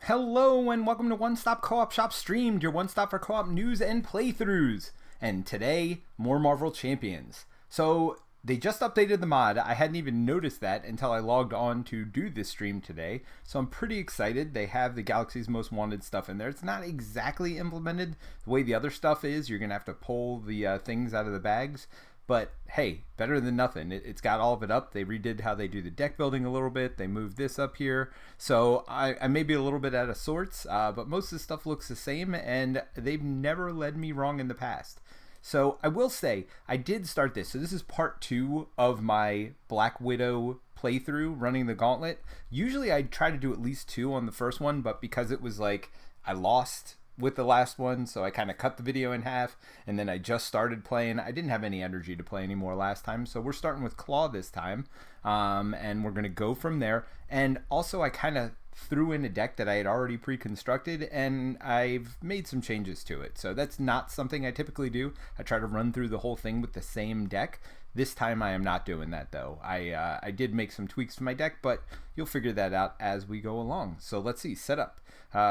Hello and welcome to One Stop Co-op Shop Streamed, your one stop for co-op news and playthroughs. And today, more Marvel Champions. So they just updated the mod. I hadn't even noticed that until I logged on to do this stream today. So I'm pretty excited. They have the Galaxy's Most Wanted stuff in there. It's not exactly implemented the way the other stuff is. You're going to have to pull the things out of the bags. But hey, better than nothing. It's got all of it up. They redid how they do the deck building a little bit. They moved this up here. So I may be a little bit out of sorts, but most of the stuff looks the same, and they've never led me wrong in the past. So I will say, I did start this. So this is part 2 of my Black Widow playthrough running the Gauntlet. Usually I try to do at least 2 on the first one, but because it was like I lost with the last one, so I kind of cut the video in half, and then I just started playing. I didn't have any energy to play anymore last time, so we're starting with Claw this time, and we're going to go from there. And also I kind of threw in a deck that I had already pre-constructed, and I've made some changes to it. So that's not something I typically do. I try to run through the whole thing with the same deck. This time I am not doing that though. I did make some tweaks to my deck, but you'll figure that out as we go along. So let's see, setup.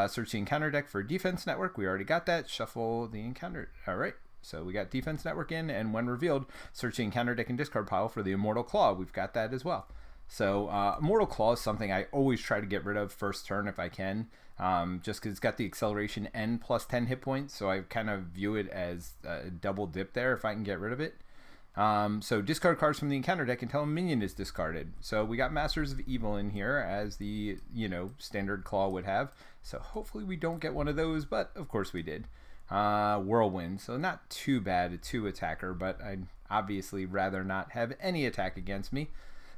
Search the encounter deck for defense network. We already got that. Shuffle the encounter. All right. So we got defense network in, and when revealed, search the encounter deck and discard pile for the Immortal Claw. We've got that as well. So Immortal Claw is something I always try to get rid of first turn if I can, just because it's got the acceleration and plus 10 hit points. So I kind of view it as a double dip there if I can get rid of it. So discard cards from the encounter deck until a minion is discarded. So we got Masters of Evil in here as the, standard Claw would have. So hopefully we don't get one of those, but of course we did. Whirlwind, so not too bad, a 2 attacker, but I'd obviously rather not have any attack against me.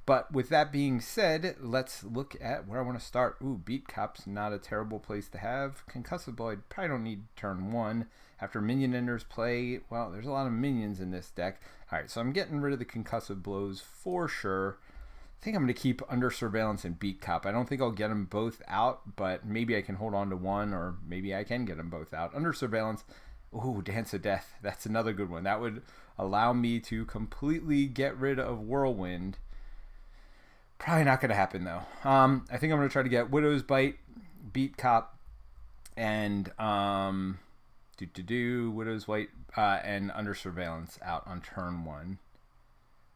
But with that being said, let's look at where I want to start. Ooh, Beat Cop's not a terrible place to have. Concussive Blow, I probably don't need turn 1. After minion enters play, well, there's a lot of minions in this deck. Alright, so I'm getting rid of the Concussive Blows for sure. I think I'm going to keep Under Surveillance and Beat Cop. I don't think I'll get them both out, but maybe I can hold on to one, or maybe I can get them both out. Under Surveillance, ooh, Dance of Death. That's another good one. That would allow me to completely get rid of Whirlwind. Probably not going to happen, though. I think I'm going to try to get Widow's Bite, Beat Cop, and Widow's Bite and Under Surveillance out on turn 1.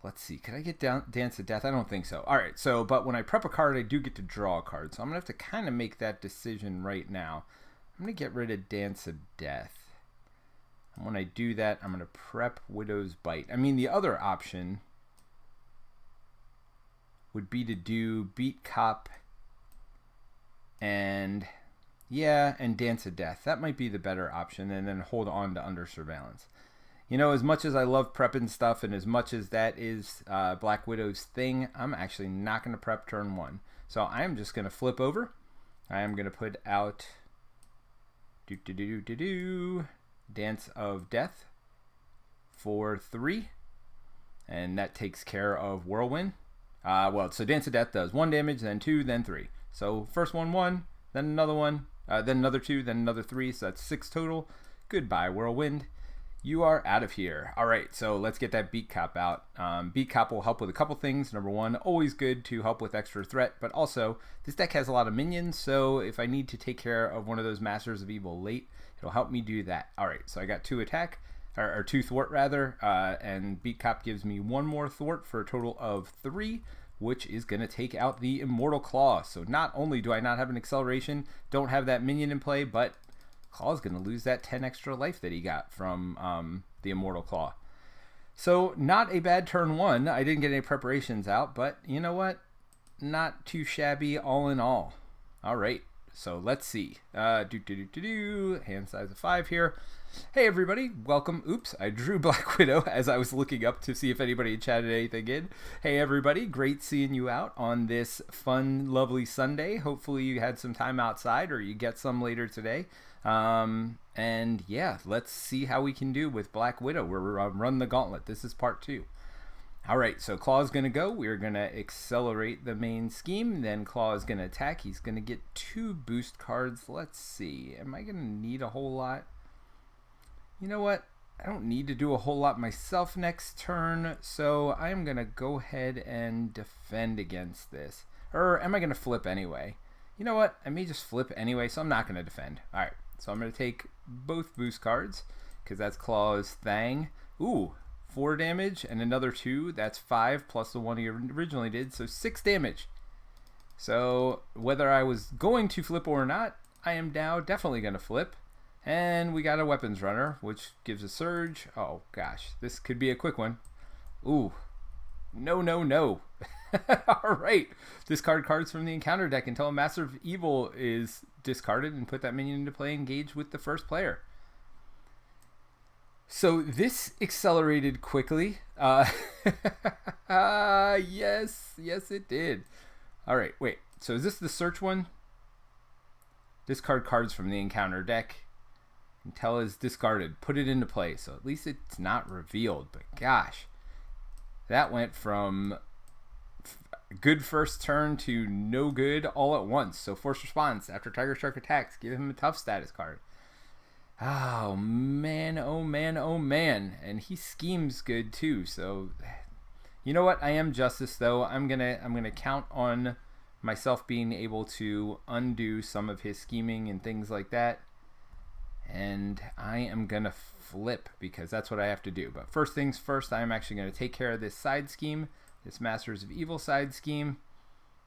Let's see. Could I get Dance of Death? I don't think so. All right. So, but when I prep a card, I do get to draw a card. So I'm going to have to kind of make that decision right now. I'm going to get rid of Dance of Death. And when I do that, I'm going to prep Widow's Bite. I mean, the other option would be to do Beat Cop and Dance of Death. That might be the better option, and then hold on to Under Surveillance. As much as I love prepping stuff, and as much as that is Black Widow's thing, I'm actually not going to prep turn 1. So I am just going to flip over. I am going to put out Dance of Death for 3, and that takes care of Whirlwind. So Dance of Death does 1 damage, then 2, then 3. So first one, 1, then another 1, then another 2, then another 3. So that's 6 total. Goodbye, Whirlwind. You are out of here. All right, so let's get that Beat Cop out. Beat Cop will help with a couple things. Number 1, always good to help with extra threat, but also this deck has a lot of minions, so if I need to take care of one of those Masters of Evil late, it'll help me do that. All right, so I got 2 attack, or 2 thwart rather, and Beat Cop gives me 1 more thwart for a total of 3, which is going to take out the Immortal Claw. So not only do I not have an acceleration, don't have that minion in play, but Claw's going to lose that 10 extra life that he got from the Immortal Claw. So not a bad turn 1. I didn't get any preparations out, but you know what? Not too shabby all in all. All right, so let's see. Hand size of 5 here. Hey everybody, welcome. Oops, I drew Black Widow as I was looking up to see if anybody had chatted anything in. Hey everybody, great seeing you out on this fun, lovely Sunday. Hopefully you had some time outside, or you get some later today. And yeah, let's see how we can do with Black Widow. We're run the Gauntlet. This is part 2. All right, so Claw's going to go. We're going to accelerate the main scheme. Then Claw is going to attack. He's going to get 2 boost cards. Let's see. Am I going to need a whole lot? You know what? I don't need to do a whole lot myself next turn, so I am going to go ahead and defend against this. Or am I going to flip anyway? You know what? I may just flip anyway, so I'm not going to defend. All right, so I'm going to take both boost cards because that's Claw's Thang. Ooh, 4 damage and another 2. That's 5 plus the one he originally did, so 6 damage. So whether I was going to flip or not, I am now definitely going to flip. And we got a weapons runner, which gives a surge. Oh gosh, this could be a quick one. Ooh, no, no, no. All right, discard cards from the encounter deck until a Master of Evil is discarded and put that minion into play, engage with the first player. So this accelerated quickly. Yes, it did. All right, wait. So is this the search one? Discard cards from the encounter deck until it's discarded. Put it into play. So at least it's not revealed. But gosh, that went from good first turn to no good all at once. So force response after Tiger Shark attacks. Give him a tough status card. Oh man, oh man, oh man. And he schemes good too. So you know what? I am Justice though. I'm gonna count on myself being able to undo some of his scheming and things like that. And I am gonna flip because that's what I have to do. But first things first, I am actually gonna take care of this side scheme, this Masters of Evil side scheme.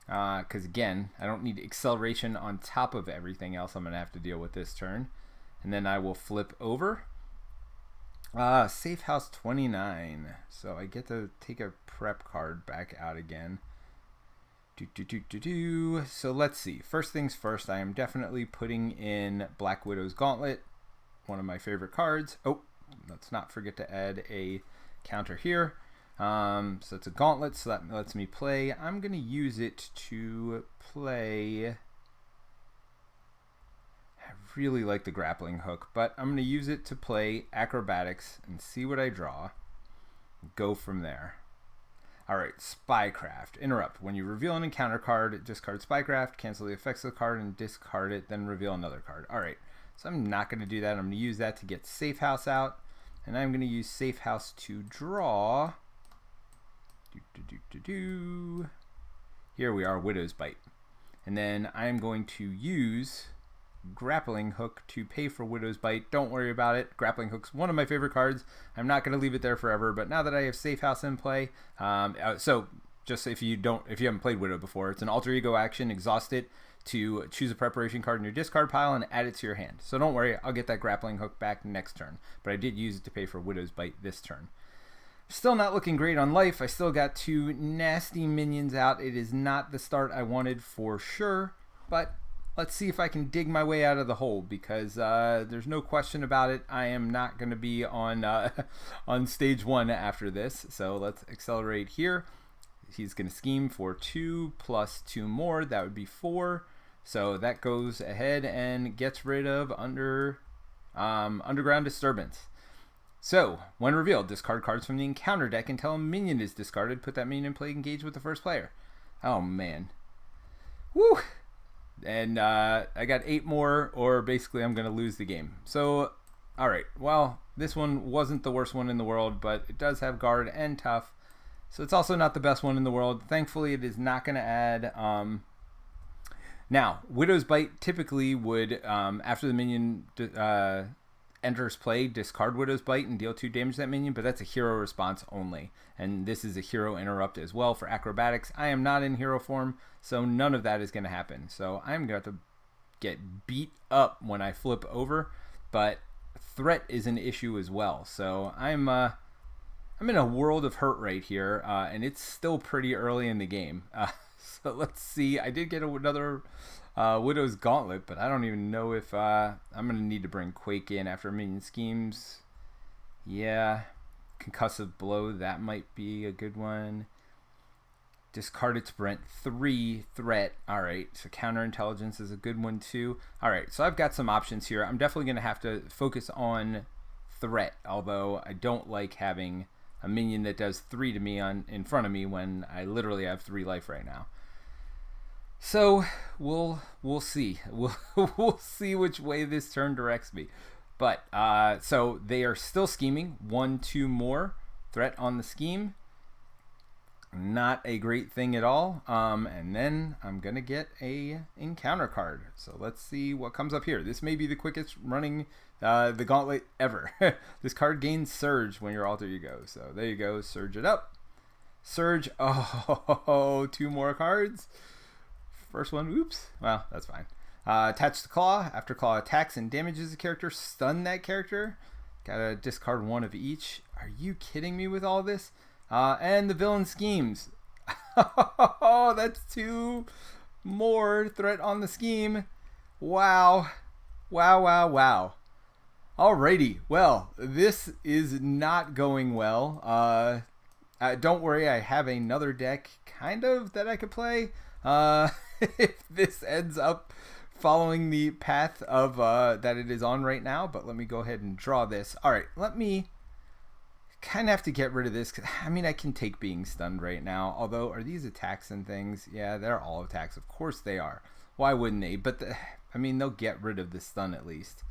Because again, I don't need acceleration on top of everything else I'm gonna have to deal with this turn. And then I will flip over. Safe House 29. So I get to take a prep card back out again. So let's see. First things first, I am definitely putting in Black Widow's Gauntlet, one of my favorite cards. Oh, let's not forget to add a counter here. So it's a Gauntlet, so that lets me play. I'm going to use it to play. I really like the grappling hook, but I'm going to use it to play Acrobatics and see what I draw. Go from there. Alright, Spycraft. Interrupt. When you reveal an encounter card, discard Spycraft, cancel the effects of the card, and discard it, then reveal another card. Alright, so I'm not going to do that. I'm going to use that to get Safe House out, and I'm going to use Safe House to draw. Here we are, Widow's Bite. And then I'm going to use Grappling Hook to pay for Widow's Bite. Don't worry about it. Grappling Hook's one of my favorite cards. I'm not going to leave it there forever, but now that I have Safe House in play, so just if you haven't played Widow before, it's an alter ego action. Exhaust it to choose a preparation card in your discard pile and add it to your hand. So don't worry, I'll get that Grappling Hook back next turn, but I did use it to pay for Widow's Bite this turn. Still not looking great on life. I still got 2 nasty minions out. It is not the start I wanted for sure, but let's see if I can dig my way out of the hole, because there's no question about it. I am not going to be on on stage 1 after this. So let's accelerate here. He's going to scheme for 2 plus 2 more. That would be 4. So that goes ahead and gets rid of Underground Disturbance. So when revealed, discard cards from the encounter deck until a minion is discarded. Put that minion in play, engage with the first player. Oh man. Woo! And I got 8 more, or basically I'm going to lose the game. So, alright, well, this one wasn't the worst one in the world, but it does have guard and tough. So it's also not the best one in the world. Thankfully, it is not going to add... Now, Widow's Bite typically would, after the minion enters play, discard Widow's Bite and deal 2 damage to that minion, but that's a hero response only. And this is a hero interrupt as well for acrobatics. I am not in hero form, so none of that is going to happen. So I'm going to have to get beat up when I flip over, but threat is an issue as well. So I'm in a world of hurt right here, and it's still pretty early in the game. So let's see. I did get another Widow's Gauntlet, but I don't even know if I'm going to need to bring Quake in after minion schemes. Yeah. Concussive Blow, that might be a good one. Discard it to prevent 3 threat. Alright, so Counterintelligence is a good one too. Alright, so I've got some options here. I'm definitely going to have to focus on threat, although I don't like having a minion that does 3 to me in front of me when I literally have 3 life right now. So we'll see. We'll see which way this turn directs me. But so they are still scheming. 1, 2 more threat on the scheme. Not a great thing at all. And then I'm going to get a encounter card. So let's see what comes up here. This may be the quickest running the Gauntlet ever. This card gains Surge when your alter ego. So there you go. Surge it up. Surge. Oh, 2 more cards. First one. Oops. Well, that's fine. Attach the Claw. After Claw attacks and damages a character, stun that character. Gotta discard 1 of each. Are you kidding me with all this? And the Villain Schemes. Oh, that's 2 more threat on the scheme. Wow. Wow. Alrighty. Well, this is not going well. Don't worry, I have another deck kind of that I could play. If this ends up following the path of that it is on right now, but let me go ahead and draw this. All right, let me kind of have to get rid of this. I mean, I can take being stunned right now, although are these attacks and things? Yeah, they're all attacks. Of course they are. Why wouldn't they? But I mean, they'll get rid of the stun at least.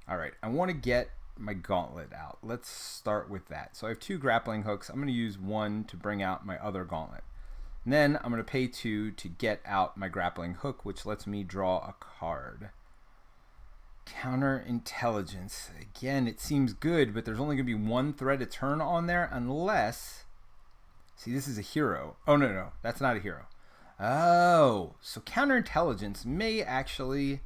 All right, I want to get my Gauntlet out. Let's start with that. So I have 2 grappling hooks. I'm going to use 1 to bring out my other Gauntlet. And then I'm going to pay 2 to get out my grappling hook, which lets me draw a card. Counter Intelligence. Again, it seems good, but there's only going to be 1 threat a turn on there unless... See, this is a hero. Oh, no, that's not a hero. Oh, so Counter Intelligence may actually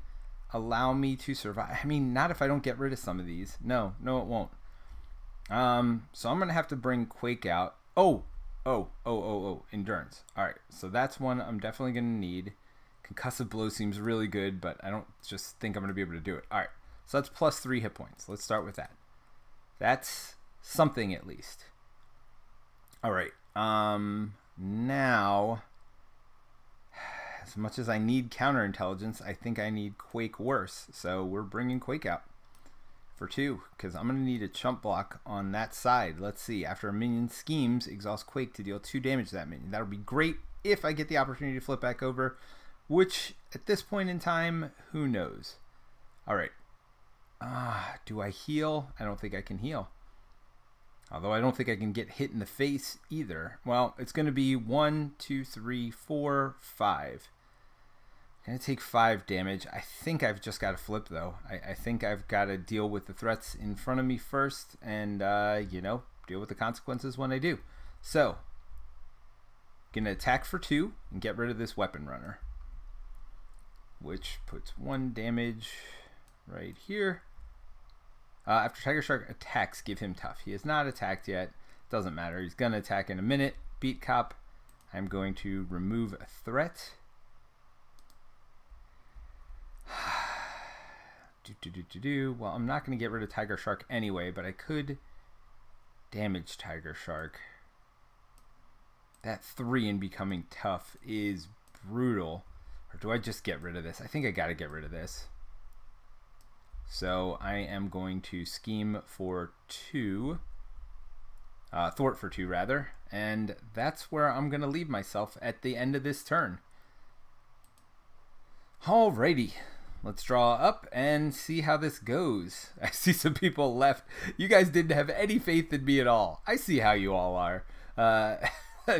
allow me to survive. I mean, not if I don't get rid of some of these. No, it won't. So I'm going to have to bring Quake out. Oh, Endurance. All right, so that's one I'm definitely going to need. Concussive Blow seems really good, but I don't just think I'm going to be able to do it. All right, so that's plus 3 hit points. Let's start with that. That's something at least. All right, now, as much as I need Counterintelligence, I think I need Quake worse. So we're bringing Quake out for 2, because I'm going to need a chump block on that side. Let's see. After a minion schemes, exhaust Quake to deal 2 damage to that minion. That'll be great if I get the opportunity to flip back over, which at this point in time, who knows? All right. Do I heal? I don't think I can heal. Although I don't think I can get hit in the face either. Well, it's going to be 1, 2, 3, 4, 5. Gonna take 5 damage. I think I've just got to flip though. I think I've got to deal with the threats in front of me first, and deal with the consequences when I do. So, gonna attack for 2 and get rid of this weapon runner, which puts 1 damage right here. After Tiger Shark attacks, give him tough. He has not attacked yet. Doesn't matter. He's gonna attack in a minute. Beat Cop. I'm going to remove a threat. Well, I'm not going to get rid of Tiger Shark anyway, but I could damage Tiger Shark. That 3 in becoming tough is brutal. Or do I just get rid of this? I think I got to get rid of this. So I am going to scheme for 2. Thwart for 2, rather. And that's where I'm going to leave myself at the end of this turn. Alrighty. Let's draw up and see how this goes. I see some people left. You guys didn't have any faith in me at all. I see how you all are.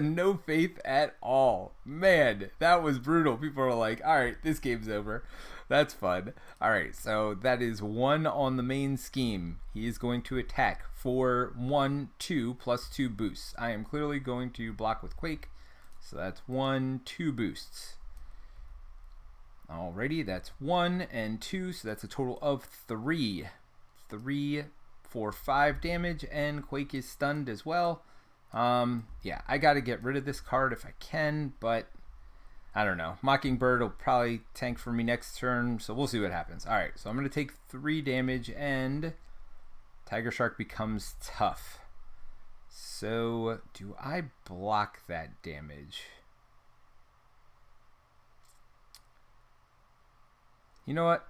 No faith at all. Man, that was brutal. People are like, all right, this game's over. That's fun. All right, so that is 1 on the main scheme. He is going to attack for 1, 2, plus 2 boosts. I am clearly going to block with Quake. So that's 1, 2 boosts. Alrighty, that's 1 and 2, so that's a total of 3. 3 for 5 damage, and Quake is stunned as well. Yeah, I gotta get rid of this card if I can, but I don't know. Mockingbird will probably tank for me next turn, so we'll see what happens. Alright, so I'm gonna take 3 damage, and Tiger Shark becomes tough. So, do I block that damage? You know what?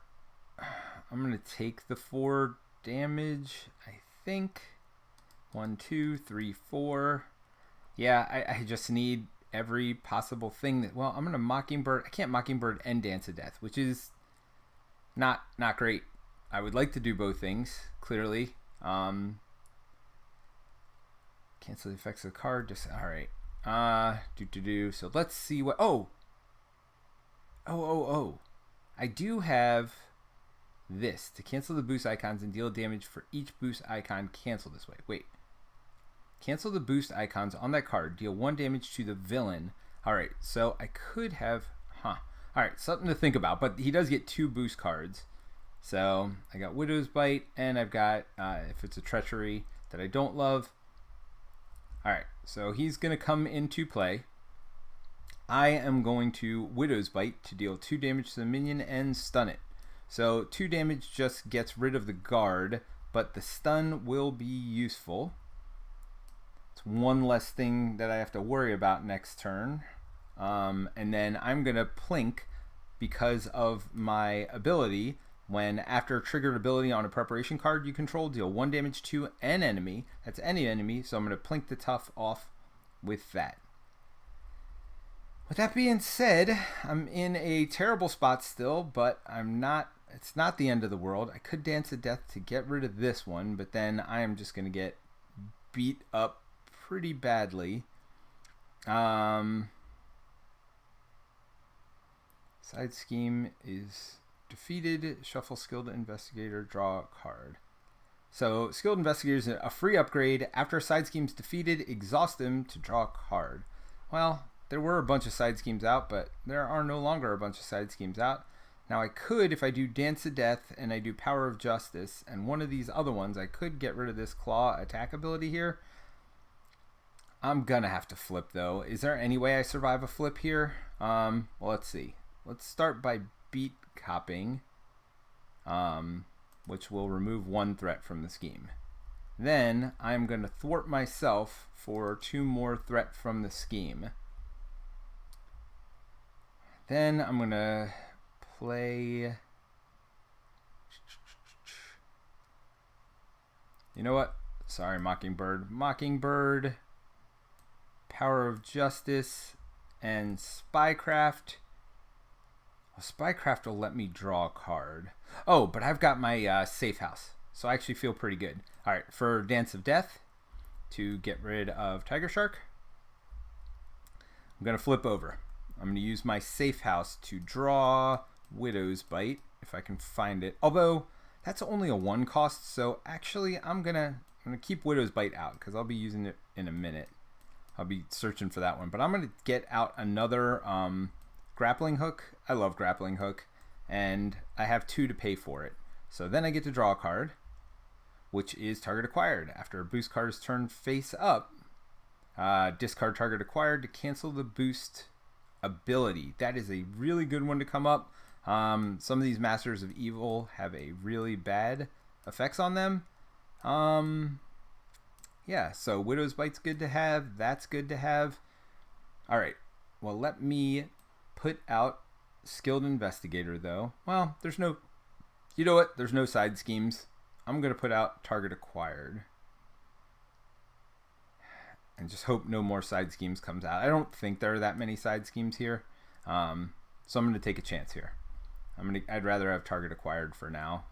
I'm going to take the 4 damage, I think. 1, 2, 3, 4. Yeah, I just need every possible thing that... Well, I'm going to Mockingbird. I can't Mockingbird and Dance of Death, which is not great. I would like to do both things, clearly. Cancel the effects of the card. Just all right. So let's see what. Oh. I do have this to cancel the boost icons and deal damage for each boost icon canceled this way. Wait. Cancel the boost icons on that card. Deal 1 damage to the villain. Alright, so I could have... Alright, something to think about. But he does get 2 boost cards. So I got Widow's Bite, and I've got, if it's a Treachery that I don't love. Alright, so he's going to come into play. I am going to Widow's Bite to deal 2 damage to the minion and stun it. So 2 damage just gets rid of the guard, but the stun will be useful. It's one less thing that I have to worry about next turn. And then I'm going to Plink because of my ability. When after triggered ability on a preparation card you control, deal 1 damage to an enemy. That's any enemy, so I'm going to Plink the Tough off with that. With that being said, I'm in a terrible spot still, but I'm not. It's not the end of the world. I could Dance to Death to get rid of this one, but then I am just going to get beat up pretty badly. Side Scheme is defeated. Shuffle Skilled Investigator, draw a card. So Skilled Investigator is a free upgrade. After a Side Scheme's defeated, exhaust them to draw a card. Well, there were a bunch of Side Schemes out, but there are no longer a bunch of Side Schemes out. Now I could, if I do Dance to Death and I do Power of Justice and one of these other ones, I could get rid of this Claw attack ability here. I'm gonna have to flip though. Is there any way I survive a flip here? Well, let's see. Let's start by Beat Copping, which will remove 1 threat from the scheme. Then I'm gonna thwart myself for 2 more threat from the scheme. Then I'm gonna play. You know what? Sorry, Mockingbird. Mockingbird, Power of Justice, and Spycraft. Well, Spycraft will let me draw a card. Oh, but I've got my safe house, so I actually feel pretty good. All right, for Dance of Death, to get rid of Tiger Shark, I'm going to flip over. I'm going to use my safe house to draw Widow's Bite, if I can find it. Although, that's only a 1 cost, so actually I'm gonna keep Widow's Bite out, because I'll be using it in a minute. I'll be searching for that one. But I'm going to get out another grappling hook. I love grappling hook, and I have 2 to pay for it. So then I get to draw a card, which is target acquired. After a boost card is turned face up, discard target acquired to cancel the boost ability. That is a really good one to come up. Some of these Masters of Evil have a really bad effects on them. Yeah, so Widow's Bite's good to have. That's good to have. All right. Well, let me put out Skilled Investigator, though. Well, there's no... You know what? There's no Side Schemes. I'm going to put out Target Acquired. And just hope no more Side Schemes comes out. I don't think there are that many Side Schemes here. So I'm going to take a chance here. I'd rather have Target Acquired for now.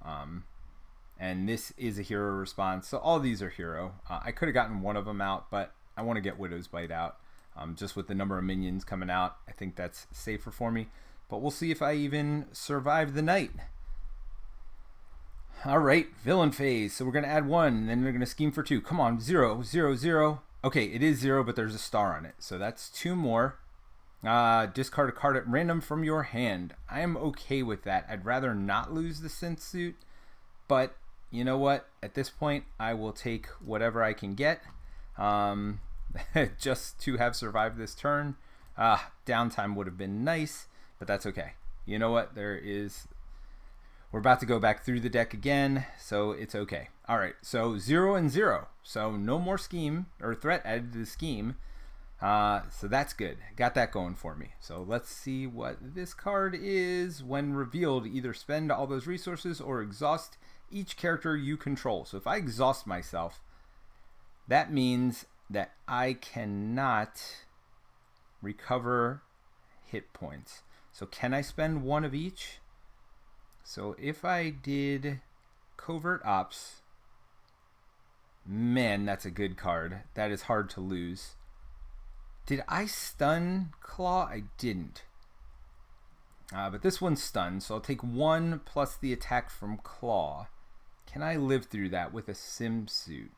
And this is a hero response. So all these are hero. I could have gotten one of them out, but I want to get Widow's Bite out. Just with the number of minions coming out, I think that's safer for me. But we'll see if I even survive the night. All right, villain phase. So we're going to add 1, and then they're going to scheme for 2. Come on, 0, 0, 0. Okay, it is 0, but there's a star on it. So that's 2 more. Discard a card at random from your hand. I am okay with that. I'd rather not lose the synth suit, but you know what? At this point, I will take whatever I can get, just to have survived this turn. Downtime would have been nice, but that's okay. You know what? We're about to go back through the deck again, so it's okay. All right, so 0 and 0. So no more scheme or threat added to the scheme. So that's good. Got that going for me. So let's see what this card is. When revealed, either spend all those resources or exhaust each character you control. So if I exhaust myself, that means that I cannot recover hit points. So can I spend 1 of each? So if I did Covert Ops, man, that's a good card. That is hard to lose. Did I stun Claw? I didn't. But this one's stunned, so I'll take 1 plus the attack from Claw. Can I live through that with a sim suit?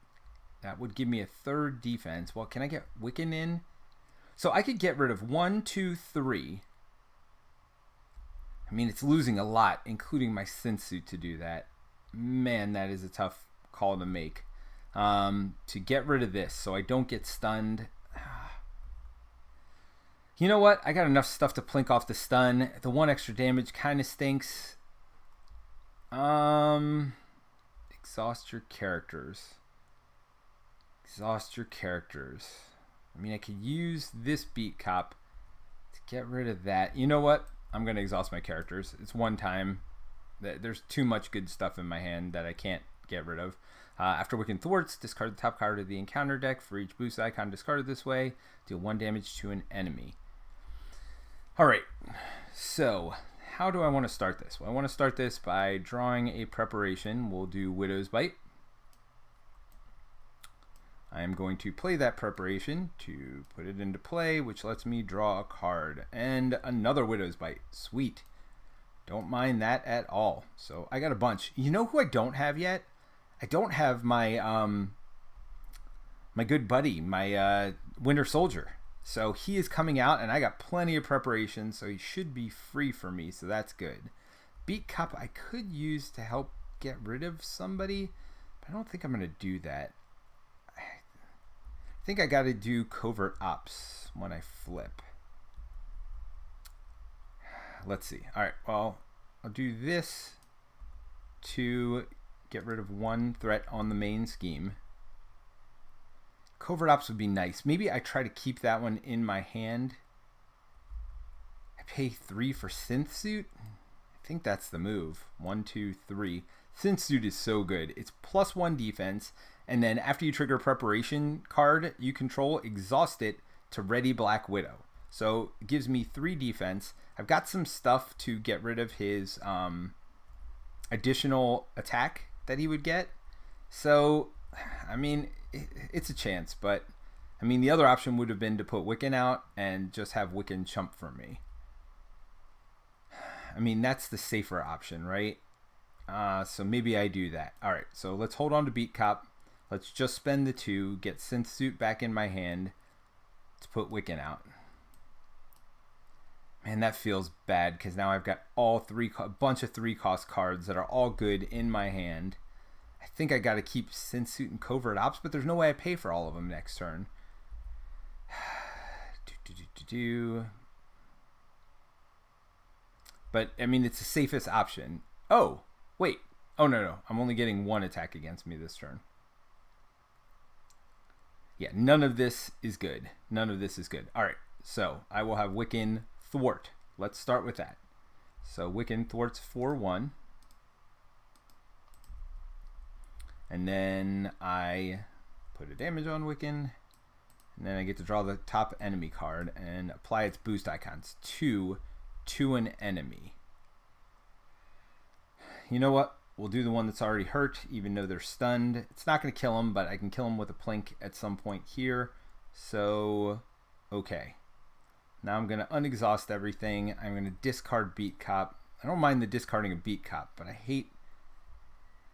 That would give me a 3rd defense. Well, can I get Wiccan in? So I could get rid of 1, 2, 3. I mean, it's losing a lot, including my synth suit to do that. Man, that is a tough call to make. To get rid of this so I don't get stunned. You know what? I got enough stuff to plink off the stun. The 1 extra damage kind of stinks. Exhaust your characters. Exhaust your characters. I mean, I could use this beat cop to get rid of that. You know what? I'm going to exhaust my characters. It's one time. There's too much good stuff in my hand that I can't get rid of. After Wiccan Thwarts, discard the top card of the encounter deck. For each boost icon discarded this way, deal 1 damage to an enemy. Alright, so how do I want to start this? Well, I want to start this by drawing a preparation. We'll do Widow's Bite. I am going to play that preparation to put it into play, which lets me draw a card. And another Widow's Bite. Sweet. Don't mind that at all. So I got a bunch. You know who I don't have yet? I don't have my my good buddy, my Winter Soldier. So he is coming out, and I got plenty of preparation, so he should be free for me, so that's good. Beat Cup I could use to help get rid of somebody, but I don't think I'm going to do that. I think I got to do Covert Ops when I flip. Let's see. All right, well, I'll do this to get rid of 1 threat on the main scheme. Covert Ops would be nice. Maybe I try to keep that one in my hand. I pay 3 for Synth Suit. I think that's the move. 1, 2, 3. Synth Suit is so good. It's +1 defense, and then after you trigger a preparation card you control, exhaust it to ready Black Widow. So it gives me 3 defense. I've got some stuff to get rid of his additional attack that he would get. So, I mean, it's a chance, but I mean, the other option would have been to put Wiccan out and just have Wiccan chump for me. I mean, that's the safer option, right? So maybe I do that. All right, so let's hold on to Beat Cop. Let's just spend the 2, get Synth Suit back in my hand to put Wiccan out. Man, that feels bad because now I've got a bunch of 3-cost cards that are all good in my hand. I think I got to keep Synth Suit and Covert Ops, but there's no way I pay for all of them next turn. But, I mean, it's the safest option. Oh, wait. Oh, no. I'm only getting 1 attack against me this turn. Yeah, none of this is good. None of this is good. All right, so I will have Wiccan Thwart. Let's start with that. So Wiccan Thwart's 4/1. And then I put a damage on Wiccan. And then I get to draw the top enemy card and apply its boost icons to an enemy. You know what? We'll do the one that's already hurt, even though they're stunned. It's not going to kill them, but I can kill them with a plink at some point here. So, okay. Now I'm going to unexhaust everything. I'm going to discard Beat Cop. I don't mind the discarding of Beat Cop, but I hate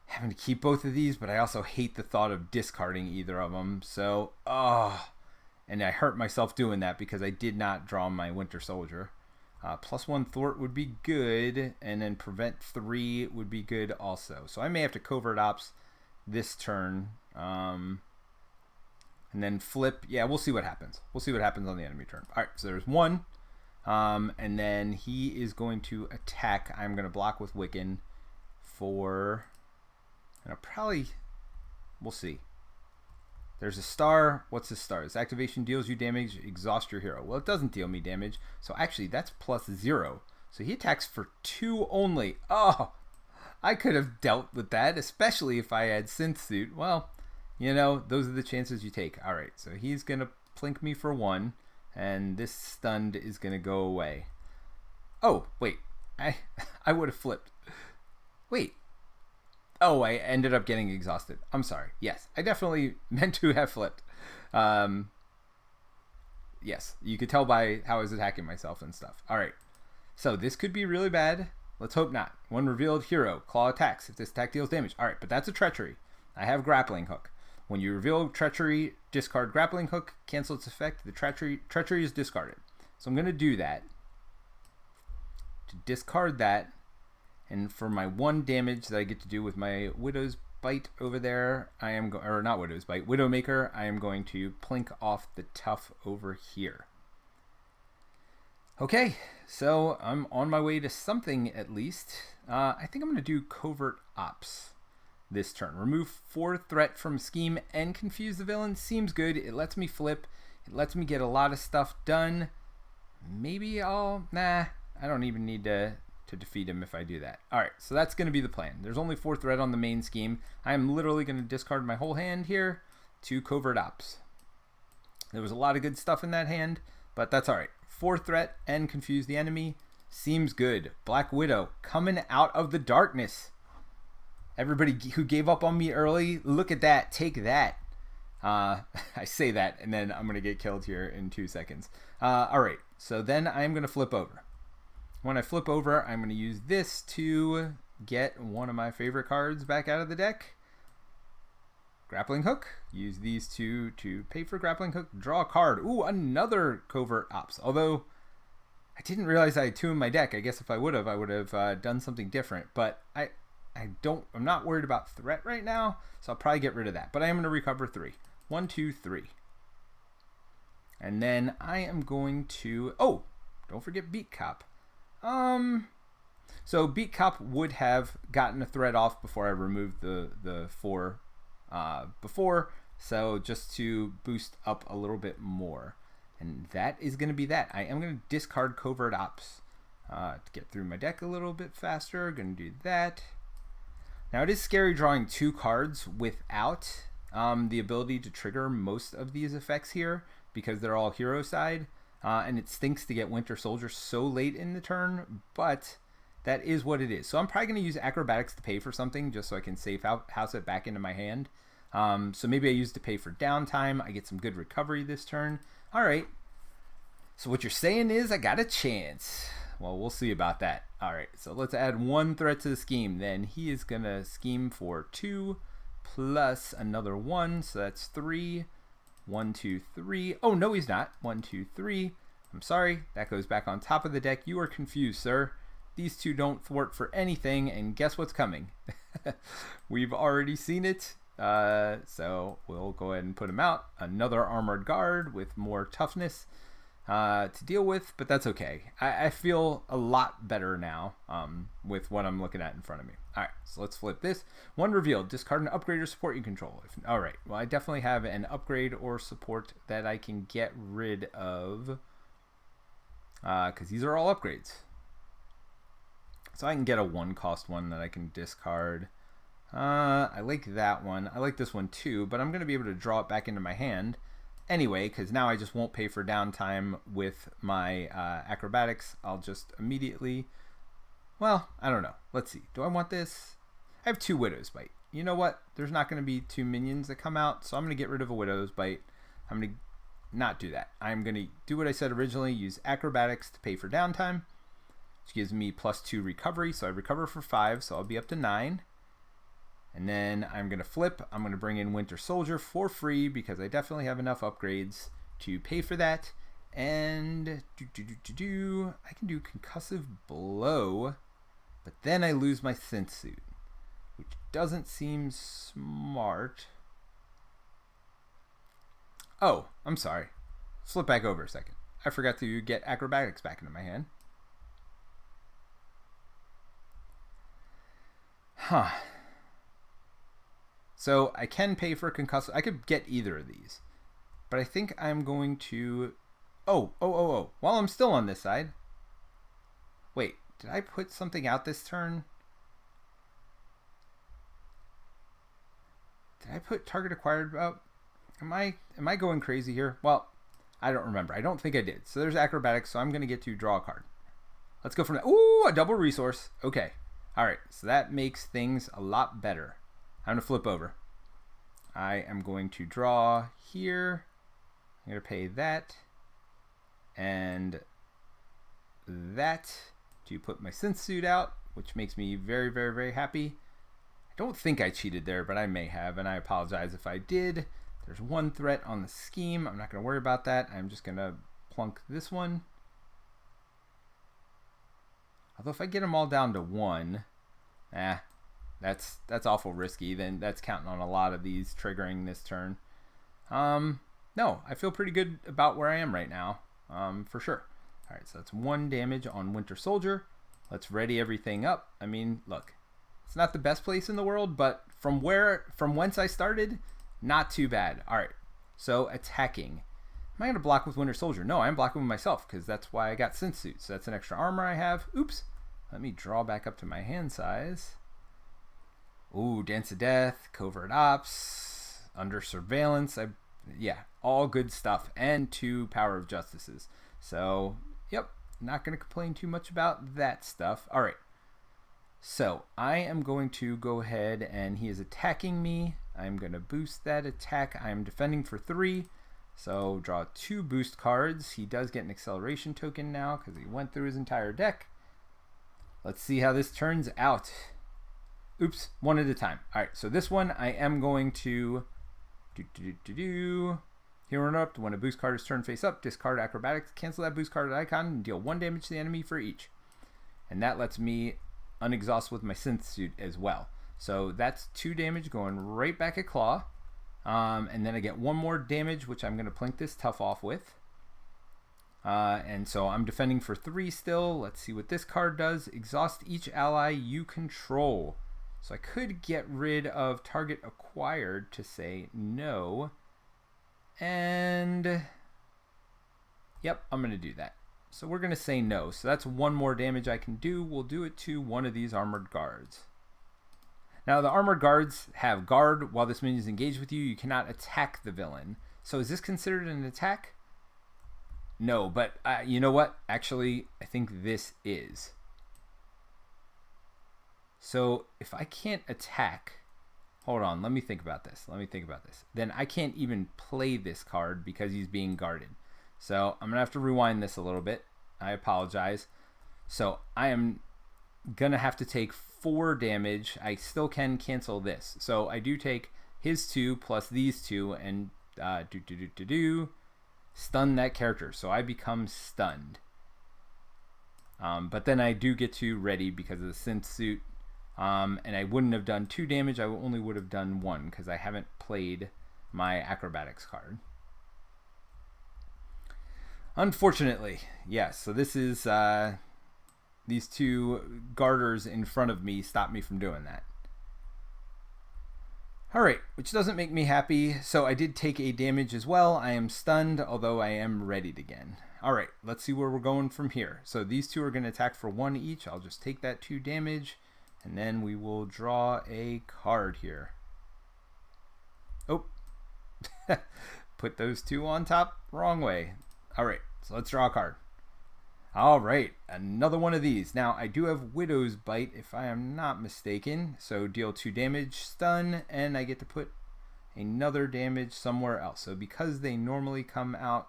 having to keep both of these, but I also hate the thought of discarding either of them. So, and I hurt myself doing that because I did not draw my Winter Soldier. +1 Thwart would be good, and then prevent 3 would be good also. So I may have to Covert Ops this turn, and then flip. Yeah, we'll see what happens. We'll see what happens on the enemy turn. All right, so there's 1, and then he is going to attack. I'm going to block with Wiccan for, and I'll probably, we'll see. There's a star. What's the star? This activation deals you damage, exhaust your hero. Well, it doesn't deal me damage, so actually that's +0. So he attacks for 2 only. Oh, I could have dealt with that, especially if I had Synth Suit. Well, you know, those are the chances you take. All right, so he's going to plink me for 1, and this stunned is going to go away. Oh, wait. I would have flipped. Wait. Oh, I ended up getting exhausted. I'm sorry. Yes, I definitely meant to have flipped. Yes, you could tell by how I was attacking myself and stuff. All right, so this could be really bad. Let's hope not. One revealed hero, claw attacks. If this attack deals damage. All right, but that's a treachery. I have grappling hook. When you reveal treachery, discard grappling hook, cancel its effect. The treachery is discarded. So I'm going to do that. To discard that. And for my 1 damage that I get to do with my Widow's Bite over there, I am or not Widow's Bite, Widowmaker, I am going to plink off the tough over here. Okay, so I'm on my way to something at least. I think I'm going to do Covert Ops this turn. Remove 4 threat from scheme and confuse the villain. Seems good. It lets me flip. It lets me get a lot of stuff done. Maybe I don't even need to defeat him if I do that. Alright, so that's going to be the plan. There's only 4 threat on the main scheme. I am literally going to discard my whole hand here to Covert Ops. There was a lot of good stuff in that hand, but that's alright. 4 threat and confuse the enemy. Seems good. Black Widow coming out of the darkness. Everybody who gave up on me early, look at that. Take that. I say that, and then I'm going to get killed here in 2 seconds. Alright, so then I'm going to flip over. When I flip over, I'm going to use this to get one of my favorite cards back out of the deck. Grappling Hook. Use these two to pay for Grappling Hook. Draw a card. Ooh, another Covert Ops. Although, I didn't realize I had 2 in my deck. I guess if I would have done something different. But I'm not worried about threat right now, so I'll probably get rid of that. But I am going to recover 3. 1, 2, 3. And then I am going to... Oh, don't forget Beat Cop. So Beat Cop would have gotten a threat off before I removed the 4 before, so just to boost up a little bit more. And that is going to be that. I am going to discard Covert Ops to get through my deck a little bit faster. Going to do that. Now it is scary drawing 2 cards without the ability to trigger most of these effects here because they're all hero side. And it stinks to get Winter Soldier so late in the turn, but that is what it is. So I'm probably going to use Acrobatics to pay for something just so I can safe house it back into my hand. So maybe I use to pay for downtime. I get some good recovery this turn. All right. So what you're saying is I got a chance. Well, we'll see about that. All right. So let's add 1 threat to the scheme. Then he is going to scheme for 2 plus another 1. So that's 3. 1, 2, 3. Oh, no, he's not. 1, 2, 3. I'm sorry. That goes back on top of the deck. You are confused, sir. These 2 don't thwart for anything, and guess what's coming? We've already seen it, so we'll go ahead and put him out. Another Armored Guard with more toughness to deal with, but that's okay. I feel a lot better now with what I'm looking at in front of me. All right, so let's flip this. 1 revealed. Discard an upgrade or support you control. All right, well, I definitely have an upgrade or support that I can get rid of because these are all upgrades. So I can get a 1-cost one that I can discard. I like that one. I like this one too, but I'm going to be able to draw it back into my hand anyway because now I just won't pay for downtime with my acrobatics. I'll just immediately... Well, I don't know. Let's see. Do I want this? I have 2 Widow's Bite. You know what? There's not going to be 2 minions that come out, so I'm going to get rid of a Widow's Bite. I'm going to not do that. I'm going to do what I said originally, use acrobatics to pay for downtime, which gives me +2 recovery, so I recover for 5, so I'll be up to 9. And then I'm going to flip. I'm going to bring in Winter Soldier for free because I definitely have enough upgrades to pay for that. And I can do Concussive Blow, but then I lose my Synth Suit, which doesn't seem smart. Oh, I'm sorry. Flip back over a second. I forgot to get Acrobatics back into my hand. Huh. So I can pay for Concussive. I could get either of these, but I think I'm going to... Oh. While I'm still on this side. Wait, did I put something out this turn? Did I put target acquired up? Am I going crazy here? Well, I don't remember. I don't think I did. So there's acrobatics, so I'm going to get to draw a card. Let's go from that. Ooh, a double resource. Okay. All right, so that makes things a lot better. I'm going to flip over. I am going to draw here. I'm going to pay that. and that to put my synth suit out, which makes me very, very, very happy. I don't think I cheated there, but I may have, and I apologize if I did. There's one threat on the scheme. I'm not going to worry about that. I'm just going to plunk this one. Although if I get them all down to 1, that's awful risky. Then that's counting on a lot of these triggering this turn. No, I feel pretty good about where I am right now, for sure. All right, so that's 1 damage on Winter Soldier. Let's ready everything up. I mean, look, it's not the best place in the world, but from whence I started, not too bad. All right, so attacking. Am I going to block with Winter Soldier? No, I'm blocking with myself because that's why I got Synth Suit. So that's an extra armor I have. Oops. Let me draw back up to my hand size. Ooh, Dance of Death, Covert Ops, Under Surveillance. Yeah, all good stuff. And 2 Power of Justices. So, yep, not going to complain too much about that stuff. All right. So, I am going to go ahead and he is attacking me. I'm going to boost that attack. I am defending for 3. So, draw 2 boost cards. He does get an acceleration token now because he went through his entire deck. Let's see how this turns out. Oops, 1 at a time. All right, so this one I am going to Hero Interrupt. When a boost card is turned face up, discard Acrobatics, cancel that boost card icon, and deal 1 damage to the enemy for each. And that lets me unexhaust with my Synth Suit as well. So that's 2 damage going right back at Claw. And then I get 1 more damage, which I'm going to plink this Tough off with. And so I'm defending for 3 still. Let's see what this card does. Exhaust each ally you control. So I could get rid of target acquired to say no. And yep, I'm going to do that. So we're going to say no. So that's 1 more damage I can do. We'll do it to one of these armored guards. Now the armored guards have guard. While this minion is engaged with you, you cannot attack the villain. So is this considered an attack? No, but you know what? Actually, I think this is. So if I can't attack, hold on, let me think about this. Then I can't even play this card because he's being guarded. So I'm going to have to rewind this a little bit. I apologize. So I am going to have to take 4 damage. I still can cancel this. So I do take his 2 plus these 2 and stun that character. So I become stunned. But then I do get to ready because of the Synth Suit. And I wouldn't have done 2 damage. I only would have done 1 because I haven't played my Acrobatics card. Unfortunately, yes. So this is these 2 garters in front of me stop me from doing that. Alright, which doesn't make me happy. So I did take a damage as well. I am stunned, although I am readied again. Alright, let's see where we're going from here. So these 2 are going to attack for 1 each. I'll just take that 2 damage. And then we will draw a card here. Oh, put those 2 on top, wrong way. All right, so let's draw a card. All right, another one of these. Now, I do have Widow's Bite, if I am not mistaken. So deal 2 damage, stun, and I get to put another damage somewhere else. So because they normally come out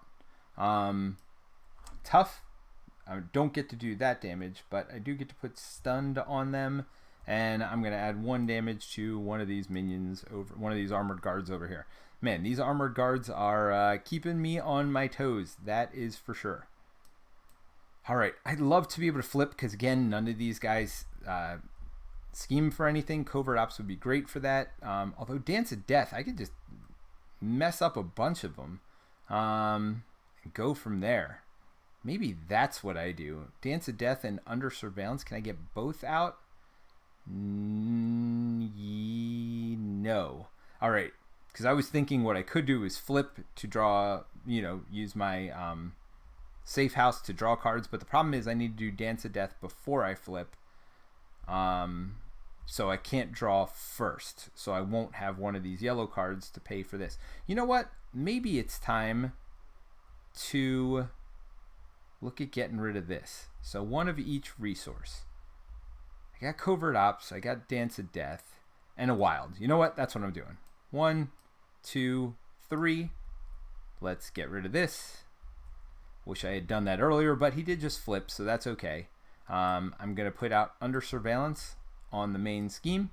tough, I don't get to do that damage, but I do get to put stunned on them. And I'm going to add 1 damage to one of these minions, one of these armored guards over here. Man, these armored guards are keeping me on my toes. That is for sure. All right, I'd love to be able to flip because, again, none of these guys scheme for anything. Covert Ops would be great for that. Although Dance of Death, I could just mess up a bunch of them and go from there. Maybe that's what I do. Dance of Death and Under Surveillance. Can I get both out? No. All right, because I was thinking what I could do is flip to draw, use my safe house to draw cards, but the problem is I need to do Dance of Death before I flip, so I can't draw first, so I won't have one of these yellow cards to pay for this. You know what? Maybe it's time to look at getting rid of this. So 1 of each resource. I got Covert Ops, I got Dance of Death, and a Wild. You know what? That's what I'm doing. 1, 2, 3. Let's get rid of this. Wish I had done that earlier, but he did just flip, so that's okay. I'm going to put out Under Surveillance on the main scheme.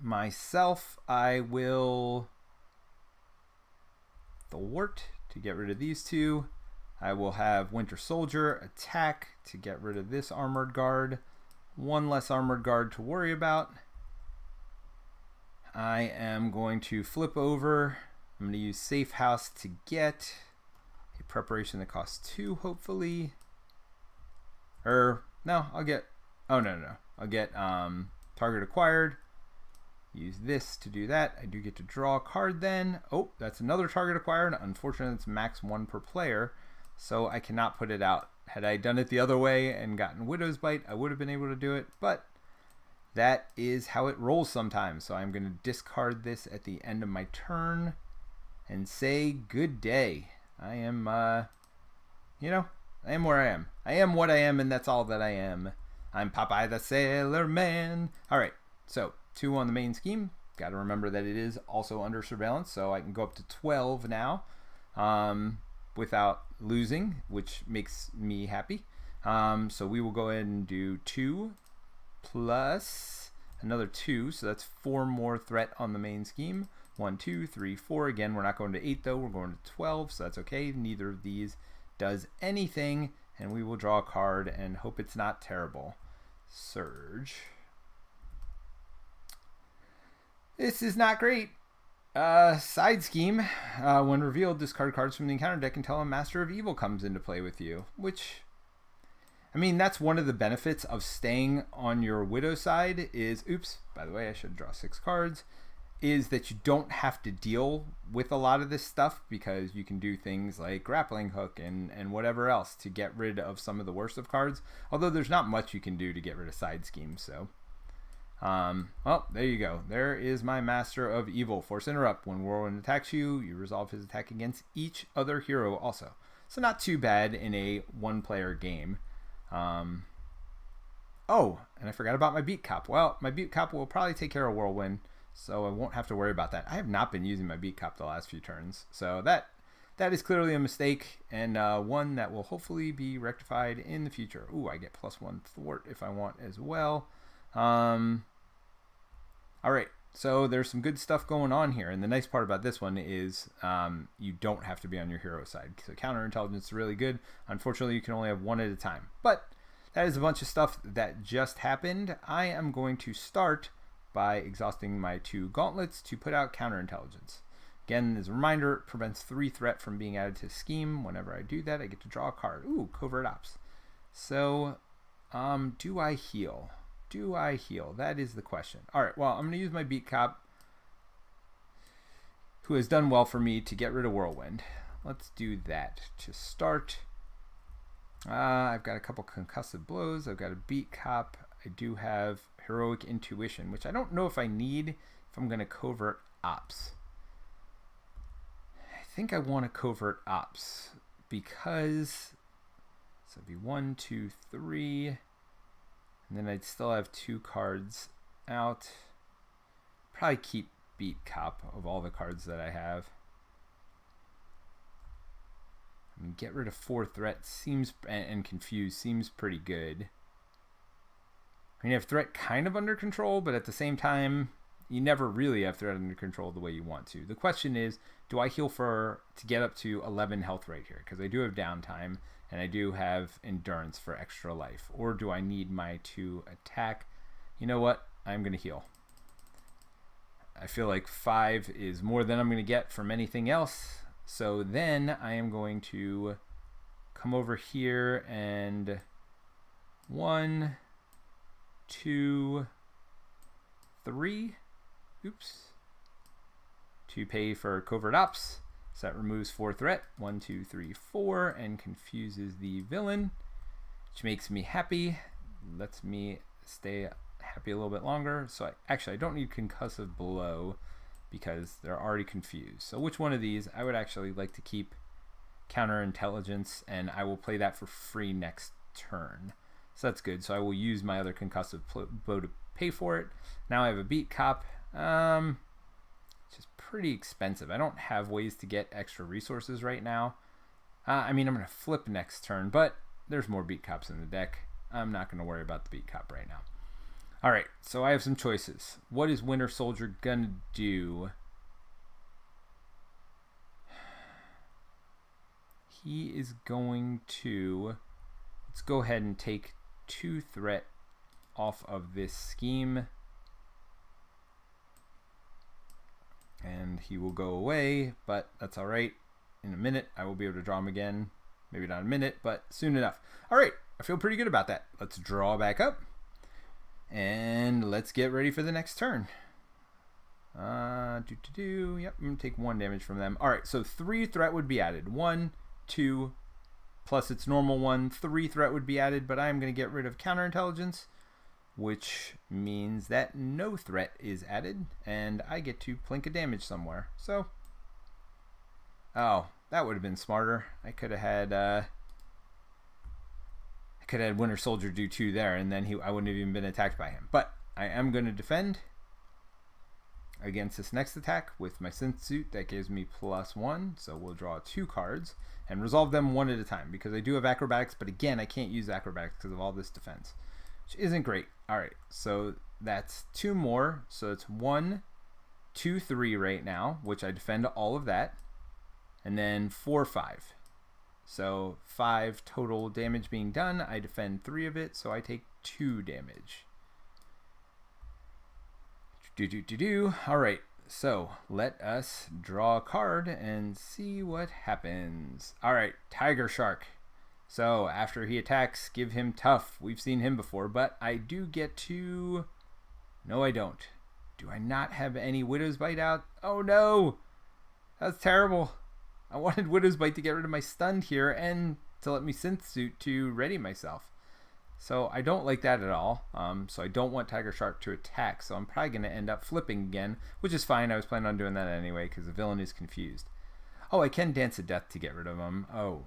Myself, I will thwart to get rid of these two. I will have Winter Soldier attack to get rid of this armored guard. One less armored guard to worry about. I am going to flip over. I'm going to use Safe House to get a preparation that costs 2, hopefully. No, I'll get... Oh, no. I'll get Target Acquired. Use this to do that. I do get to draw a card then. Oh, that's another Target Acquired. Unfortunately, it's max 1 per player, so I cannot put it out. Had I done it the other way and gotten Widow's Bite, I would have been able to do it, but that is how it rolls sometimes. So I'm going to discard this at the end of my turn and say good day. I am, I am where I am. I am what I am, and that's all that I am. I'm Popeye the Sailor Man. All right, so 2 on the main scheme. Got to remember that it is also under surveillance, so I can go up to 12 now without losing, which makes me happy. So we will go ahead and do 2 plus another 2, so that's 4 more threat on the main scheme. 1, 2, 3, 4. Again, we're not going to 8 though, we're going to 12, so that's okay. Neither of these does anything, and we will draw a card and hope it's not terrible. Surge. This is not great. Side scheme. When revealed, discard cards from the encounter deck until a Master of Evil comes into play with you. Which, I mean, that's one of the benefits of staying on your Widow side is, oops, by the way, I should draw 6 cards, is that you don't have to deal with a lot of this stuff because you can do things like Grappling Hook and whatever else to get rid of some of the worst of cards. Although there's not much you can do to get rid of side schemes, so... well, there you go. There is my Master of Evil. Force Interrupt. When Whirlwind attacks you, you resolve his attack against each other hero also. So not too bad in a 1-player game. Oh, and I forgot about my Beat Cop. Well, my Beat Cop will probably take care of Whirlwind, so I won't have to worry about that. I have not been using my Beat Cop the last few turns, so that is clearly a mistake, and one that will hopefully be rectified in the future. Ooh, I get +1 thwart if I want as well. All right, so there's some good stuff going on here, and the nice part about this one is you don't have to be on your hero side. So counterintelligence is really good. Unfortunately, you can only have 1 at a time, but that is a bunch of stuff that just happened. I am going to start by exhausting my 2 gauntlets to put out counterintelligence. Again, as a reminder, it prevents 3 threat from being added to the scheme. Whenever I do that, I get to draw a card. Ooh, Covert Ops. So, do I heal? Do I heal? That is the question. All right, well, I'm going to use my Beat Cop, who has done well for me, to get rid of Whirlwind. Let's do that to start. I've got a couple concussive blows. I've got a Beat Cop. I do have Heroic Intuition, which I don't know if I need if I'm going to Covert Ops. I think I want to Covert Ops because... So it'd be 1, 2, 3... And then I'd still have 2 cards out. Probably keep Beat Cop of all the cards that I have. I mean, get rid of 4 threat seems, and confuse seems pretty good. I mean, you have threat kind of under control, but at the same time, you never really have threat under control the way you want to. The question is, do I heal to get up to 11 health right here? Because I do have downtime. And I do have endurance for extra life. Or do I need my 2 attack? You know what? I'm going to heal. I feel like 5 is more than I'm going to get from anything else. So then I am going to come over here and 1, 2, 3. Oops. To pay for Covert Ops. So that removes 4 threat, 1, 2, 3, 4, and confuses the villain, which makes me happy, lets me stay happy a little bit longer. So I don't need concussive blow because they're already confused. So which one of these? I would actually like to keep counterintelligence, and I will play that for free next turn. So that's good. So I will use my other concussive blow to pay for it. Now I have a Beat Cop. which is pretty expensive. I don't have ways to get extra resources right now. I mean, I'm going to flip next turn, but there's more beat cops in the deck. I'm not going to worry about the beat cop right now. All right, so I have some choices. What is Winter Soldier going to do? He is going to... Let's go ahead and take 2 threat off of this scheme. And he will go away, but that's all right. In a minute, I will be able to draw him again. Maybe not a minute, but soon enough. All right, I feel pretty good about that. Let's draw back up. And let's get ready for the next turn. Yep, I'm going to take 1 damage from them. All right, so 3 threat would be added. 1, 2, plus its normal 1. 3 threat would be added, but I'm going to get rid of counterintelligence, which means that no threat is added, and I get to plink a damage somewhere. So, oh, that would have been smarter. I could have had Winter Soldier do 2 there, and then I wouldn't have even been attacked by him. But I am going to defend against this next attack with my synth suit. That gives me +1, so we'll draw 2 cards and resolve them one at a time, because I do have acrobatics, but again, I can't use acrobatics because of all this defense, which isn't great. All right, so that's 2 more, so it's 1, 2, 3 right now, which I defend all of that, and then 4, 5. So 5 total damage being done. I defend 3 of it, so I take 2 damage. All right, so let us draw a card and see what happens. All right, Tiger Shark. So after he attacks, give him tough. We've seen him before, but I do get to... No, I don't. Do I not have any Widow's Bite out? Oh no! That's terrible. I wanted Widow's Bite to get rid of my stun here and to let me synth suit to ready myself. So I don't like that at all. So I don't want Tiger Shark to attack. So I'm probably going to end up flipping again, which is fine. I was planning on doing that anyway because the villain is confused. Oh, I can Dance of Death to get rid of him. Oh,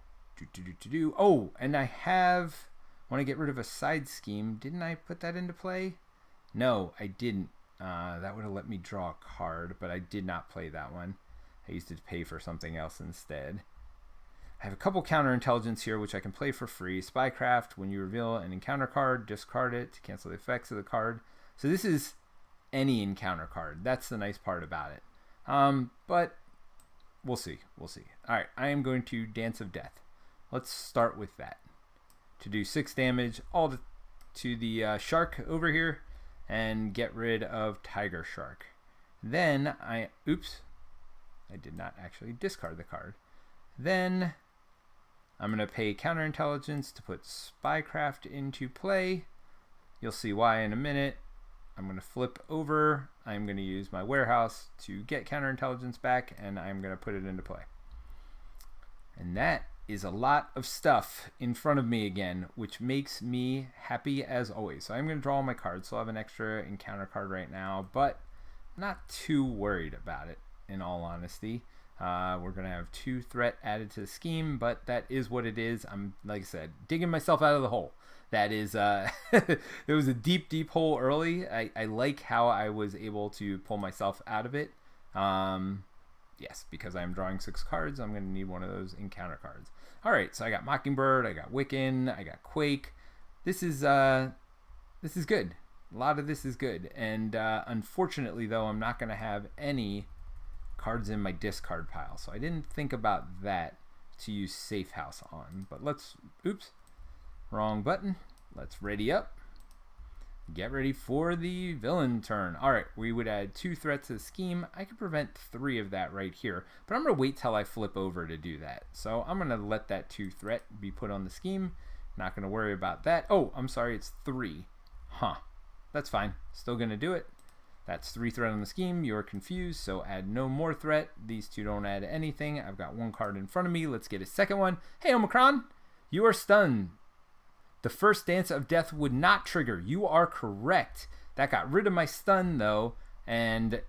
oh, and I want to get rid of a side scheme. Didn't I put that into play? No, I didn't. That would have let me draw a card, but I did not play that one. I used it to pay for something else instead. I have a couple counterintelligence here, which I can play for free. Spycraft, when you reveal an encounter card, discard it to cancel the effects of the card. So this is any encounter card. That's the nice part about it. But we'll see. We'll see. All right, I am going to Dance of Death. Let's start with that. To do 6 damage, all to the shark over here, and get rid of Tiger Shark. Then I did not actually discard the card. Then I'm going to pay counterintelligence to put Spycraft into play. You'll see why in a minute. I'm going to flip over. I'm going to use my warehouse to get counterintelligence back, and I'm going to put it into play. And that is a lot of stuff in front of me again, which makes me happy as always. So I'm going to draw all my cards. So I have an extra encounter card right now, but I'm not too worried about it, in all honesty. We're going to have 2 threat added to the scheme, but that is what it is. I'm, like I said, digging myself out of the hole. That is, it was a deep, deep hole early. I like how I was able to pull myself out of it. Yes, because I'm drawing 6 cards, I'm going to need one of those encounter cards. All right, so I got Mockingbird, I got Wiccan, I got Quake. This is good. A lot of this is good. And unfortunately, though, I'm not going to have any cards in my discard pile. So I didn't think about that to use Safe House on. But let's, wrong button. Let's ready up. Get ready for the villain turn. All right, we would add 2 threats to the scheme. I could prevent 3 of that right here, but I'm going to wait till I flip over to do that. So I'm going to let that 2 threat be put on the scheme. Not going to worry about that. Oh, I'm sorry, it's 3. Huh. That's fine. Still going to do it. That's 3 threat on the scheme. You're confused, so add no more threat. These 2 don't add anything. I've got 1 card in front of me. Let's get a second one. Hey, Omicron, you are stunned. The first Dance of Death would not trigger. You are correct. That got rid of my stun, though. And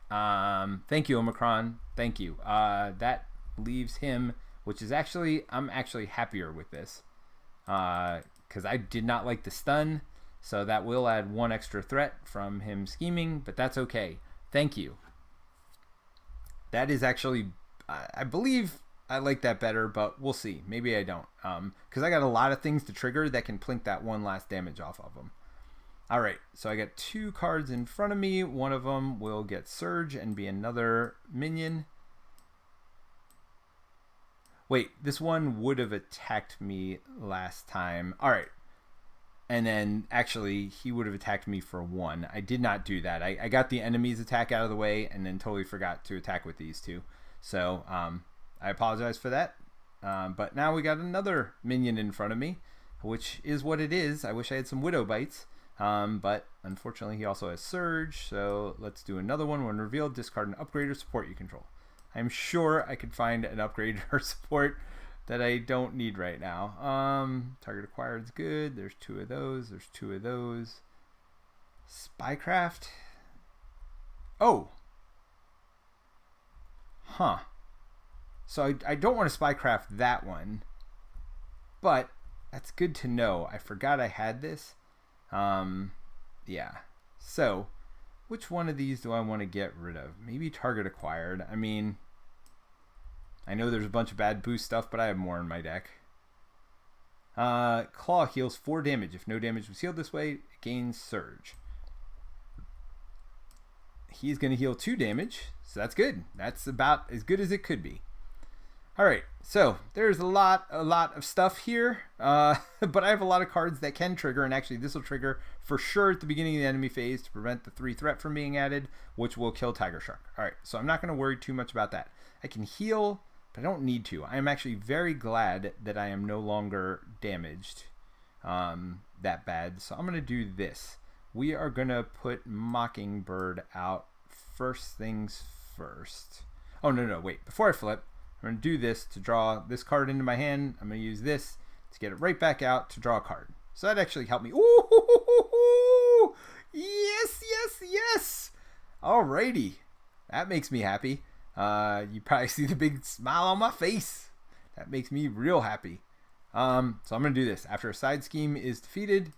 thank you, Omicron. Thank you. That leaves him, which is actually, I'm actually happier with this. Because I did not like the stun. So that will add 1 extra threat from him scheming, but that's okay. Thank you. That is actually, I believe I like that better, but we'll see. Maybe I don't. Because I got a lot of things to trigger that can plink that one last damage off of them. All right, so I got 2 cards in front of me. One of them will get Surge and be another minion. Wait, this one would have attacked me last time. All right. And then, actually, he would have attacked me for 1. I did not do that. I got the enemy's attack out of the way and then totally forgot to attack with these 2. So, I apologize for that. But now we got another minion in front of me, which is what it is. I wish I had some Widow Bites. But unfortunately, he also has Surge. So, let's do another one. When revealed, discard an upgrade or support you control. I'm sure I could find an upgrade or support that I don't need right now. Target acquired is good. There's 2 of those. There's 2 of those. Spycraft. Oh. Huh. So I don't want to Spycraft that one. But that's good to know. I forgot I had this. Yeah. So, which one of these do I want to get rid of? Maybe target acquired. I mean, I know there's a bunch of bad boost stuff, but I have more in my deck. Claw heals 4 damage. If no damage was healed this way, it gains Surge. He's going to heal 2 damage, so that's good. That's about as good as it could be. All right, so there's a lot of stuff here, but I have a lot of cards that can trigger, and actually this will trigger for sure at the beginning of the enemy phase to prevent the 3 threat from being added, which will kill Tiger Shark. All right, so I'm not going to worry too much about that. I can heal, but I don't need to. I'm actually very glad that I am no longer damaged that bad, so I'm going to do this. We are going to put Mockingbird out first things first. Oh, no, wait. Before I flip, I'm going to do this to draw this card into my hand. I'm going to use this to get it right back out to draw a card. So that actually helped me. Ooh! Yes! Alrighty. That makes me happy. You probably see the big smile on my face. That makes me real happy. So I'm going to do this. After a side scheme is defeated,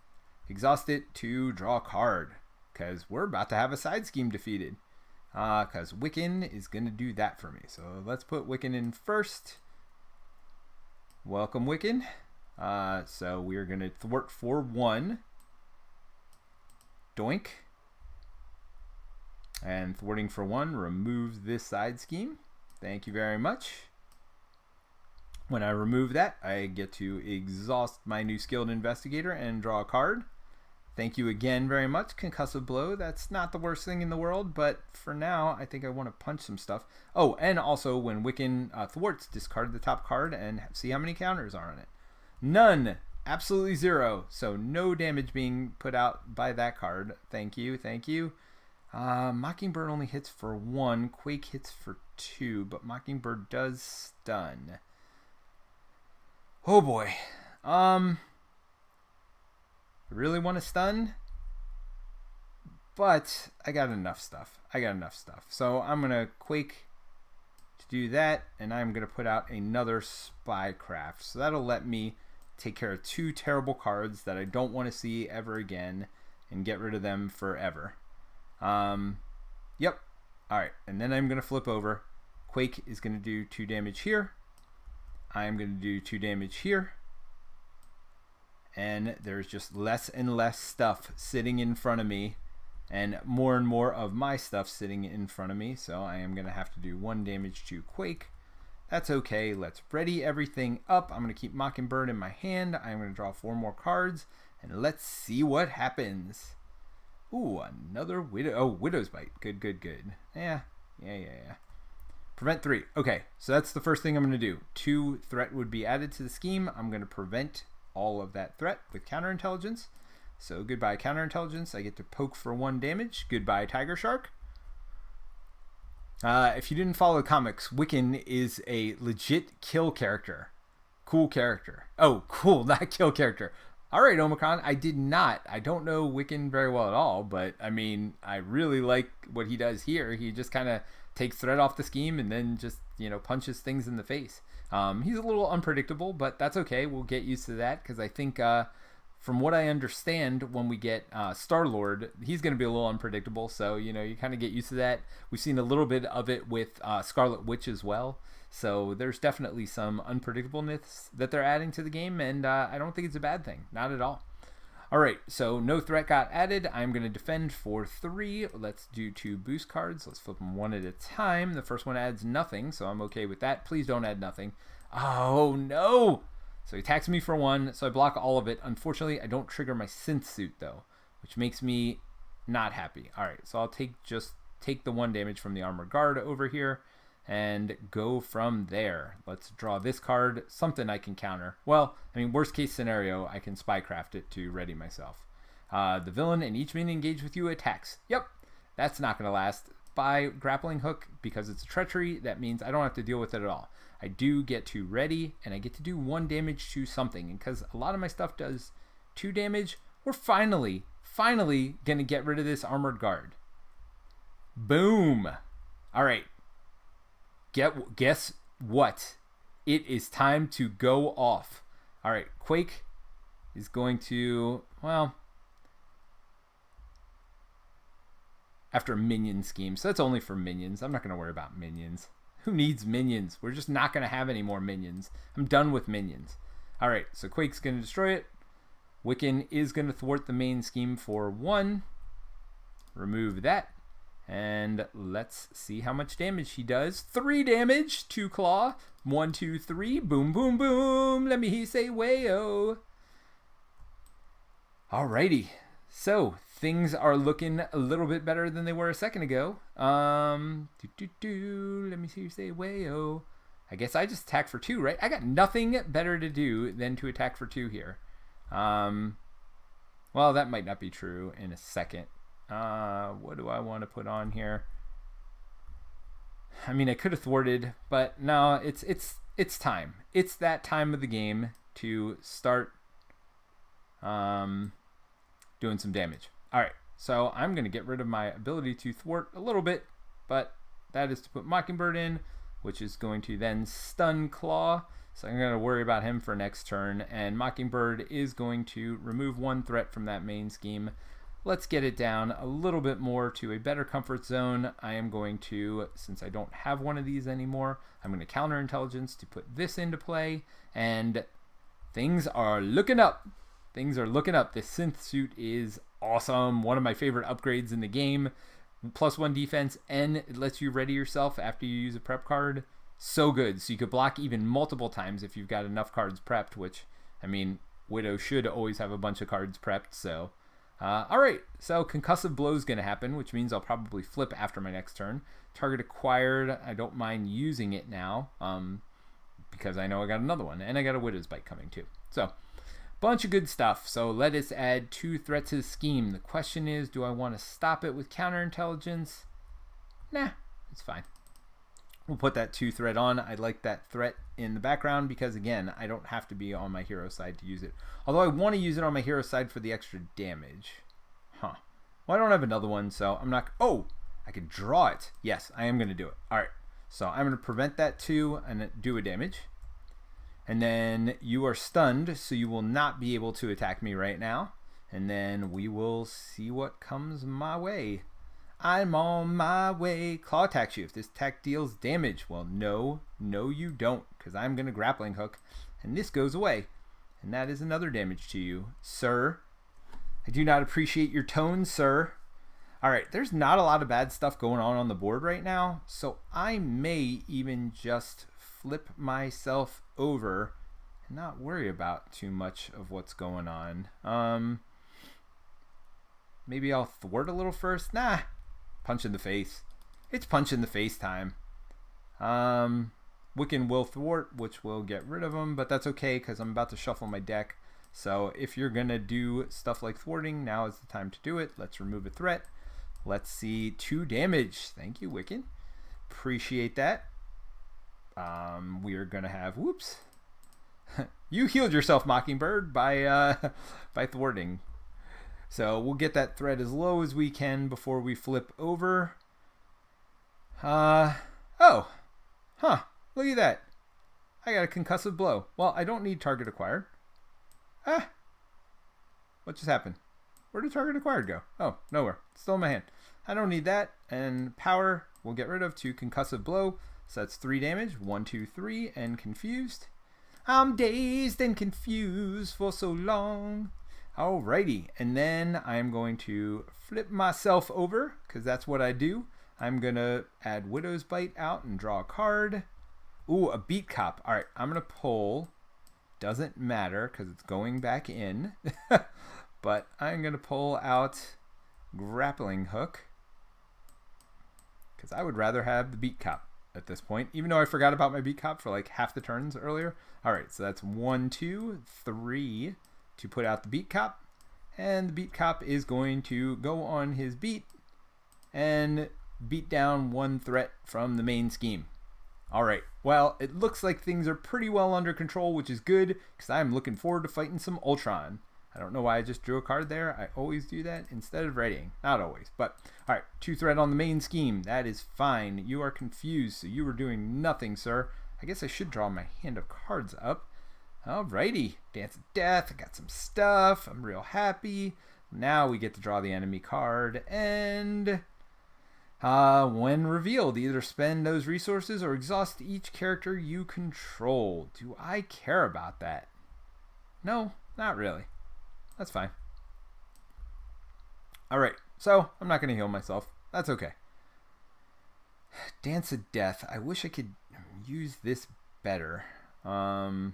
exhaust it to draw a card. Because we're about to have a side scheme defeated. Because Wiccan is going to do that for me. So let's put Wiccan in first. Welcome, Wiccan. So we're going to thwart for 1. Doink. And thwarting for 1 removes this side scheme. Thank you very much. When I remove that, I get to exhaust my new skilled investigator and draw a card. Thank you again very much, Concussive Blow. That's not the worst thing in the world, but for now, I think I want to punch some stuff. Oh, and also when Wiccan thwarts, discard the top card and see how many counters are on it. None. Absolutely 0. So no damage being put out by that card. Thank you. Mockingbird only hits for 1. Quake hits for 2, but Mockingbird does stun. Oh boy. I really want to stun, but I got enough stuff. So I'm going to Quake to do that, and I'm going to put out another Spycraft. So that'll let me take care of 2 terrible cards that I don't want to see ever again and get rid of them forever. Yep. All right, and then I'm going to flip over. Quake is going to do 2 damage here. I'm going to do 2 damage here. And there's just less and less stuff sitting in front of me and more of my stuff sitting in front of me. So I am going to have to do 1 damage to Quake. That's okay. Let's ready everything up. I'm going to keep Mockingbird in my hand. I'm going to draw 4 more cards and let's see what happens. Ooh, another Widow. Oh, Widow's Bite. Good. Yeah. Prevent 3. Okay, so that's the first thing I'm going to do. 2 threat would be added to the scheme. I'm going to prevent all of that threat with counterintelligence. So goodbye counterintelligence. I get to poke for 1 damage. Goodbye Tiger Shark. If you didn't follow the comics, Wiccan is a legit kill character. Cool character. Oh, cool, not kill character. All right, Omicron, I did not. I don't know Wiccan very well at all, but I mean, I really like what he does here. He just kind of takes threat off the scheme and then just, punches things in the face. He's a little unpredictable, but that's okay. We'll get used to that because I think from what I understand, when we get Star-Lord, he's going to be a little unpredictable. So, you know, you kind of get used to that. We've seen a little bit of it with Scarlet Witch as well. So there's definitely some unpredictableness that they're adding to the game, and I don't think it's a bad thing. Not at all. All right, so no threat got added. I'm going to defend for 3. Let's do 2 boost cards. Let's flip them one at a time. The first one adds nothing, so I'm okay with that. Please don't add nothing. Oh, no! So he attacks me for 1, so I block all of it. Unfortunately, I don't trigger my synth suit, though, which makes me not happy. All right, so I'll take the 1 damage from the armor guard over here and go from there. Let's draw this card, something I can counter. Well, I mean, worst case scenario, I can spycraft it to ready myself. The villain and each minion engaged with you attacks. Yep, that's not going to last. By grappling hook, because it's a treachery, that means I don't have to deal with it at all. I do get to ready, and I get to do 1 damage to something. And because a lot of my stuff does 2 damage, we're finally going to get rid of this armored guard. Boom. All right. Guess what? It is time to go off. All right, Quake is going to, well, after a minion scheme. So that's only for minions. I'm not going to worry about minions. Who needs minions? We're just not going to have any more minions. I'm done with minions. All right, so Quake's going to destroy it. Wiccan is going to thwart the main scheme for 1. Remove that. And let's see how much damage he does. 3 damage to Claw. 1, 2, 3. Boom, boom, boom. Let me say wayo. Alrighty. So things are looking a little bit better than they were a second ago. Let me see you say wayo. I guess I just attack for 2, right? I got nothing better to do than to attack for 2 here. Well, that might not be true in a second. What do I want to put on here? I mean, I could have thwarted, but no, it's time. It's that time of the game to start doing some damage. All right, so I'm going to get rid of my ability to thwart a little bit, but that is to put Mockingbird in, which is going to then stun Claw. So I'm going to worry about him for next turn, and Mockingbird is going to remove 1 threat from that main scheme. Let's get it down a little bit more to a better comfort zone. I am going to, since I don't have one of these anymore, I'm going to counter intelligence to put this into play, and things are looking up. Things are looking up. This synth suit is awesome. One of my favorite upgrades in the game. +1 defense, and it lets you ready yourself after you use a prep card. So good. So you could block even multiple times if you've got enough cards prepped, which, I mean, Widow should always have a bunch of cards prepped, so... Alright, so concussive blow is going to happen, which means I'll probably flip after my next turn. Target acquired, I don't mind using it now, because I know I got another one, and I got a Widow's Bite coming too. So, bunch of good stuff. So let us add 2 threats to the scheme. The question is, do I want to stop it with counterintelligence? Nah, it's fine. We'll put that 2 threat on. I like that threat in the background because, again, I don't have to be on my hero side to use it. Although I want to use it on my hero side for the extra damage. Huh. Well, I don't have another one, so I'm not... Oh! I could draw it. Yes, I am going to do it. Alright. So I'm going to prevent that 2 and do a damage. And then you are stunned, so you will not be able to attack me right now. And then we will see what comes my way. I'm on my way. Claw attacks you. If this attack deals damage, well, no, you don't, because I'm going to grappling hook, and this goes away. And that is another damage to you, sir. I do not appreciate your tone, sir. All right, there's not a lot of bad stuff going on the board right now, so I may even just flip myself over and not worry about too much of what's going on. Maybe I'll thwart a little first. Nah. Punch in the face. It's punch in the face time. Wiccan will thwart, which will get rid of him, but that's okay because I'm about to shuffle my deck. So if you're going to do stuff like thwarting, now is the time to do it. Let's remove a threat. Let's see 2 damage. Thank you, Wiccan. Appreciate that. We are going to have... Whoops. You healed yourself, Mockingbird, by thwarting. So we'll get that threat as low as we can before we flip over. Oh. Huh. Look at that. I got a concussive blow. Well, I don't need target acquired. What just happened? Where did target acquired go? Oh, nowhere. It's still in my hand. I don't need that. And power we'll get rid of to concussive blow. So that's 3 damage. 1, 2, 3. And confused. I'm dazed and confused for so long. Alrighty. And then I'm going to flip myself over, because that's what I do. I'm going to add Widow's Bite out and draw a card. Ooh, a Beat Cop. Alright, I'm going to pull. Doesn't matter, because it's going back in. But I'm going to pull out Grappling Hook, because I would rather have the Beat Cop at this point, even though I forgot about my Beat Cop for like half the turns earlier. Alright, so that's 1, 2, 3 to put out the Beat Cop. And the Beat Cop is going to go on his beat and beat down 1 threat from the main scheme. Alright, well, it looks like things are pretty well under control, which is good, because I'm looking forward to fighting some Ultron. I don't know why I just drew a card there. I always do that instead of writing. Not always, but alright, 2 threat on the main scheme. That is fine. You are confused, so you were doing nothing, sir. I guess I should draw my hand of cards up. Alrighty, Dance of Death. I got some stuff. I'm real happy. Now we get to draw the enemy card, and when revealed, either spend those resources or exhaust each character you control. Do I care about that? No, not really. That's fine. Alright, so I'm not going to heal myself. That's okay. Dance of Death. I wish I could use this better. Yeah,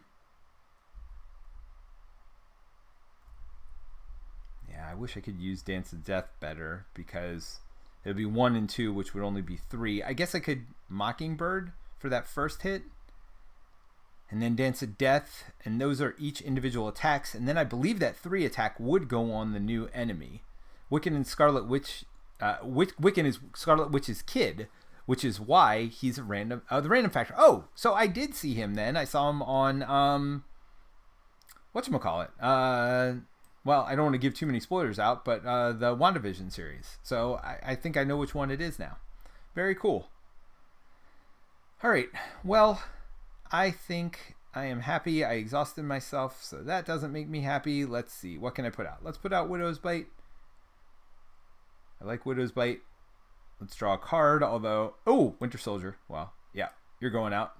I wish I could use Dance of Death better, because it would be 1 and 2, which would only be 3. I guess I could Mockingbird for that first hit, and then Dance of Death, and those are each individual attacks, and then I believe that 3 attack would go on the new enemy. Wiccan and Scarlet Witch, Wiccan is Scarlet Witch's kid, which is why he's a random, the random factor. Oh, so I did see him then. I saw him on, whatchamacallit, well, I don't want to give too many spoilers out, but the WandaVision series. So I think I know which one it is now. Very cool. All right, well, I think I am happy. I exhausted myself, so that doesn't make me happy. Let's see. What can I put out? Let's put out Widow's Bite. I like Widow's Bite. Let's draw a card, although... Oh, Winter Soldier. Well, yeah, you're going out.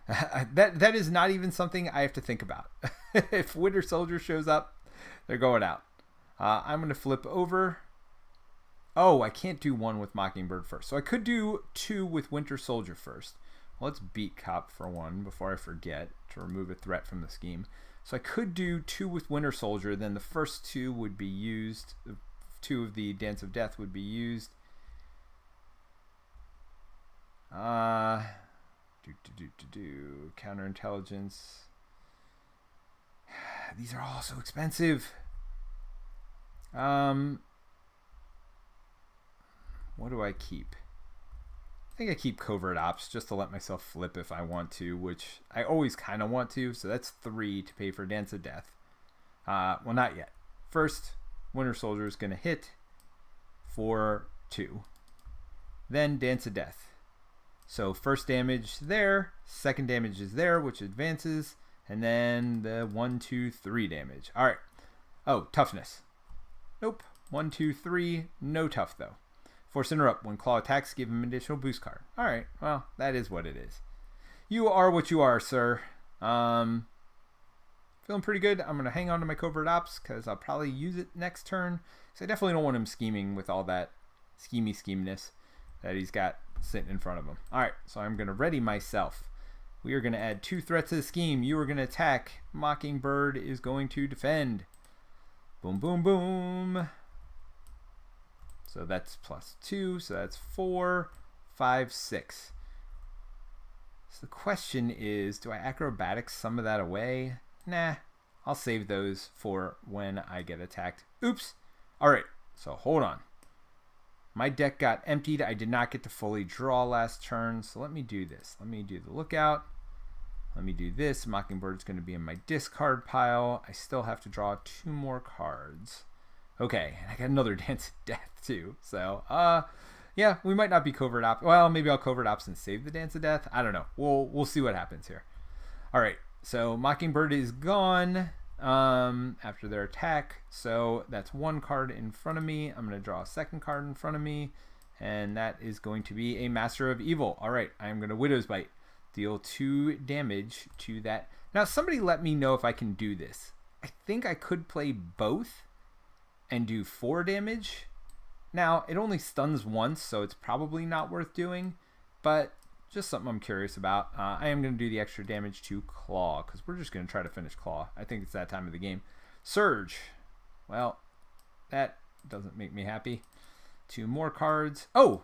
That is not even something I have to think about. If Winter Soldier shows up, they're going out. I'm going to flip over. Oh, I can't do 1 with Mockingbird first. So I could do 2 with Winter Soldier first. Let's beat Cop for 1 before I forget to remove a threat from the scheme. So I could do 2 with Winter Soldier, then the first 2 would be used. 2 of the Dance of Death would be used. Counterintelligence. These are all so expensive. What do I keep? I think I keep Covert Ops just to let myself flip if I want to, which I always kind of want to. So that's 3 to pay for Dance of Death. Well, not yet. First, Winter Soldier is going to hit for 2. Then Dance of Death. So first damage there, second damage is there, which advances, and then the 1, 2, 3 damage. All right. Oh, toughness. Nope. 1, 2, 3. No tough though. Force interrupt. When Claw attacks, give him an additional boost card. All right. Well, that is what it is. You are what you are, sir. Feeling pretty good. I'm going to hang on to my Covert Ops because I'll probably use it next turn. So I definitely don't want him scheming with all that scheminess that he's got sitting in front of him. All right. So I'm going to ready myself. We are going to add 2 threats to the scheme. You are going to attack. Mockingbird is going to defend. Boom, boom, boom. So that's +2. So that's 4, 5, 6. So the question is, do I acrobatics some of that away? Nah, I'll save those for when I get attacked. Oops. All right, so hold on. My deck got emptied. I did not get to fully draw last turn, so let me do this. Let me do the lookout. Let me do this. Mockingbird's going to be in my discard pile. I still have to draw 2 more cards. Okay, and I got another Dance of Death too. So, yeah, we might not be Covert Ops. Well, maybe I'll Covert Ops and save the Dance of Death. I don't know. We'll see what happens here. All right, so Mockingbird is gone. after their attack. So that's one card in front of me. I'm going to draw a second card in front of me, and that is going to be a Master of Evil. All right, I'm going to Widow's Bite. Deal 2 damage to that. Now, somebody let me know if I can do this. I think I could play both and do 4 damage. Now, it only stuns once, so it's probably not worth doing, but just something I'm curious about. I am going to do the extra damage to Claw, because we're just going to try to finish Claw. I think it's that time of the game. Surge. Well, that doesn't make me happy. 2 more cards. Oh,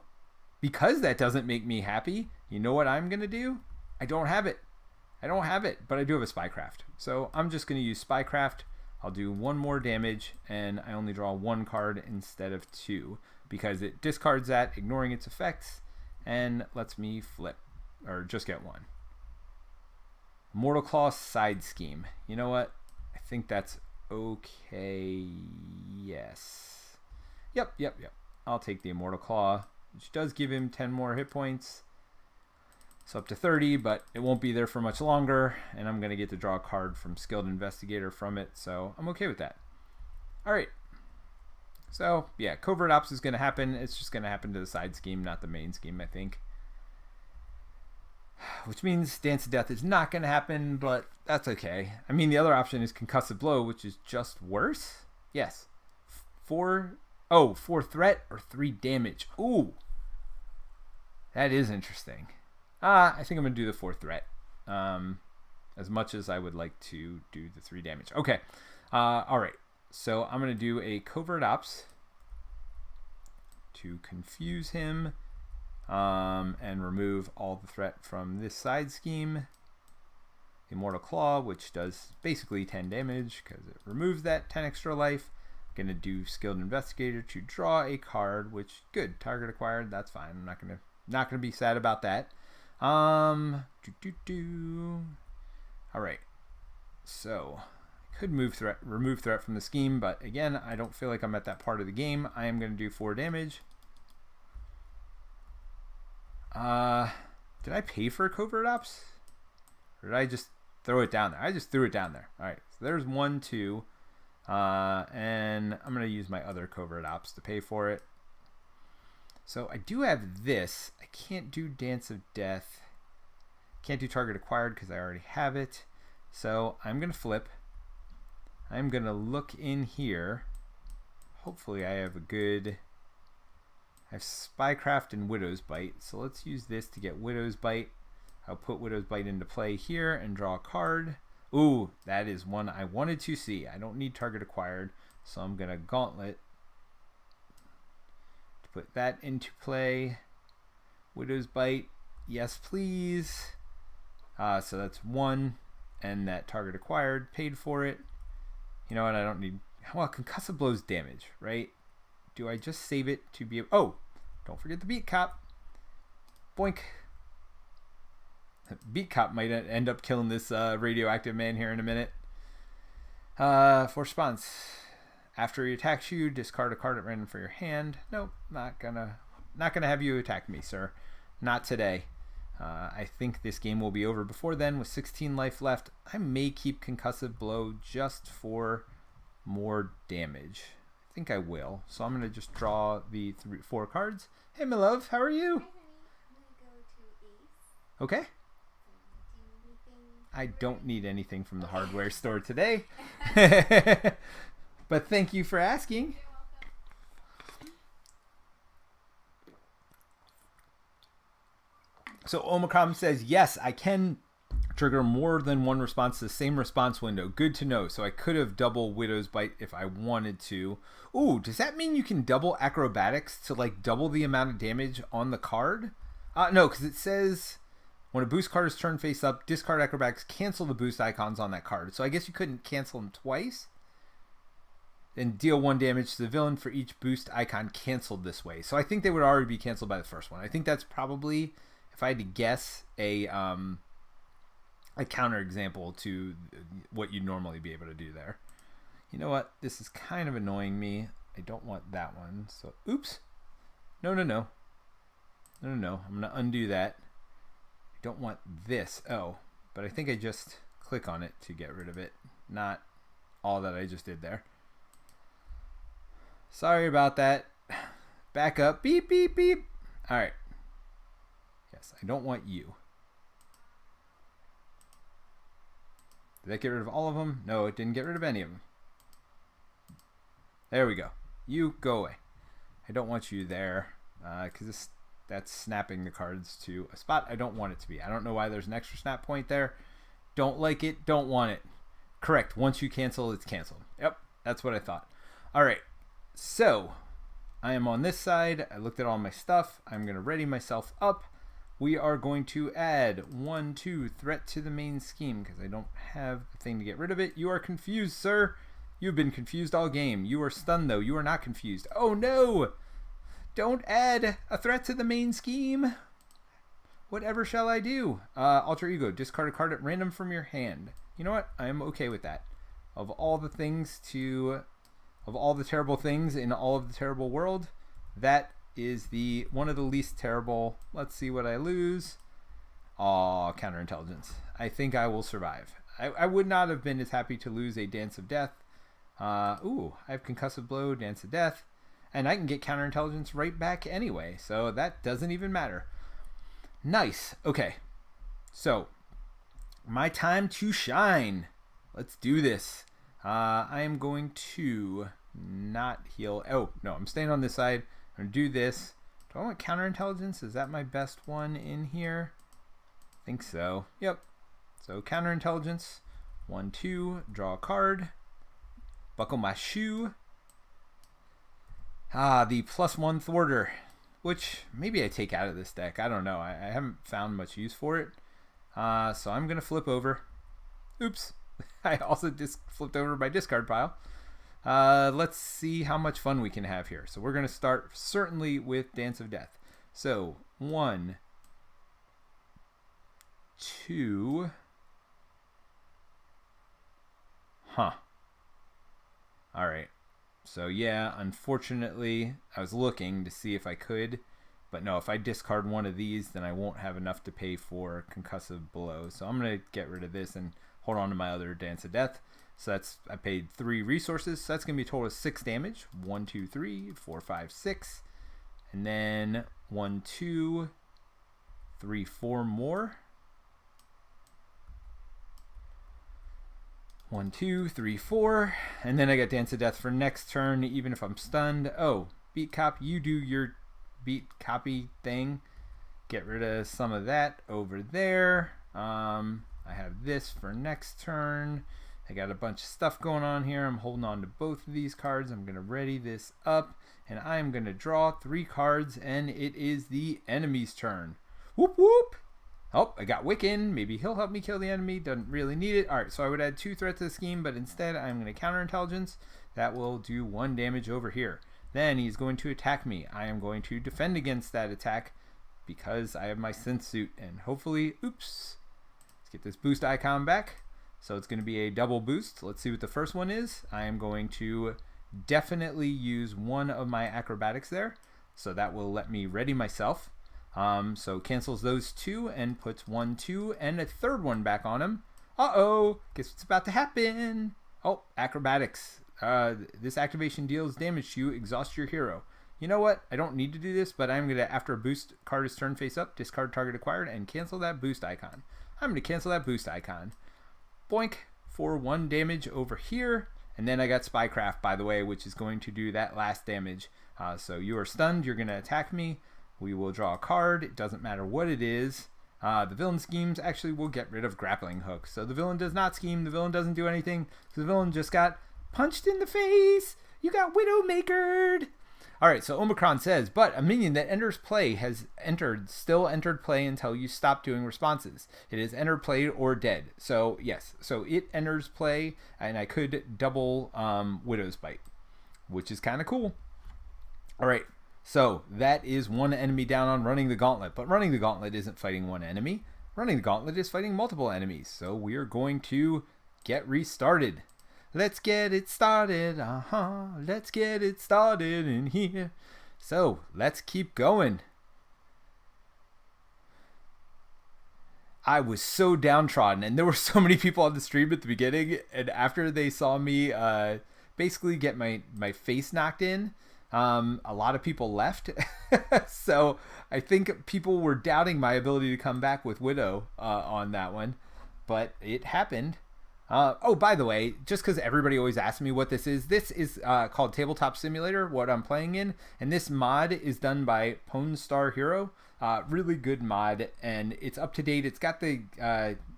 because that doesn't make me happy, you know what I'm going to do? I don't have it. I don't have it, but I do have a Spycraft. So I'm just going to use Spycraft. I'll do 1 more damage, and I only draw 1 card instead of 2, because it discards that, ignoring its effects, and lets me flip, or just get 1. Immortal Claw Side Scheme. You know what? I think that's okay. Yes. Yep. I'll take the Immortal Claw, which does give him 10 more hit points. So up to 30, but it won't be there for much longer, and I'm going to get to draw a card from Skilled Investigator from it, so I'm okay with that. All right. So, yeah, Covert Ops is going to happen. It's just going to happen to the side scheme, not the main scheme, I think. Which means Dance of Death is not going to happen, but that's okay. I mean, the other option is Concussive Blow, which is just worse. Yes. 4 threat or 3 damage. Ooh. That is interesting. I think I'm going to do the 4 threat. As much as I would like to do the 3 damage. Okay. All right. So I'm going to do a Covert Ops to confuse him and remove all the threat from this side scheme. Immortal Claw, which does basically 10 damage because it removes that 10 extra life. I'm going to do Skilled Investigator to draw a card, which, good. Target acquired. That's fine. I'm not going to be sad about that. All right. So I could remove threat from the scheme, but again, I don't feel like I'm at that part of the game. I am going to do 4 damage. Did I pay for Covert Ops? Or did I just throw it down there? I just threw it down there. All right. So there's 1, 2. And I'm going to use my other Covert Ops to pay for it. So I do have this. I can't do Dance of Death. Can't do Target Acquired because I already have it. So I'm going to flip. I'm going to look in here. Hopefully I have I have Spycraft and Widow's Bite. So let's use this to get Widow's Bite. I'll put Widow's Bite into play here and draw a card. Ooh, that is one I wanted to see. I don't need Target Acquired. So I'm going to Gauntlet. Put that into play. Widow's Bite. Yes, please. So that's 1. And that Target Acquired paid for it. You know what? I don't need... Well, Concussive Blow's damage, right? Do I just save it to be... Oh! Don't forget the Beat Cop. Boink. Beat Cop might end up killing this radioactive man here in a minute. For response. After he attacks you, discard a card at random for your hand. Nope, not gonna have you attack me, sir. Not today. I think this game will be over before then with 16 life left. I may keep Concussive Blow just for more damage. I think I will. So I'm gonna just draw the 4 cards. Hey, my love, how are you? Hi, honey. I'm gonna go to Ace. Okay. Do you need anything? I don't need anything from the hardware store today. But thank you for asking. You're welcome. So Omicron says, yes, I can trigger more than one response to the same response window. Good to know. So I could have double Widow's Bite if I wanted to. Ooh, does that mean you can double Acrobatics to like double the amount of damage on the card? No, because it says when a boost card is turned face up, discard Acrobatics, cancel the boost icons on that card. So I guess you couldn't cancel them twice. And deal 1 damage to the villain for each boost icon canceled this way. So I think they would already be canceled by the first one. I think that's probably, if I had to guess, a counter example to what you'd normally be able to do there. You know what? This is kind of annoying me. I don't want that one. So, oops. No. I'm going to undo that. I don't want this. Oh, but I think I just click on it to get rid of it. Not all that I just did there. Sorry about that. Back up. Beep, beep, beep. All right. Yes, I don't want you. Did that get rid of all of them? No, it didn't get rid of any of them. There we go. You, go away. I don't want you there because that's snapping the cards to a spot I don't want it to be. I don't know why there's an extra snap point there. Don't like it. Don't want it. Correct. Once you cancel, it's canceled. Yep, that's what I thought. All right. So I am on this side. I looked at all my stuff. I'm going to ready myself up. We are going to add 1, 2 threat to the main scheme because I don't have the thing to get rid of it. You are confused, sir. You've been confused all game. You are stunned, though. You are not confused. Oh, no. Don't add a threat to the main scheme. Whatever shall I do? Alter Ego. Discard a card at random from your hand. You know what? I am okay with that. Of all the terrible things in all of the terrible world, that is one of the least terrible. Let's see what I lose. Aw, counterintelligence. I think I will survive. I would not have been as happy to lose a Dance of Death. Ooh, I have Concussive Blow, Dance of Death, and I can get counterintelligence right back anyway, so that doesn't even matter. Nice. Okay, so my time to shine. Let's do this. I am going to not heal. Oh, no, I'm staying on this side. I'm going to do this. Do I want counterintelligence? Is that my best one in here? I think so. Yep. So counterintelligence. 1, 2. Draw a card. Buckle my shoe. The +1 thwarter, which maybe I take out of this deck. I don't know. I haven't found much use for it. So I'm going to flip over. Oops. I also flipped over my discard pile. Let's see how much fun we can have here. So we're going to start certainly with Dance of Death. So 1, 2. Huh. All right. So yeah, unfortunately, I was looking to see if I could. But no, if I discard one of these, then I won't have enough to pay for Concussive Blow. So I'm going to get rid of this and hold on to my other Dance of Death. So I paid 3 resources. So that's going to be a total of 6 damage. 1, 2, 3, 4, 5, 6. And then 1, 2, 3, 4 more. 1, 2, 3, 4. And then I got Dance of Death for next turn, even if I'm stunned. Oh, beat cop, you do your beat copy thing. Get rid of some of that over there. I have this for next turn. I got a bunch of stuff going on here. I'm holding on to both of these cards. I'm going to ready this up, and I'm going to draw 3 cards, and it is the enemy's turn. Whoop, whoop. Oh, I got Wiccan. Maybe he'll help me kill the enemy. Doesn't really need it. All right, so I would add 2 threats to the scheme, but instead I'm going to counterintelligence. That will do 1 damage over here. Then he's going to attack me. I am going to defend against that attack because I have my synth suit, and hopefully, oops. Let's get this boost icon back. So it's going to be a double boost. Let's see what the first one is. I am going to definitely use one of my acrobatics there. So that will let me ready myself. So cancels those 2 and puts 1, 2, and a third one back on him. Uh-oh. Guess what's about to happen? Oh, acrobatics. This activation deals damage to you. Exhaust your hero. You know what? I don't need to do this, but I'm going to, after a boost card is turned face up, discard target acquired, and cancel that boost icon. I'm going to cancel that boost icon. Boink for 1 damage over here. And then I got Spycraft, by the way, which is going to do that last damage. So you are stunned. You're going to attack me. We will draw a card. It doesn't matter what it is. The villain schemes actually will get rid of grappling hook. So the villain does not scheme. The villain doesn't do anything. So the villain just got punched in the face. You got Widowmakered. All right, so Omicron says, but a minion that enters play has still entered play until you stop doing responses. It is entered play or dead. So yes, so it enters play, and I could double Widow's Bite, which is kind of cool. All right, so that is 1 enemy down on Running the Gauntlet, but Running the Gauntlet isn't fighting 1 enemy. Running the Gauntlet is fighting multiple enemies, so we're going to get restarted. Let's get it started, let's get it started in here. So, let's keep going. I was so downtrodden, and there were so many people on the stream at the beginning, and after they saw me basically get my face knocked in, a lot of people left. So I think people were doubting my ability to come back with Widow on that one, but it happened. Oh, by the way, just because everybody always asks me what this is called Tabletop Simulator, what I'm playing in, and this mod is done by Pwn Star Hero. Really good mod, and it's up to date. It's got the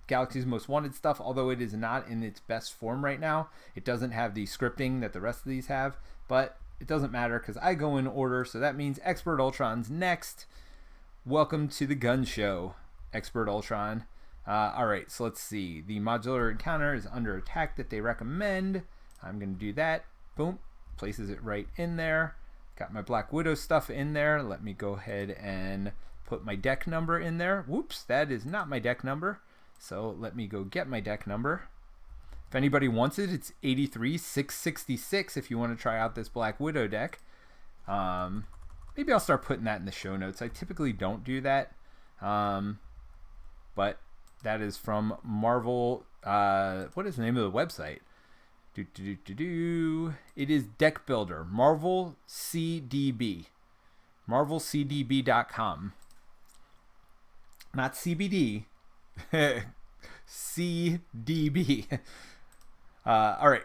Galaxy's Most Wanted stuff, although it is not in its best form right now. It doesn't have the scripting that the rest of these have, but it doesn't matter because I go in order, so that means Expert Ultron's next. Welcome to the gun show, Expert Ultron. Alright, so let's see. The modular encounter is under attack that they recommend. I'm going to do that. Boom. Places it right in there. Got my Black Widow stuff in there. Let me go ahead and put my deck number in there. Whoops, that is not my deck number. So let me go get my deck number. If anybody wants it, it's 83666 if you want to try out this Black Widow deck. Maybe I'll start putting that in the show notes. I typically don't do that. But that is from Marvel. What is the name of the website? It is Deck Builder. Marvel CDB. MarvelCDB.com. Not CBD. CDB. All right.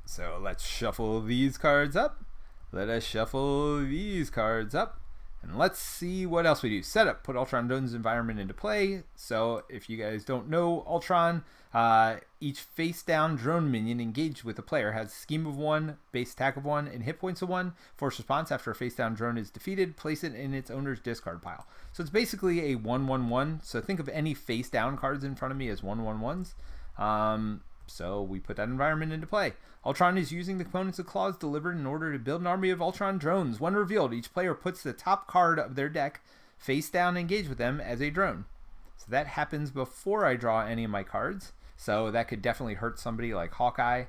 So let's shuffle these cards up. Let us shuffle these cards up. And let's see what else we do. Setup. Put Ultron Drone's environment into play. So if you guys don't know Ultron, each face-down drone minion engaged with a player has scheme of 1, base attack of 1, and hit points of 1. Force response after a face-down drone is defeated. Place it in its owner's discard pile. So it's basically a 1/1/1. So think of any face-down cards in front of me as 1/1/1s. So we put that environment into play. Ultron is using the components of claws delivered in order to build an army of Ultron drones. When revealed, each player puts the top card of their deck face down and engage with them as a drone. So that happens before I draw any of my cards. So that could definitely hurt somebody like Hawkeye,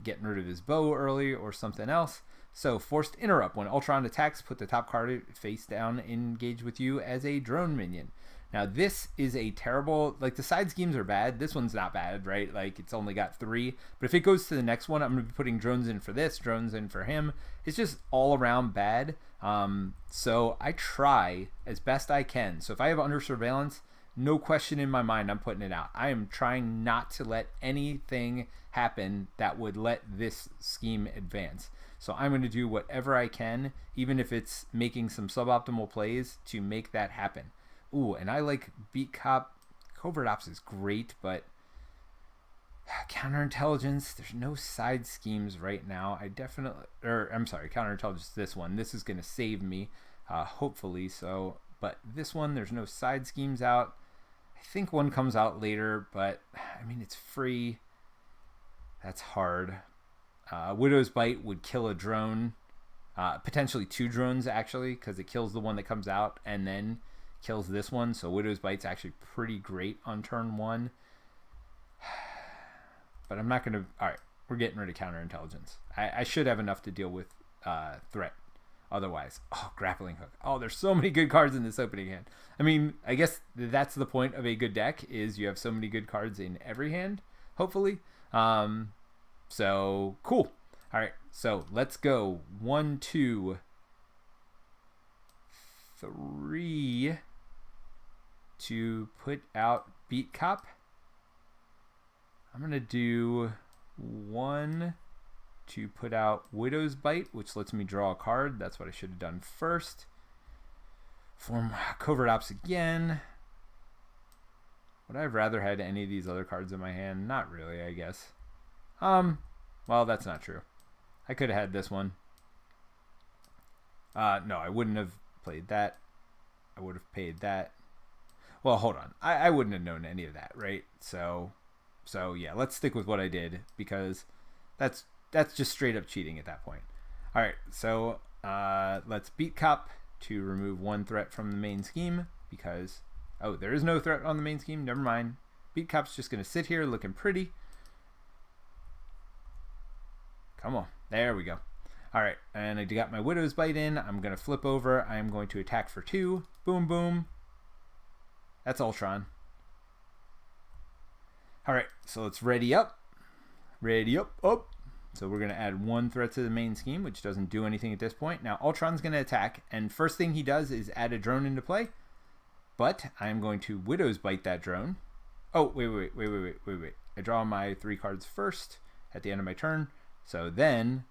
getting rid of his bow early or something else. So forced interrupt. When Ultron attacks, put the top card face down and engage with you as a drone minion. Now this is a terrible, like the side schemes are bad. This one's not bad, right? Like it's only got 3. But if it goes to the next one, I'm going to be putting drones in for this, drones in for him. It's just all around bad. So I try as best I can. So if I have under surveillance, no question in my mind, I'm putting it out. I am trying not to let anything happen that would let this scheme advance. So I'm going to do whatever I can, even if it's making some suboptimal plays to make that happen. Ooh, and I like Beat Cop. Covert Ops is great, but counterintelligence, there's no side schemes right now. Counterintelligence, this one. This is going to save me, hopefully. So, but this one, there's no side schemes out. I think one comes out later, but I mean, it's free. That's hard. Widow's Bite would kill a drone. Potentially 2 drones, actually, because it kills the one that comes out and then kills this one. So Widow's Bite's actually pretty great on turn 1. But I'm not going to... Alright, we're getting rid of counterintelligence. I should have enough to deal with threat otherwise. Oh, grappling hook. Oh, there's so many good cards in this opening hand. I mean, I guess that's the point of a good deck, is you have so many good cards in every hand, hopefully. So, cool. Alright, so let's go. 1, 2, 3... to put out Beat Cop. I'm going to do 1 to put out Widow's Bite, which lets me draw a card. That's what I should have done first. Form Covert Ops again. Would I have rather had any of these other cards in my hand? Not really, I guess. Well, that's not true. I could have had this one. No, I wouldn't have played that. I would have paid that. Well, hold on. I wouldn't have known any of that, right? So yeah, let's stick with what I did, because that's just straight up cheating at that point. All right, so let's Beat Cop to remove 1 threat from the main scheme, because there is no threat on the main scheme. Never mind. Beat Cop's just gonna sit here looking pretty. Come on, there we go. All right, and I got my Widow's Bite in. I'm going to flip over. I'm going to attack for 2. Boom, boom. That's Ultron. All right, so let's ready up. Ready up, up. So we're going to add 1 threat to the main scheme, which doesn't do anything at this point. Now, Ultron's going to attack, and first thing he does is add a drone into play. But I'm going to Widow's Bite that drone. Oh, wait. I draw my 3 cards first at the end of my turn. So then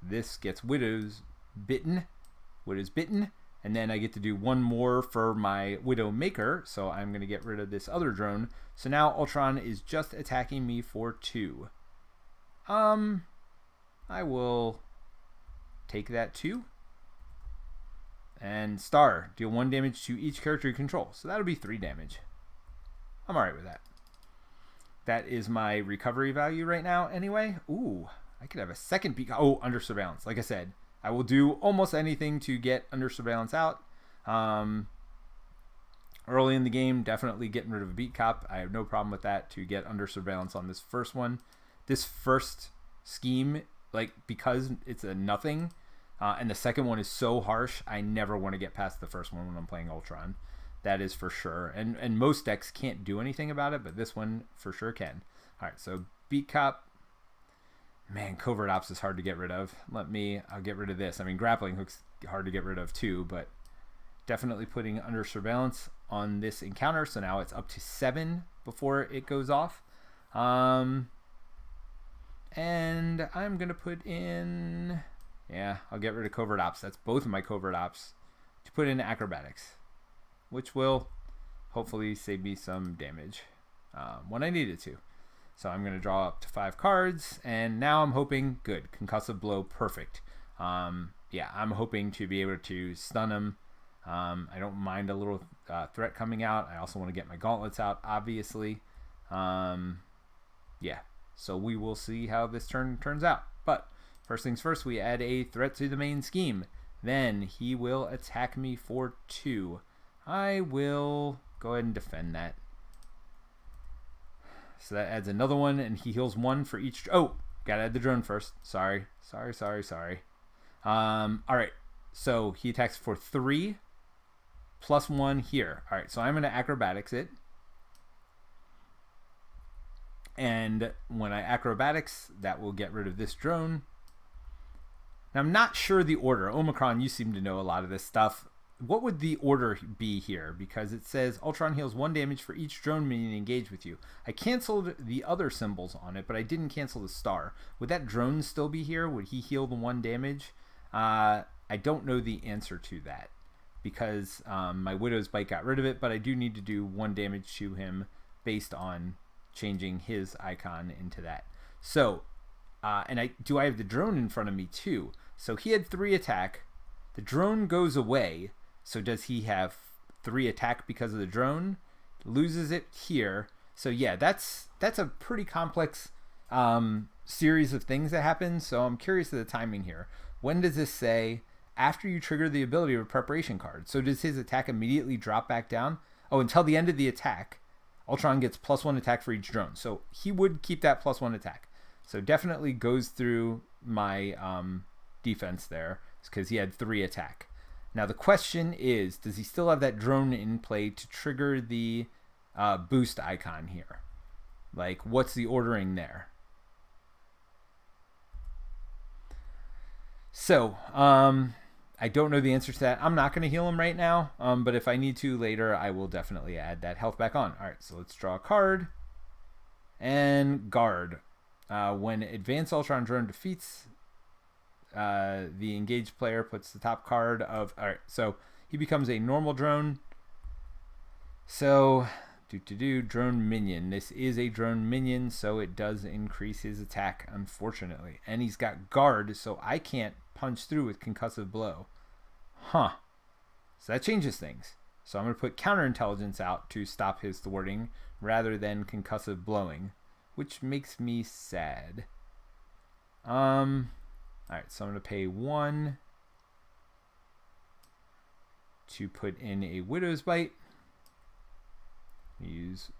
this gets Widow's bitten. And then I get to do 1 more for my Widow Maker. So I'm going to get rid of this other drone. So now Ultron is just attacking me for 2. I will take that 2. And star, deal 1 damage to each character you control. So that'll be 3 damage. I'm alright with that. That is my recovery value right now anyway. Ooh, I could have a second beat. Oh, under surveillance. Like I said, I will do almost anything to get under surveillance out. Early in the game, definitely getting rid of a beat cop. I have no problem with that to get under surveillance on this first one. This first scheme, like, because it's a nothing, and the second one is so harsh, I never want to get past the first one when I'm playing Ultron. That is for sure. And most decks can't do anything about it, but this one for sure can. All right, so Beat Cop. Man, Covert Ops is hard to get rid of. I'll get rid of this. I mean, Grappling Hook's hard to get rid of too, but definitely putting under surveillance on this encounter. So now it's up to 7 before it goes off. And I'm going to put in... Yeah, I'll get rid of Covert Ops. That's both of my Covert Ops to put in Acrobatics, which will hopefully save me some damage when I need it to. So I'm going to draw up to 5 cards, and now I'm hoping, good, Concussive Blow, perfect. Yeah, I'm hoping to be able to stun him. I don't mind a little threat coming out. I also want to get my gauntlets out, obviously. Yeah, so we will see how this turns out. But first things first, we add a threat to the main scheme. Then he will attack me for 2. I will go ahead and defend that. So that adds another one, and he heals 1 for each. Oh, gotta add the drone first. Sorry. All right, so he attacks for 3 plus 1 here. All right, so I'm gonna Acrobatics it. And when I Acrobatics, that will get rid of this drone. Now, I'm not sure the order. Omicron, you seem to know a lot of this stuff. What would the order be here? Because it says Ultron heals 1 damage for each drone minion engaged with you. I canceled the other symbols on it, but I didn't cancel the star. Would that drone still be here? Would he heal the 1 damage? I don't know the answer to that because my Widow's Bite got rid of it, but I do need to do 1 damage to him based on changing his icon into that. So, and I have the drone in front of me too. So he had 3 attack. The drone goes away. So does he have 3 attack because of the drone? Loses it here. So yeah, that's a pretty complex series of things that happen. So I'm curious of the timing here. When does this say after you trigger the ability of a preparation card? So does his attack immediately drop back down? Oh, until the end of the attack, Ultron gets +1 attack for each drone. So he would keep that +1 attack. So definitely goes through my defense there because he had 3 attack. Now the question is, does he still have that drone in play to trigger the boost icon here? Like, what's the ordering there? So, I don't know the answer to that. I'm not going to heal him right now, but if I need to later, I will definitely add that health back on. All right, so let's draw a card. And guard. When Advanced Ultron Drone defeats the engaged player, puts the top card of... All right, so he becomes a normal drone. So, drone minion. This is a drone minion, so it does increase his attack, unfortunately. And he's got guard, so I can't punch through with Concussive Blow. Huh. So that changes things. So I'm going to put Counterintelligence out to stop his thwarting rather than Concussive Blowing, which makes me sad. Alright, so I'm going to pay 1 to put in a Widow's Bite. Use...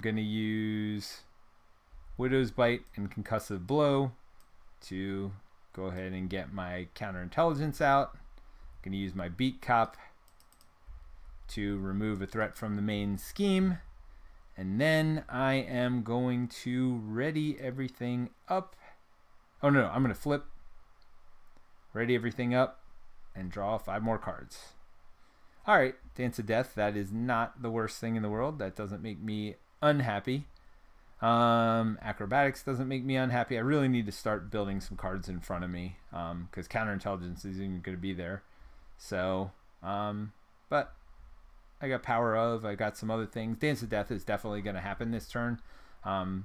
going to use Widow's Bite and Concussive Blow to go ahead and get my counterintelligence out. I'm going to use my Beat Cop to remove a threat from the main scheme. And then I am going to ready everything up. Oh no, I'm going to flip, ready everything up, and draw 5 more cards. Alright, Dance of Death, that is not the worst thing in the world. That doesn't make me unhappy. Acrobatics doesn't make me unhappy. I really need to start building some cards in front of me, because counterintelligence isn't even going to be there. So, but I got Power of, I got some other things. Dance of Death is definitely going to happen this turn. And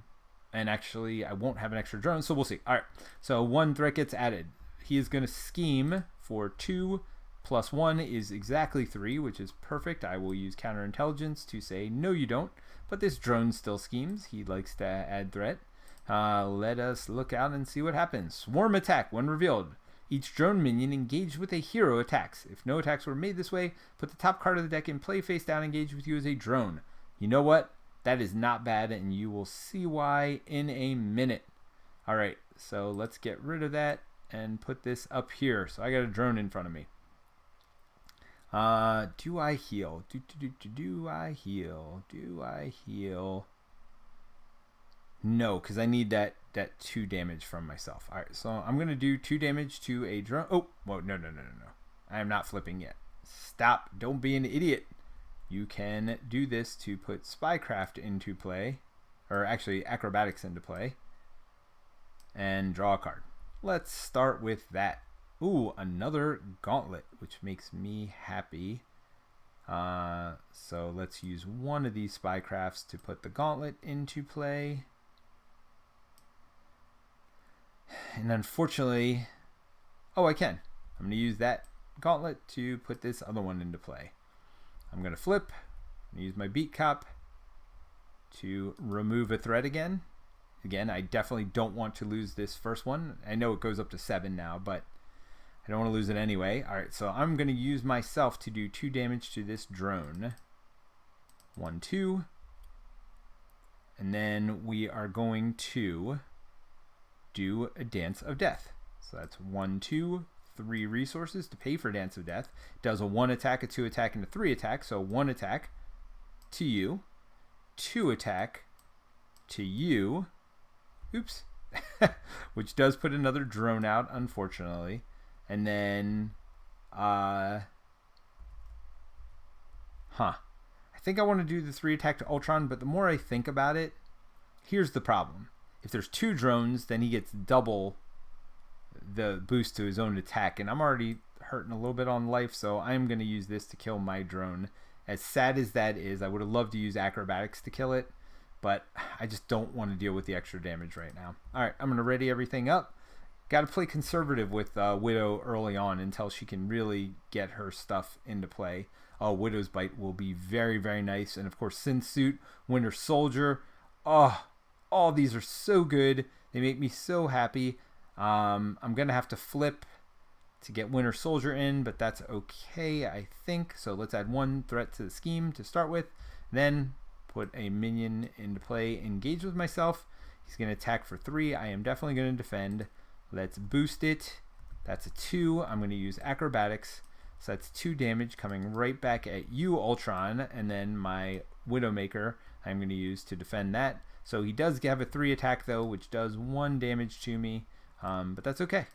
actually, I won't have an extra drone, so we'll see. Alright, so 1 threat gets added. He is going to scheme for 2 plus 1 is exactly 3, which is perfect. I will use counterintelligence to say, no you don't. But this drone still schemes. He likes to add threat. Let us look out and see what happens. Swarm attack when revealed. Each drone minion engaged with a hero attacks. If no attacks were made this way, put the top card of the deck in play face down, engaged with you as a drone. You know what? That is not bad, and you will see why in a minute. Alright, so let's get rid of that and put this up here. So I got a drone in front of me. Do I heal? Do I heal? Do I heal? No, because I need that 2 damage from myself. Alright, so I'm going to do 2 damage to a drone. Oh, whoa, no. I am not flipping yet. Stop. Don't be an idiot. You can do this to put Spycraft into play, or actually Acrobatics into play, and draw a card. Let's start with that. Ooh, another Gauntlet, which makes me happy. So let's use one of these Spycrafts to put the Gauntlet into play. And unfortunately, oh, I can. I'm going to use that Gauntlet to put this other one into play. I'm going to flip, I'm going to use my Beat Cop to remove a threat again. Again, I definitely don't want to lose this first one. I know it goes up to 7 now, but I don't want to lose it anyway. Alright, so I'm going to use myself to do 2 damage to this drone. 1, 2. And then we are going to do a Dance of Death. So that's 1, 2, 3 resources to pay for Dance of Death. Does a 1 attack, a 2 attack, and a 3 attack. So 1 attack to you. 2 attack to you. Oops. Which does put another drone out, unfortunately. And then, I think I want to do the 3 attack to Ultron, but the more I think about it, here's the problem. If there's 2 drones, then he gets double the boost to his own attack, and I'm already hurting a little bit on life, so I'm going to use this to kill my drone. As sad as that is, I would have loved to use Acrobatics to kill it, but I just don't want to deal with the extra damage right now. Alright, I'm going to ready everything up. Got to play conservative with Widow early on until she can really get her stuff into play. Widow's Bite will be very, very nice. And of course, Synth Suit, Winter Soldier. Oh, all these are so good. They make me so happy. I'm going to have to flip to get Winter Soldier in, but that's okay, I think. So let's add 1 threat to the scheme to start with. Then put a minion into play, engage with myself. He's going to attack for 3. I am definitely going to defend. Let's boost it. That's a 2. I'm going to use Acrobatics. So that's 2 damage coming right back at you, Ultron. And then my Widowmaker I'm going to use to defend that. So he does have a 3 attack though, which does 1 damage to me. But that's okay.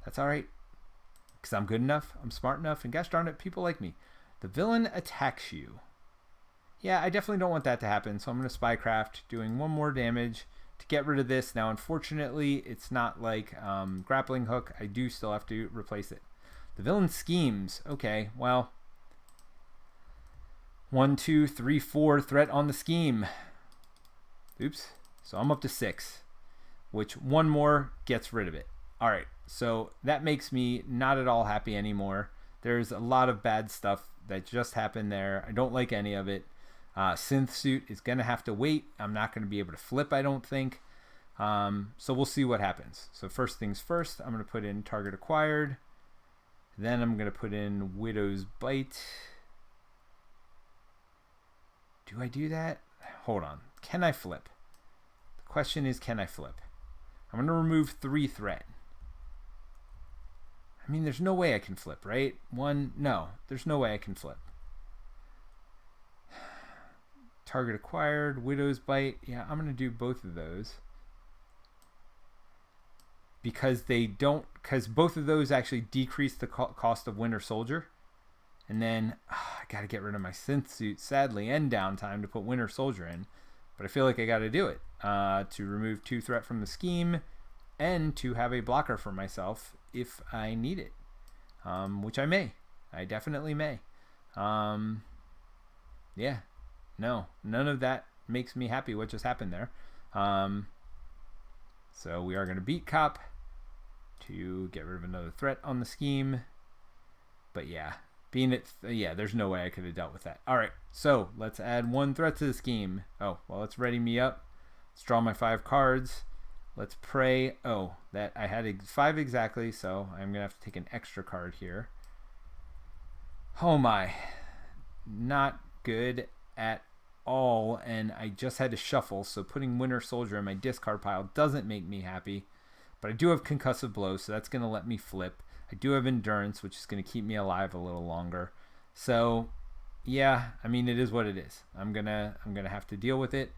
That's alright. Because I'm good enough, I'm smart enough, and gosh darn it, people like me. The villain attacks you. Yeah, I definitely don't want that to happen. So I'm going to Spycraft, doing 1 more damage to get rid of this. Now unfortunately it's not like grappling hook. I do still have to replace it. The villain schemes. Okay, well, 1, 2, 3, 4 threat on the scheme. Oops. So I'm up to 6, which 1 more gets rid of it. Alright, so that makes me not at all happy anymore. There's a lot of bad stuff that just happened there. I don't like any of it. Synth Suit is going to have to wait. I'm not going to be able to flip, I don't think. So we'll see what happens. So first things first, I'm going to put in target acquired. Then I'm going to put in Widow's Bite. Do I do that? Hold on. Can I flip? The question is, can I flip? I'm going to remove 3 threat. I mean, there's no way I can flip, right? No, there's no way I can flip. Target acquired, Widow's Bite. Yeah, I'm going to do both of those. Because both of those actually decrease the cost of Winter Soldier. And then I got to get rid of my synth suit, sadly, and downtime to put Winter Soldier in. But I feel like I got to do it to remove 2 threat from the scheme and to have a blocker for myself if I need it, which I may. I definitely may. Yeah, no, none of that makes me happy what just happened there. So we are going to beat Cop to get rid of another threat on the scheme. But yeah, there's no way I could have dealt with that. All right, so let's add 1 threat to the scheme. Oh, well, let's ready me up. Let's draw my 5 cards. Let's pray. Oh, that I had 5 exactly, so I'm going to have to take an extra card here. Oh my. Not good at all, and I just had to shuffle, so putting Winter Soldier in my discard pile doesn't make me happy. But I do have Concussive Blow, so that's going to let me flip. I do have Endurance, which is going to keep me alive a little longer. So, yeah, I mean, it is what it is. I'm gonna have to deal with it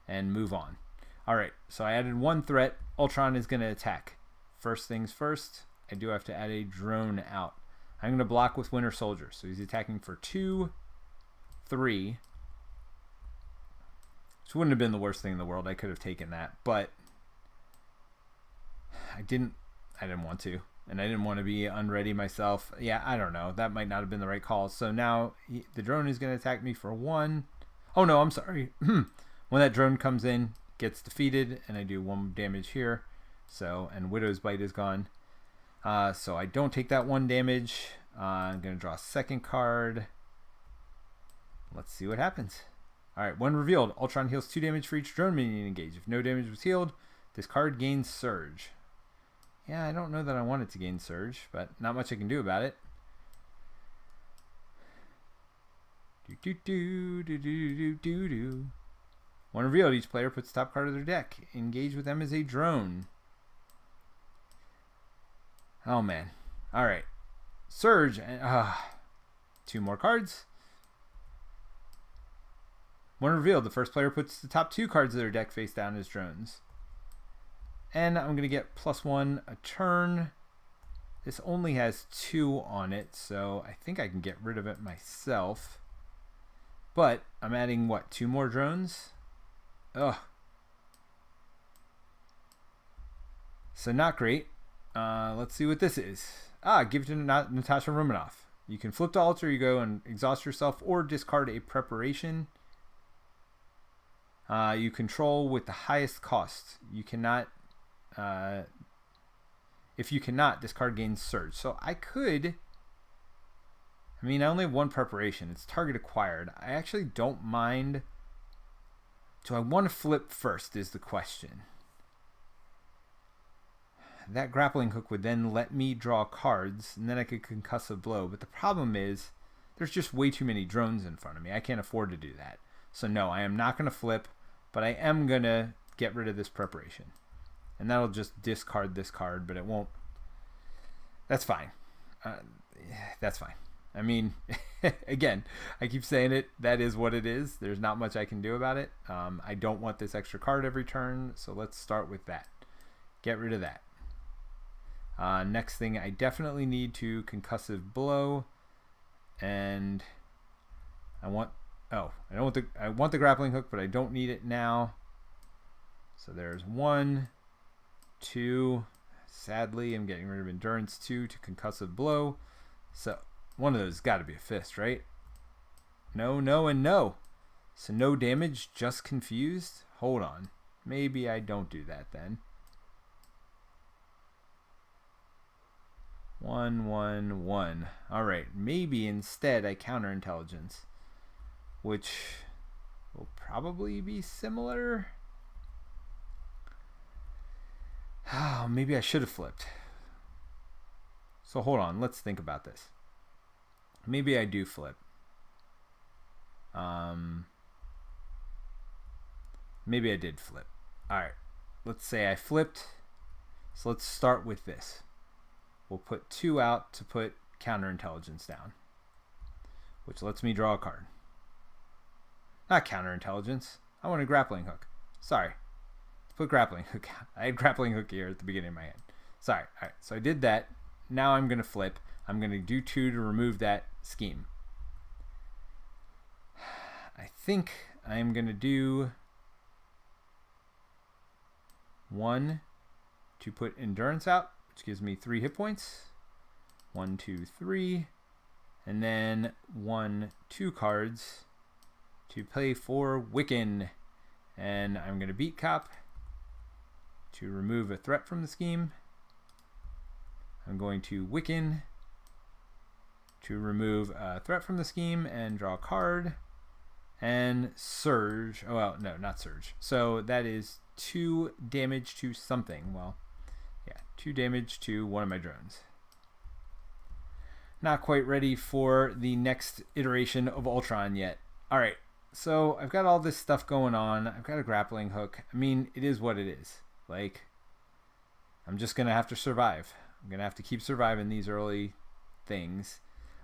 and move on. All right, so I added 1 threat. Ultron is going to attack. First things first, I do have to add a drone out. I'm going to block with Winter Soldier. So he's attacking for 2, 3. Which wouldn't have been the worst thing in the world. I could have taken that, but I didn't want to. And I didn't want to be unready myself. Yeah, I don't know. That might not have been the right call. So now the drone is going to attack me for 1. Oh, no, I'm sorry. When that drone comes in, gets defeated, and I do 1 damage here. So, and Widow's Bite is gone. So I don't take that 1 damage. I'm going to draw a second card. Let's see what happens. All right, when revealed, Ultron heals 2 damage for each drone minion engaged. If no damage was healed, this card gains Surge. Yeah, I don't know that I want it to gain Surge, but not much I can do about it. When revealed, each player puts the top card of their deck. Engage with them as a drone. Oh, man. All right. Surge. 2 more cards. When revealed, the first player puts the top 2 cards of their deck face down as drones. And I'm going to get +1 a turn. This only has 2 on it, so I think I can get rid of it myself. But I'm adding, what, 2 more drones? Ugh. So not great. Let's see what this is. Give it to Natasha Romanoff. You can flip to alter ego and exhaust yourself or discard a preparation. You control with the highest cost. You cannot... if you cannot, this card gains Surge. So I could... I mean, I only have 1 preparation. It's target acquired. I actually don't mind... Do I want to flip first is the question. That grappling hook would then let me draw cards, and then I could Concussive Blow. But the problem is, there's just way too many drones in front of me. I can't afford to do that. So no, I am not going to flip, but I am going to get rid of this preparation. And that'll just discard this card, but it won't. That's fine. That's fine. I mean, again, I keep saying it. That is what it is. There's not much I can do about it. I don't want this extra card every turn, so let's start with that. Get rid of that. Next thing, I definitely need to Concussive Blow, and I want. Oh, I want the grappling hook, but I don't need it now. So there's 1, 2. Sadly, I'm getting rid of Endurance 2 to Concussive Blow. So one of those has got to be a fist, right? No, no, and no. So no damage, just confused. Hold on. Maybe I don't do that then. 1, 1, 1. All right. Maybe instead I counter intelligence, which will probably be similar. Oh, maybe I should have flipped. So hold on. Let's think about this. Maybe I do flip. Maybe I did flip. All right. Let's say I flipped. So let's start with this. We'll put 2 out to put counterintelligence down, which lets me draw a card. Not counterintelligence. I want a grappling hook. Sorry. Let's put grappling hook. I had grappling hook here at the beginning of my hand. Sorry. All right. So I did that. Now I'm going to flip. I'm going to do 2 to remove that scheme. I think I'm going to do 1 to put endurance out, which gives me 3 hit points. 1, 2, 3. And then 1, 2 cards to play for Wiccan. And I'm going to beat Cop to remove a threat from the scheme. I'm going to Wiccan to remove a threat from the scheme and draw a card. And Surge. Oh, well, no, not Surge. So that is 2 damage to something. Well, yeah, 2 damage to one of my drones. Not quite ready for the next iteration of Ultron yet. All right, so I've got all this stuff going on. I've got a grappling hook. I mean, it is what it is. Like, I'm just going to have to survive. I'm going to have to keep surviving these early things.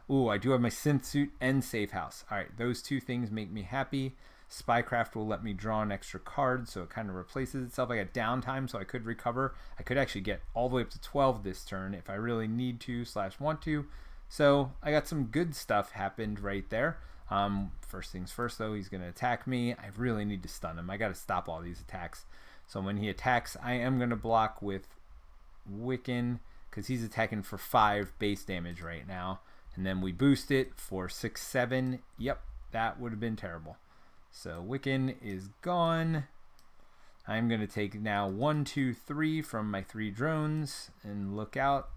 Ooh, I do have my synth suit and safe house. All right, those 2 things make me happy. Spycraft will let me draw an extra card, so it kind of replaces itself. I got downtime, so I could recover. I could actually get all the way up to 12 this turn if I really need to / want to. So I got some good stuff happened right there. First things first, though, he's going to attack me. I really need to stun him. I got to stop all these attacks. So when he attacks, I am going to block with Wiccan because he's attacking for 5 base damage right now. And then we boost it for 6, 7. Yep, that would have been terrible. So Wiccan is gone. I'm going to take now 1, 2, 3 from my 3 drones and look out.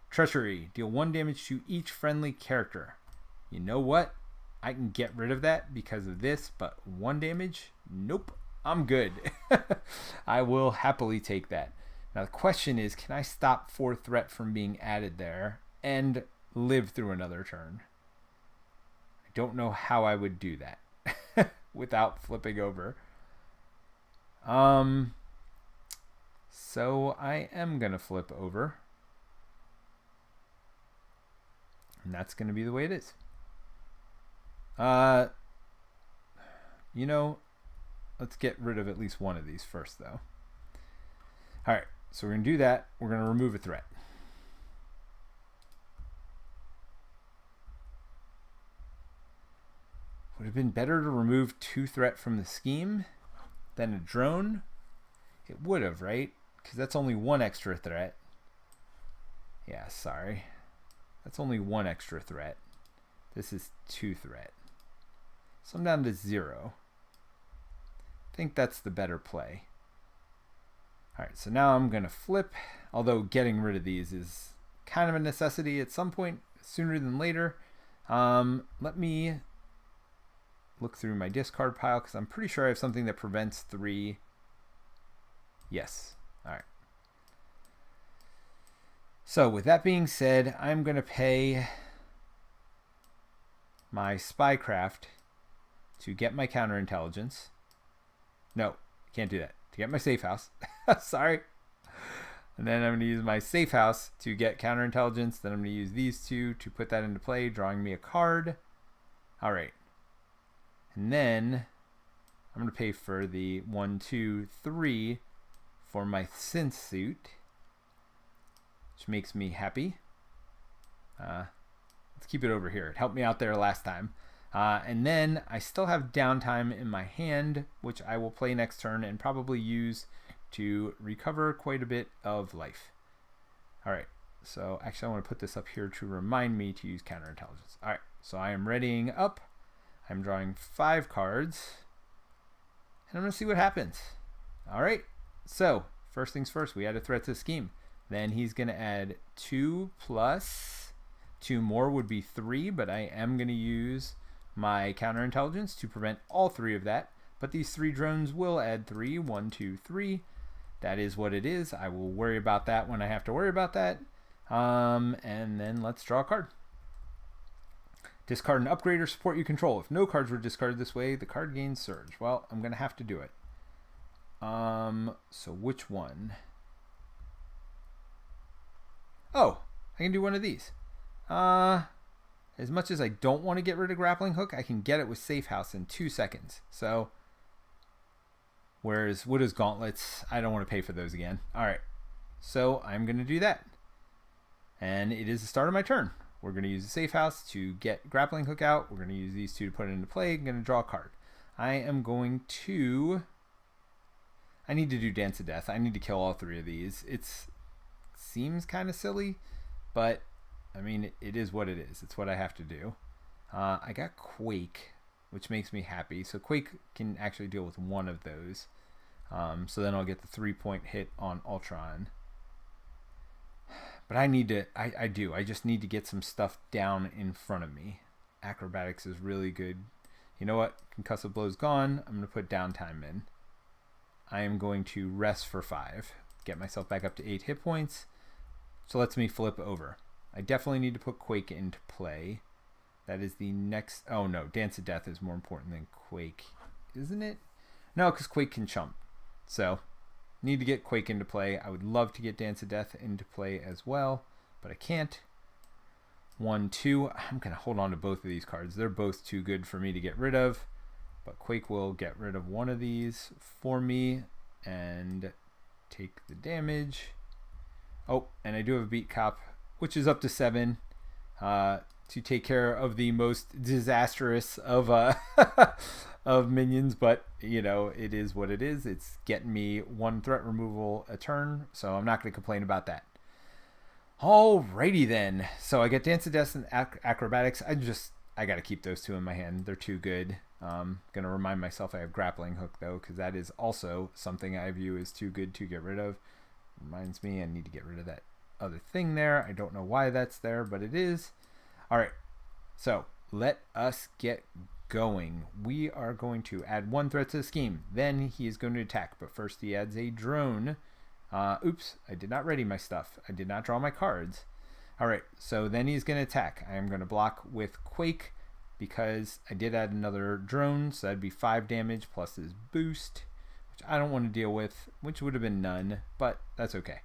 Treachery. Deal 1 damage to each friendly character. You know what? I can get rid of that because of this, but 1 damage? Nope. I'm good. I will happily take that. Now the question is, can I stop 4 threat from being added there and live through another turn? I don't know how I would do that without flipping over. So I am going to flip over. And that's going to be the way it is. You know, let's get rid of at least one of these first, though. All right, so we're going to do that. We're going to remove a threat. Would have been better to remove 2 threat from the scheme than a drone. It would have, right? Because that's only 1 extra threat. Yeah, sorry. That's only 1 extra threat. This is 2 threat. So I'm down to 0. I think that's the better play. Alright, so now I'm going to flip. Although getting rid of these is kind of a necessity at some point, sooner than later. Let me look through my discard pile because I'm pretty sure I have something that prevents 3. Yes. Alright. So with that being said, I'm going to pay my Spycraft to get my counterintelligence. No, can't do that. To get my safe house. Sorry. And then I'm going to use my safe house to get counterintelligence. Then I'm going to use these 2 to put that into play, drawing me a card. All right. And then I'm going to pay for the 1, 2, 3 for my synth suit, which makes me happy. Let's keep it over here. It helped me out there last time. And then I still have downtime in my hand, which I will play next turn and probably use to recover quite a bit of life. All right. So actually I want to put this up here to remind me to use counterintelligence. All right. So I am readying up. I'm drawing 5 cards. And I'm going to see what happens. All right. So first things first, we add a threat to the scheme. Then he's going to add 2 plus 2 more would be 3, but I am going to use my counterintelligence to prevent all 3 of that. But these 3 drones will add 3. 1, 2, 3. That is what it is. I will worry about that when I have to worry about that. And then let's draw a card. Discard an upgrade or support you control. If no cards were discarded this way, the card gains Surge. Well, I'm going to have to do it. So which one? Oh, I can do one of these. As much as I don't want to get rid of grappling hook, I can get it with safe house in 2 seconds. So, whereas what is gauntlets? I don't want to pay for those again. All right, so I'm going to do that, and it is the start of my turn. We're going to use the safe house to get grappling hook out. We're going to use these two to put it into play. I'm going to draw a card. I am going to. I need to do Dance of Death. I need to kill all 3 of these. It seems kind of silly, but I mean, it is what it is. It's what I have to do. I got Quake, which makes me happy. So Quake can actually deal with one of those. So then I'll get the 3-point hit on Ultron. But I need to, I do. I just need to get some stuff down in front of me. Acrobatics is really good. You know what? Concussive blow's gone. I'm going to put downtime in. I am going to rest for 5. Get myself back up to 8 hit points. So lets me flip over. I definitely need to put Quake into play. That is the next... Oh, no. Dance of Death is more important than Quake. Isn't it? No, because Quake can chump. So, need to get Quake into play. I would love to get Dance of Death into play as well, but I can't. 1, 2. I'm going to hold on to both of these cards. They're both too good for me to get rid of. But Quake will get rid of one of these for me and take the damage. Oh, and I do have a Beat Cop, which is up to 7 to take care of the most disastrous of of minions. But, you know, it is what it is. It's getting me 1 threat removal a turn, so I'm not going to complain about that. Alrighty then. So I get Dance of Death and Acrobatics. I got to keep those 2 in my hand. They're too good. Going to remind myself I have Grappling Hook, though, because that is also something I view as too good to get rid of. Reminds me I need to get rid of that other thing there. I don't know why that's there, but it is. All right, so let us get going. We are going to add 1 threat to the scheme. Then he is going to attack, but first he adds a drone. Oops, I did not ready my stuff. I did not draw my cards. All right, so then he's going to attack. I am going to block with Quake because I did add another drone, so that'd be 5 damage plus his boost, which I don't want to deal with, which would have been none, but that's okay.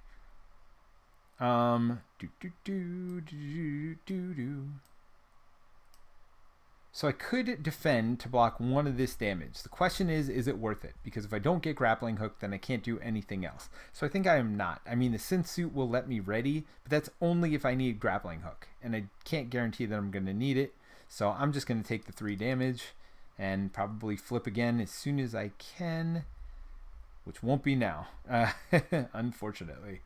So I could defend to block 1 of this damage. The question is it worth it? Because if I don't get Grappling Hook, then I can't do anything else. So I think I am not. I mean, the Synth Suit will let me ready, but that's only if I need Grappling Hook. And I can't guarantee that I'm going to need it. So I'm just going to take the 3 damage and probably flip again as soon as I can, which won't be now, unfortunately.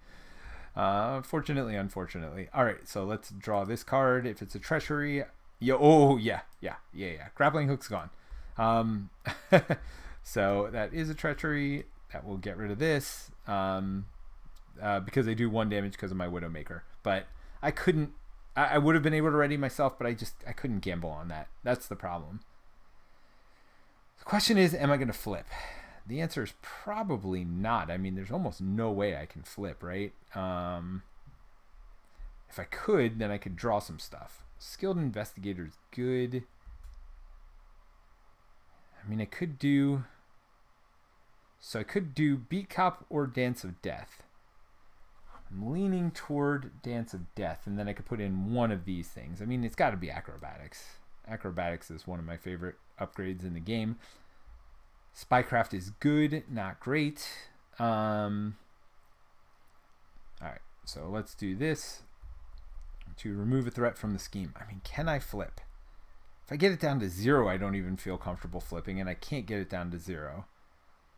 Unfortunately. All right, so let's draw this card. If it's a treachery... Yeah. Grappling Hook's gone. So that is a treachery. That will get rid of this. Because I do 1 damage because of my Widowmaker. But I couldn't. I would have been able to ready myself, but I couldn't gamble on that. That's the problem. The question is, am I going to flip? The answer is probably not. I mean, there's almost no way I can flip, right? If I could, then I could draw some stuff. Skilled Investigator is good. I mean, I could do Beat Cop or Dance of Death. I'm leaning toward Dance of Death, and then I could put in one of these things. I mean, it's got to be Acrobatics. Acrobatics is one of my favorite upgrades in the game. Spycraft is good, not great. All right, so let's do this. To remove a threat from the scheme. I mean, can I flip? If I get it down to 0, I don't even feel comfortable flipping, and I can't get it down to 0.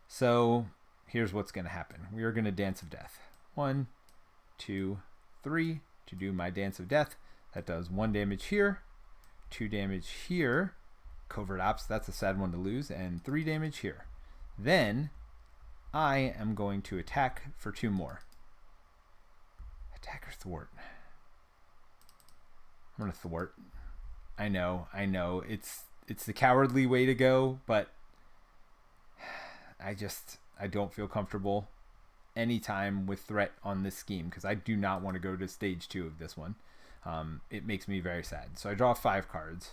So here's what's going to happen. We are going to Dance of Death. 1, 2, 3 to do my Dance of Death. That does 1 damage here, 2 damage here. Covert Ops, that's a sad one to lose, and 3 damage here. Then I am going to attack for 2 more. Attack or thwart? I'm going to thwart. I know. It's the cowardly way to go, but I don't feel comfortable anytime with threat on this scheme because I do not want to go to stage 2 of this one. It makes me very sad. So I draw 5 cards.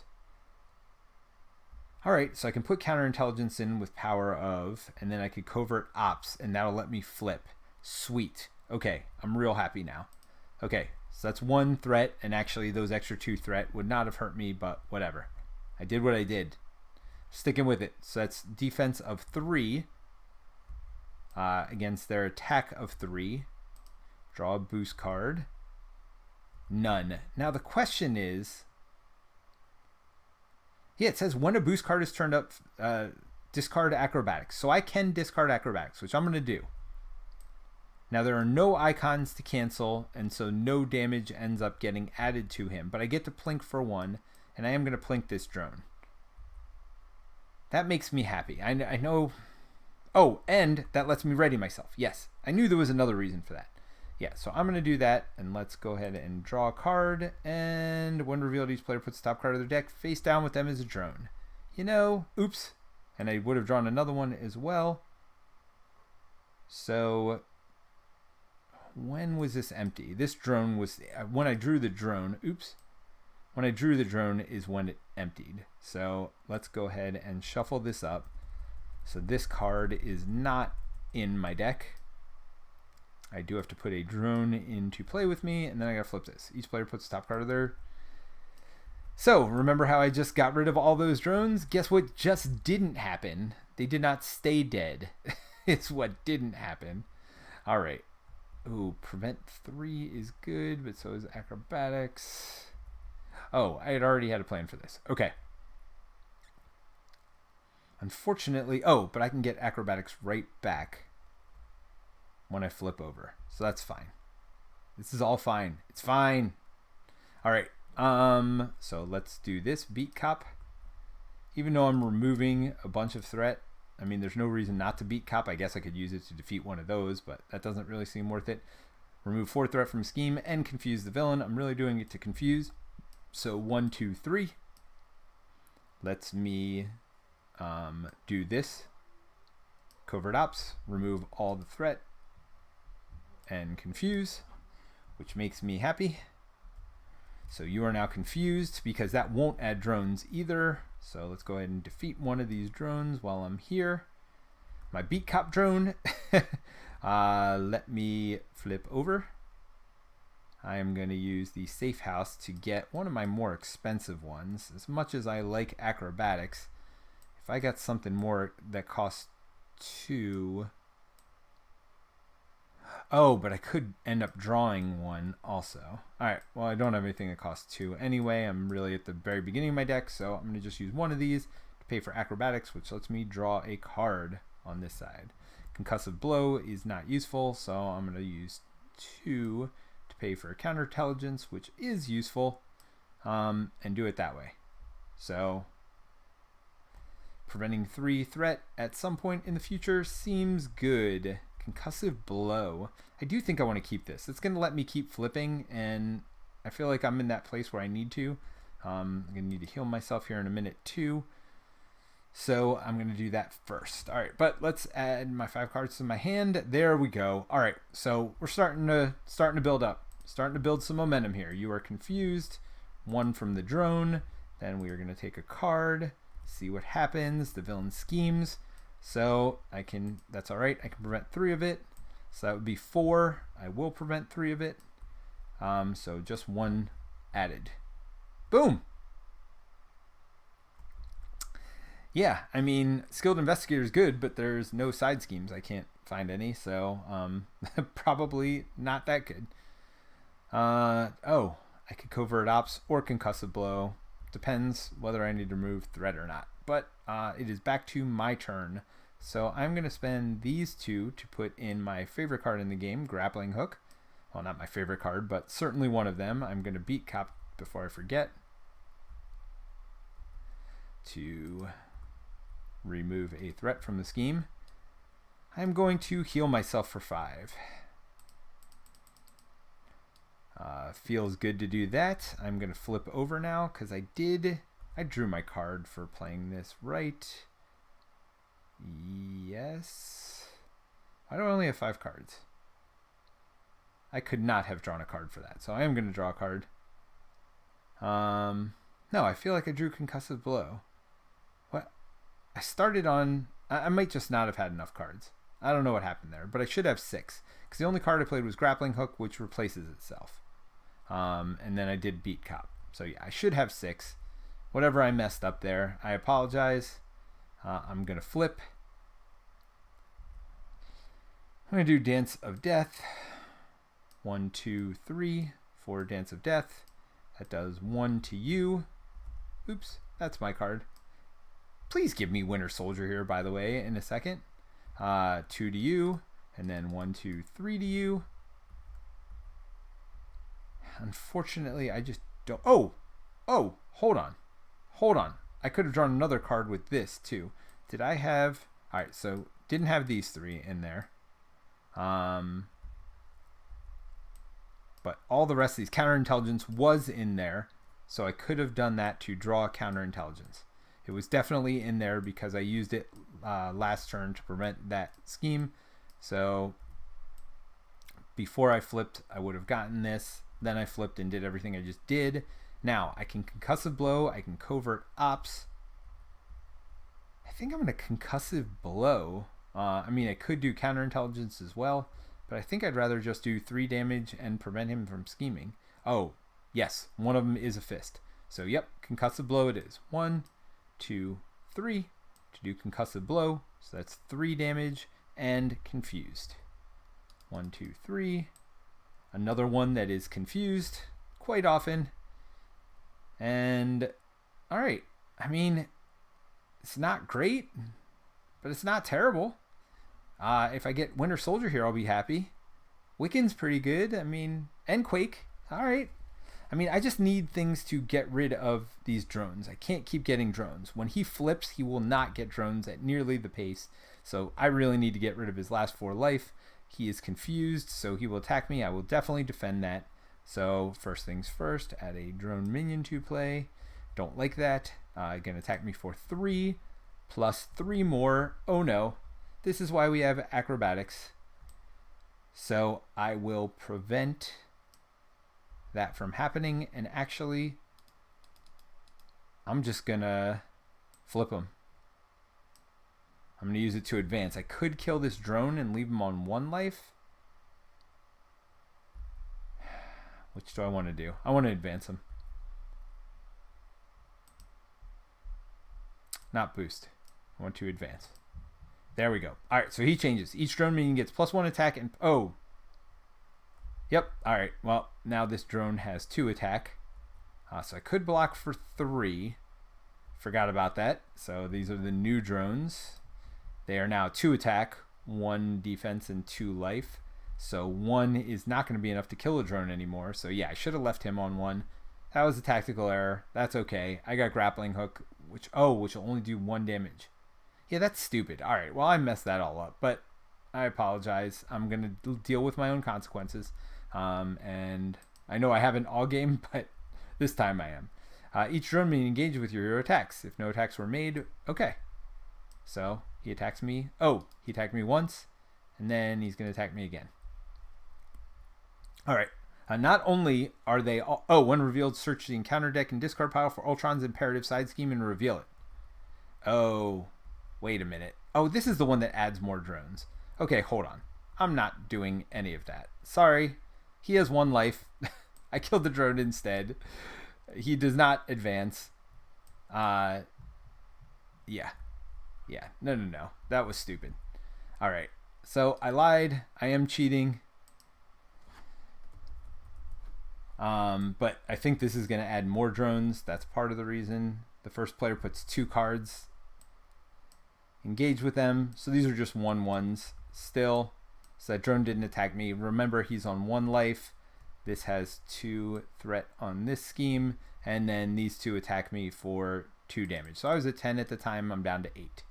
Alright, so I can put counterintelligence in with power of, and then I could covert ops, and that'll let me flip. Sweet. Okay, I'm real happy now. Okay, so that's one threat, and actually those extra 2 threat would not have hurt me, but whatever. I did what I did. Sticking with it. So that's defense of 3 against their attack of 3. Draw a boost card. None. Now the question is... Yeah, it says when a boost card is turned up, discard acrobatics. So I can discard acrobatics, which I'm going to do. Now there are no icons to cancel, and so no damage ends up getting added to him. But I get to plink for 1, and I am going to plink this drone. That makes me happy. I know... Oh, and that lets me ready myself. Yes, I knew there was another reason for that. Yeah, so I'm going to do that, and let's go ahead and draw a card, and when revealed, each player puts the top card of their deck face down with them as a drone. You know, oops. And I would have drawn another one as well. So, when was this empty? This drone was, when I drew the drone, oops. When I drew the drone is when it emptied. So, let's go ahead and shuffle this up. So this card is not in my deck. I do have to put a drone into play with me, and then I gotta flip this. Each player puts the top card of their... So, remember how I just got rid of all those drones? Guess what just didn't happen? They did not stay dead. It's what didn't happen. Alright. Ooh, prevent 3 is good, but so is acrobatics. Oh, I had already had a plan for this. Okay. Unfortunately... Oh, but I can get acrobatics right back when I flip over. So that's fine. This is all fine. It's fine. All right. So let's do this. Beat Cop. Even though I'm removing a bunch of threat, I mean, there's no reason not to beat Cop. I guess I could use it to defeat one of those, but that doesn't really seem worth it. Remove 4 threat from scheme and confuse the villain. I'm really doing it to confuse. So 1, 2, 3. Lets me do this. Covert ops. Remove all the threat. And confuse, which makes me happy. So you are now confused because that won't add drones either. So let's go ahead and defeat one of these drones while I'm here. My beat cop drone. Let me flip over. I am going to use the safe house to get one of my more expensive ones. As much as I like acrobatics, if I got something more that costs 2... Oh, but I could end up drawing one also. Alright, well, I don't have anything that costs 2 anyway. I'm really at the very beginning of my deck, so I'm going to just use one of these to pay for acrobatics, which lets me draw a card on this side. Concussive blow is not useful, so I'm going to use 2 to pay for counterintelligence, which is useful, and do it that way. So, preventing 3 threat at some point in the future seems good. Concussive blow. I do think I want to keep this. It's going to let me keep flipping, and I feel like I'm in that place where I need to. I'm going to need to heal myself here in a minute too. So I'm going to do that first. All right, but let's add my 5 cards to my hand. There we go. All right, so we're starting to build up. Starting to build some momentum here. You are confused. 1 from the drone. Then we are going to take a card. See what happens. The villain schemes. So I can, that's all right. I can prevent 3 of it. So that would be 4. I will prevent 3 of it. So just 1 added. Boom. Yeah, I mean, skilled investigator is good, but there's no side schemes. I can't find any, so probably not that good. Oh, I could covert ops or concussive blow. Depends whether I need to remove threat or not. But it is back to my turn. So I'm going to spend these 2 to put in my favorite card in the game, Grappling Hook. Well, not my favorite card, but certainly one of them. I'm going to beat Cop before I forget to remove a threat from the scheme. I'm going to heal myself for 5. Feels good to do that. I'm going to flip over now because I drew my card for playing this, right? Yes. Why do I only have 5 cards? I could not have drawn a card for that, so I am going to draw a card. No, I feel like I drew Concussive Blow. What? I started on... I might just not have had enough cards. I don't know what happened there, but I should have 6. Because the only card I played was Grappling Hook, which replaces itself. And then I did Beat Cop. So yeah, I should have 6. Whatever I messed up there, I apologize. I'm going to flip. I'm going to do Dance of Death. 1, 2, 3 for Dance of Death. That does 1 to you. Oops, that's my card. Please give me Winter Soldier here, by the way, in a second. 2 to you, and then 1, 2, 3 to you. Unfortunately, I just don't... Oh, hold on. I could have drawn another card with this, too. Did I have... All right, so didn't have these 3 in there. But all the rest of these, counterintelligence was in there, so I could have done that to draw counterintelligence. It was definitely in there because I used it last turn to prevent that scheme. So before I flipped, I would have gotten this. Then I flipped and did everything I just did. Now I can concussive blow. I can covert ops. I think I'm going to concussive blow. I mean, I could do counterintelligence as well, but I think I'd rather just do 3 damage and prevent him from scheming. Oh, yes, one of them is a fist. So yep, concussive blow it is. 1, 2, 3 to do concussive blow. So that's 3 damage and confused. 1, 2, 3. Another one that is confused quite often. And all right, I mean, it's not great, but it's not terrible. If I get Winter Soldier here, I'll be happy. Wiccan's pretty good. I mean, and Quake. All right. I mean, I just need things to get rid of these drones. I can't keep getting drones. When he flips, he will not get drones at nearly the pace. So I really need to get rid of his last 4 life. He is confused, so he will attack me. I will definitely defend that. So first things first, add a drone minion to play. Don't like that. Gonna attack me for 3 plus 3 more. Oh no. This is why we have acrobatics. So I will prevent that from happening, and actually I'm just gonna flip him. I'm gonna use it to advance. I could kill this drone and leave him on 1 life. Which do I want to do? I want to advance him. Not boost. I want to advance. There we go. Alright, so he changes. Each drone minion gets +1 attack and... Oh. Yep. Alright, well, now this drone has 2 attack. So I could block for 3. Forgot about that. So these are the new drones. They are now 2 attack, 1 defense, and 2 life. So 1 is not going to be enough to kill a drone anymore. So yeah, I should have left him on 1. That was a tactical error. That's okay. I got grappling hook, which will only do 1 damage. Yeah, that's stupid. All right, well, I messed that all up, but I apologize. I'm going to deal with my own consequences. And I know I haven't all game, but this time I am. Each drone minion engaged with your hero attacks. If no attacks were made, okay. So he attacks me. Oh, he attacked me once, and then he's going to attack me again. All right. Not only are they all... Oh, when revealed, search the encounter deck and discard pile for Ultron's imperative side scheme and reveal it. Oh, wait a minute. Oh, this is the one that adds more drones. Okay, hold on. I'm not doing any of that. Sorry. He has 1 life. I killed the drone instead. He does not advance. Yeah. No. That was stupid. All right. So I lied. I am cheating. But I think this is going to add more drones. That's part of the reason. The first player puts 2 cards. Engage with them. So these are just 1/1s still. So that drone didn't attack me. Remember, he's on 1 life. This has 2 threat on this scheme. And then these 2 attack me for 2 damage. So I was at 10 at the time. I'm down to 8.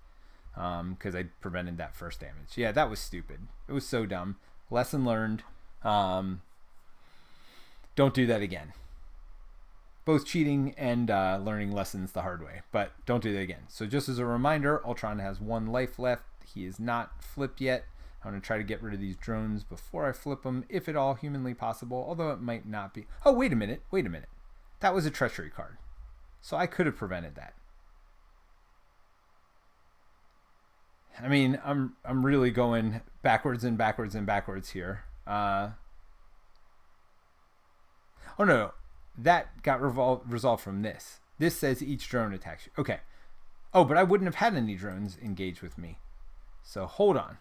Because I prevented that first damage. Yeah, that was stupid. It was so dumb. Lesson learned. Don't do that again. Both cheating and learning lessons the hard way. But don't do that again. So just as a reminder, Ultron has 1 life left. He is not flipped yet. I'm going to try to get rid of these drones before I flip them, if at all humanly possible, although it might not be. Oh, wait a minute. That was a treachery card. So I could have prevented that. I mean, I'm really going backwards and backwards and backwards here. Oh no, that got resolved from this. This says each drone attacks you. Okay. Oh, but I wouldn't have had any drones engage with me. So hold on.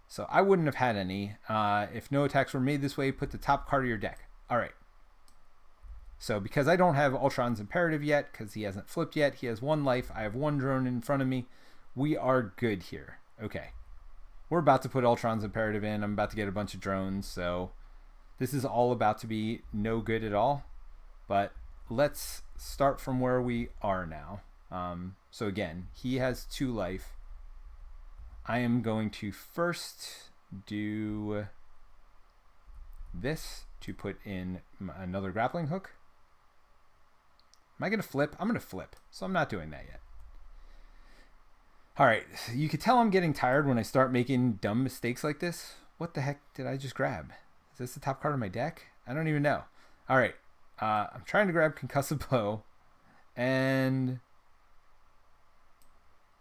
So I wouldn't have had any. If no attacks were made this way, put the top card of your deck. All right. So because I don't have Ultron's Imperative yet, because he hasn't flipped yet, he has 1 life. I have 1 drone in front of me. We are good here. Okay. We're about to put Ultron's Imperative in. I'm about to get a bunch of drones. So this is all about to be no good at all. But let's start from where we are now. So again, he has 2 life. I am going to first do this to put in another grappling hook. Am I going to flip? I'm going to flip, so I'm not doing that yet. All right, you can tell I'm getting tired when I start making dumb mistakes like this. What the heck did I just grab? Is this the top card of my deck? I don't even know. All right, I'm trying to grab Concussive Blow and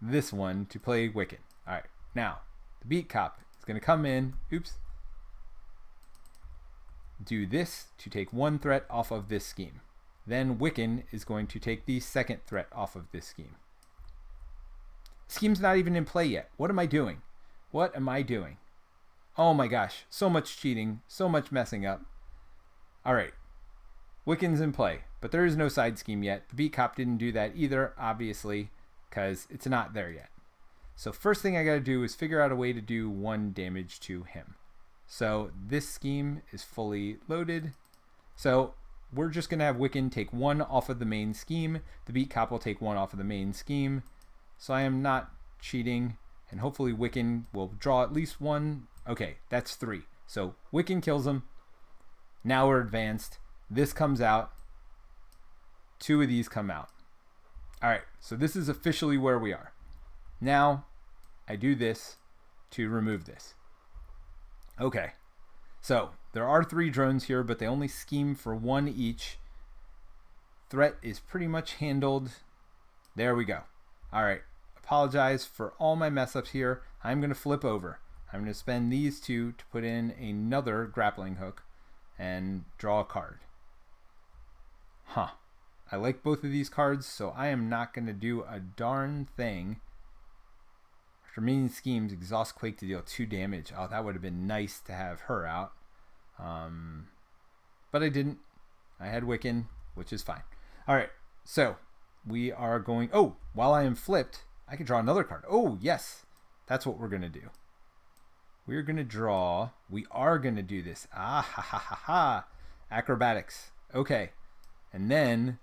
this one to play Wicked. All right, now the Beat Cop is going to come in. Oops. Do this to take 1 threat off of this scheme. Then Wiccan is going to take the 2nd threat off of this scheme. Scheme's not even in play yet. What am I doing? What am I doing? Oh my gosh. So much cheating. So much messing up. Alright. Wiccan's in play. But there is no side scheme yet. The Beat Cop didn't do that either, obviously, because it's not there yet. So first thing I got to do is figure out a way to do 1 damage to him. So this scheme is fully loaded. So we're just going to have Wiccan take 1 off of the main scheme. The Beat Cop will take 1 off of the main scheme. So I am not cheating. And hopefully Wiccan will draw at least 1. Okay, that's 3. So Wiccan kills him. Now we're advanced. This comes out. 2 of these come out. Alright, so this is officially where we are. Now I do this to remove this. Okay, so there are 3 drones here, but they only scheme for 1 each. Threat is pretty much handled. There we go. All right, apologize for all my mess ups here. I'm going to flip over. I'm going to spend these 2 to put in another grappling hook and draw a card. Huh. I like both of these cards, so I am not going to do a darn thing. Remaining schemes, exhaust Quake to deal 2 damage. Oh, that would have been nice to have her out. But I didn't. I had Wiccan, which is fine. All right, so we are going... Oh, while I am flipped, I can draw another card. Oh, yes. That's what we're going to do. We're going to draw... We are going to do this. Ah, ha, ha, ha, ha. Acrobatics. Okay. And then...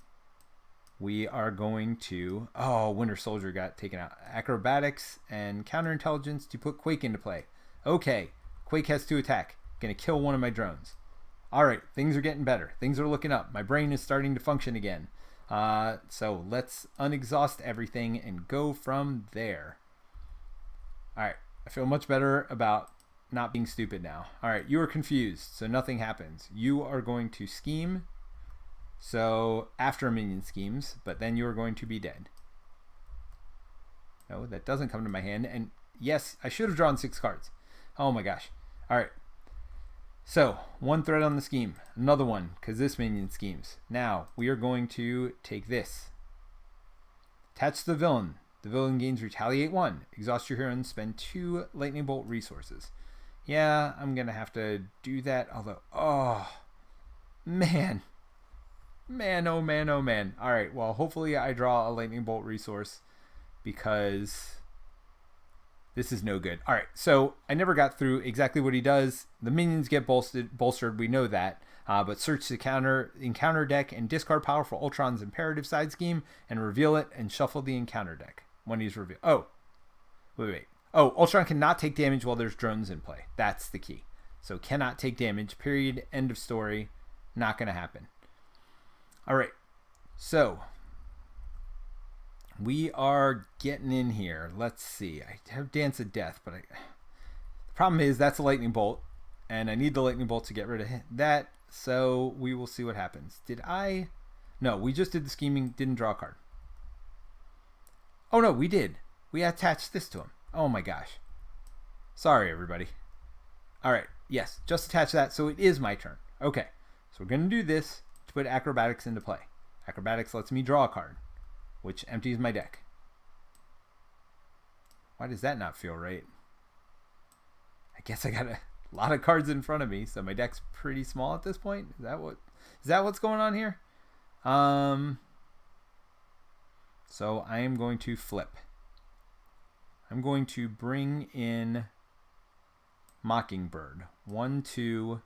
we are going to... Oh, Winter Soldier got taken out. Acrobatics and counterintelligence to put Quake into play. Okay, Quake has 2 attack. Gonna kill 1 of my drones. Alright, things are getting better. Things are looking up. My brain is starting to function again. So let's unexhaust everything and go from there. Alright, I feel much better about not being stupid now. Alright, you are confused, so nothing happens. You are going to scheme... So after minion schemes, but then you're going to be dead. No, that doesn't come to my hand. And yes, I should have drawn 6 cards. Oh my gosh. All right. So 1 threat on the scheme, another one because this minion schemes. Now we are going to take this. Attach to the villain. The villain gains retaliate 1. Exhaust your hero and spend 2 lightning bolt resources. Yeah, I'm going to have to do that. Although, oh man. Man, oh man, oh man. All right, well, hopefully I draw a lightning bolt resource because this is no good. All right, so I never got through exactly what he does. The minions get bolstered, we know that. But search the encounter deck and discard powerful Ultron's Imperative side scheme and reveal it and shuffle the encounter deck when he's revealed. Oh, wait. Oh, Ultron cannot take damage while there's drones in play. That's the key. So cannot take damage, period, end of story. Not going to happen. All right, so we are getting in here. Let's see. I have Dance of Death, but the problem is that's a lightning bolt, and I need the lightning bolt to get rid of that. So we will see what happens. Did I? No, we just did the scheming. Didn't draw a card. Oh no, we did. We attach this to him. Oh my gosh. Sorry, everybody. All right. Yes, just attach that. So it is my turn. Okay. So we're going to do this to put acrobatics into play. Acrobatics lets me draw a card, which empties my deck. Why does that not feel right? I guess I got a lot of cards in front of me, so my deck's pretty small at this point. Is that what's going on here? So I am going to flip. I'm going to bring in Mockingbird. 1, 2,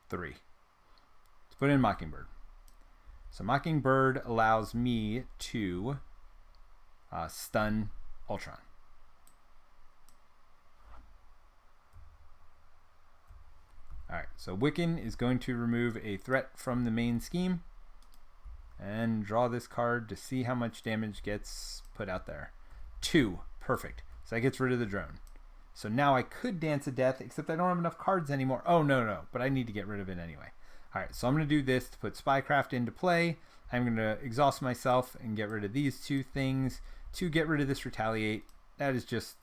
3. Let's put in Mockingbird. So Mockingbird allows me to stun Ultron. Alright, so Wiccan is going to remove a threat from the main scheme and draw this card to see how much damage gets put out there. 2. Perfect. So that gets rid of the drone. So now I could Dance of Death, except I don't have enough cards anymore. Oh, no. But I need to get rid of it anyway. Alright, so I'm going to do this to put Spycraft into play. I'm going to exhaust myself and get rid of these 2 things to get rid of this Retaliate. That is just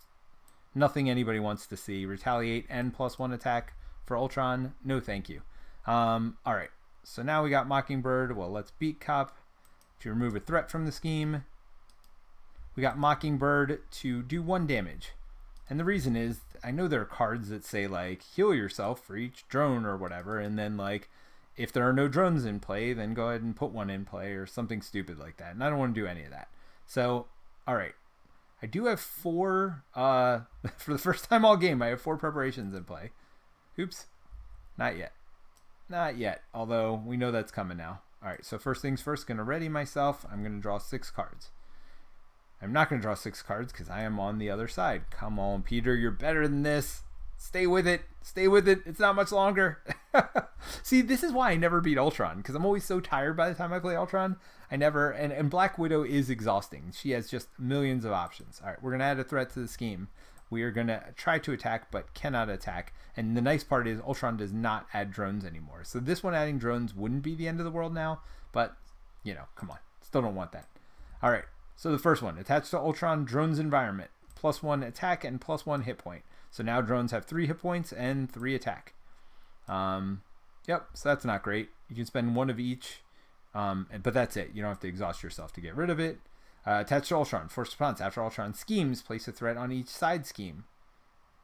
nothing anybody wants to see. Retaliate and +1 attack for Ultron. No, thank you. Alright, so now we got Mockingbird. Well, let's beat Cop to remove a threat from the scheme. We got Mockingbird to do 1 damage. And the reason is, I know there are cards that say, like, heal yourself for each drone or whatever, and then, like, if there are no drones in play, then go ahead and put 1 in play or something stupid like that. And I don't want to do any of that. So, alright. I do have 4, for the first time all game, I have 4 preparations in play. Oops. Not yet. Not yet, although we know that's coming now. Alright, so first things first, going to ready myself. I'm going to draw 6 cards. I'm not going to draw 6 cards because I am on the other side. Come on, Peter, you're better than this. Stay with it. Stay with it. It's not much longer. See, this is why I never beat Ultron, because I'm always so tired by the time I play Ultron. I never, and Black Widow is exhausting. She has just millions of options. All right, we're going to add a threat to the scheme. We are going to try to attack, but cannot attack. And the nice part is Ultron does not add drones anymore. So this one adding drones wouldn't be the end of the world now, but, you know, come on. Still don't want that. All right. So the first one, attached to Ultron drone's environment, +1 attack and +1 hit point. So now drones have 3 hit points and 3 attack. Yep, so that's not great. You can spend 1 of each, but that's it. You don't have to exhaust yourself to get rid of it. Attached to Ultron, force response. After Ultron schemes, place a threat on each side scheme.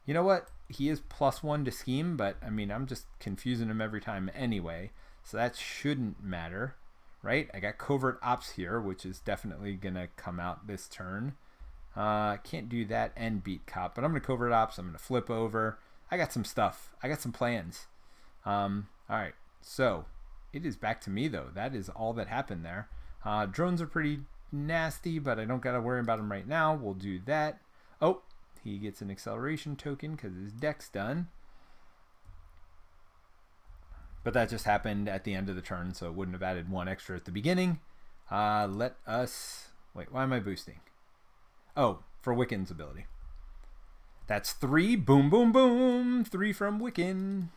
You know what? He is +1 to scheme, but I mean, I'm just confusing him every time anyway. So that shouldn't matter. Right, I got Covert Ops here, which is definitely going to come out this turn. Can't do that and beat Cop, but I'm going to Covert Ops. I'm going to flip over. I got some stuff. I got some plans. Alright, so it is back to me, though. That is all that happened there. Drones are pretty nasty, but I don't got to worry about them right now. We'll do that. Oh, he gets an acceleration token because his deck's done. But that just happened at the end of the turn, so it wouldn't have added 1 extra at the beginning. Let us... Wait, why am I boosting? Oh, for Wiccan's ability. That's 3. Boom, boom, boom. 3 from Wiccan.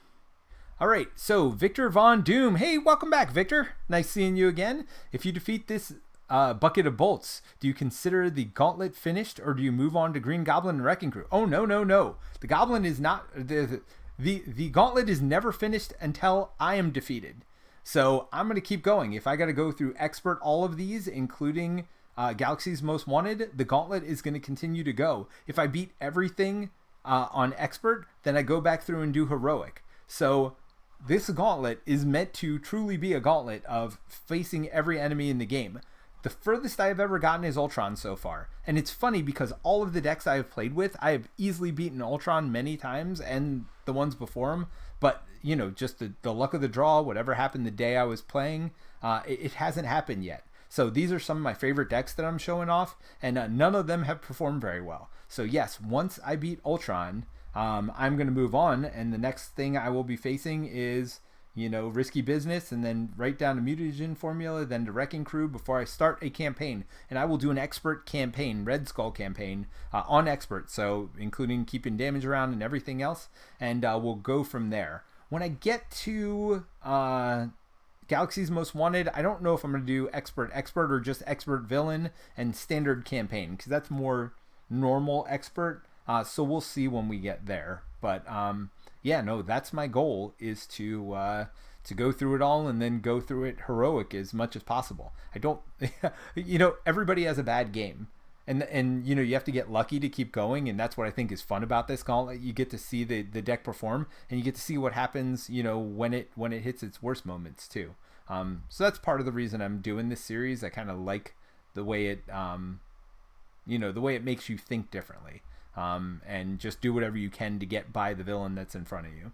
All right, so Victor Von Doom. Hey, welcome back, Victor. Nice seeing you again. If you defeat this bucket of bolts, do you consider the Gauntlet finished, or do you move on to Green Goblin and Wrecking Crew? Oh, no. The Goblin is not... The Gauntlet is never finished until I am defeated. So I'm going to keep going. If I got to go through Expert all of these, including Galaxy's Most Wanted, the Gauntlet is going to continue to go. If I beat everything on Expert, then I go back through and do Heroic. So this Gauntlet is meant to truly be a gauntlet of facing every enemy in the game. The furthest I have ever gotten is Ultron so far. And it's funny because all of the decks I have played with, I have easily beaten Ultron many times and the ones before him. But, you know, just the luck of the draw, whatever happened the day I was playing, it hasn't happened yet. So these are some of my favorite decks that I'm showing off, and none of them have performed very well. So yes, once I beat Ultron, I'm going to move on, and the next thing I will be facing is... you know, Risky Business, and then right down to Mutagen Formula, then to Wrecking Crew before I start a campaign. And I will do an Expert campaign, Red Skull campaign, on Expert, so including keeping damage around and everything else, and we'll go from there. when I get to Galaxy's Most Wanted, I don't know if I'm going to do Expert or just Expert Villain and Standard Campaign, because that's more normal Expert. So we'll see when we get there. But yeah, no, that's my goal, is to go through it all and then go through it heroic as much as possible. I don't, everybody has a bad game. And you have to get lucky to keep going, and that's what I think is fun about this Gauntlet. You get to see the deck perform, and you get to see what happens, when it hits its worst moments too. So that's part of the reason I'm doing this series. I kind of like the way it, the way it makes you think differently, and just do whatever you can to get by the villain that's in front of you.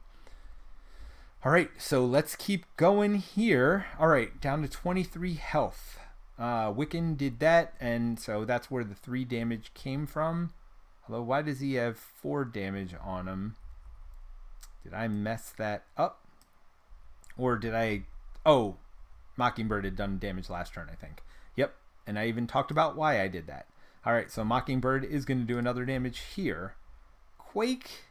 All right, so let's keep going here. All right, down to 23 health. Wiccan did that, and so that's where the 3 damage came from. Although, why does he have 4 damage on him? Did I mess that up? Or did I... Oh, Mockingbird had done damage last turn, I think. Yep, and I even talked about why I did that. Alright, so Mockingbird is going to do another damage here. Quake...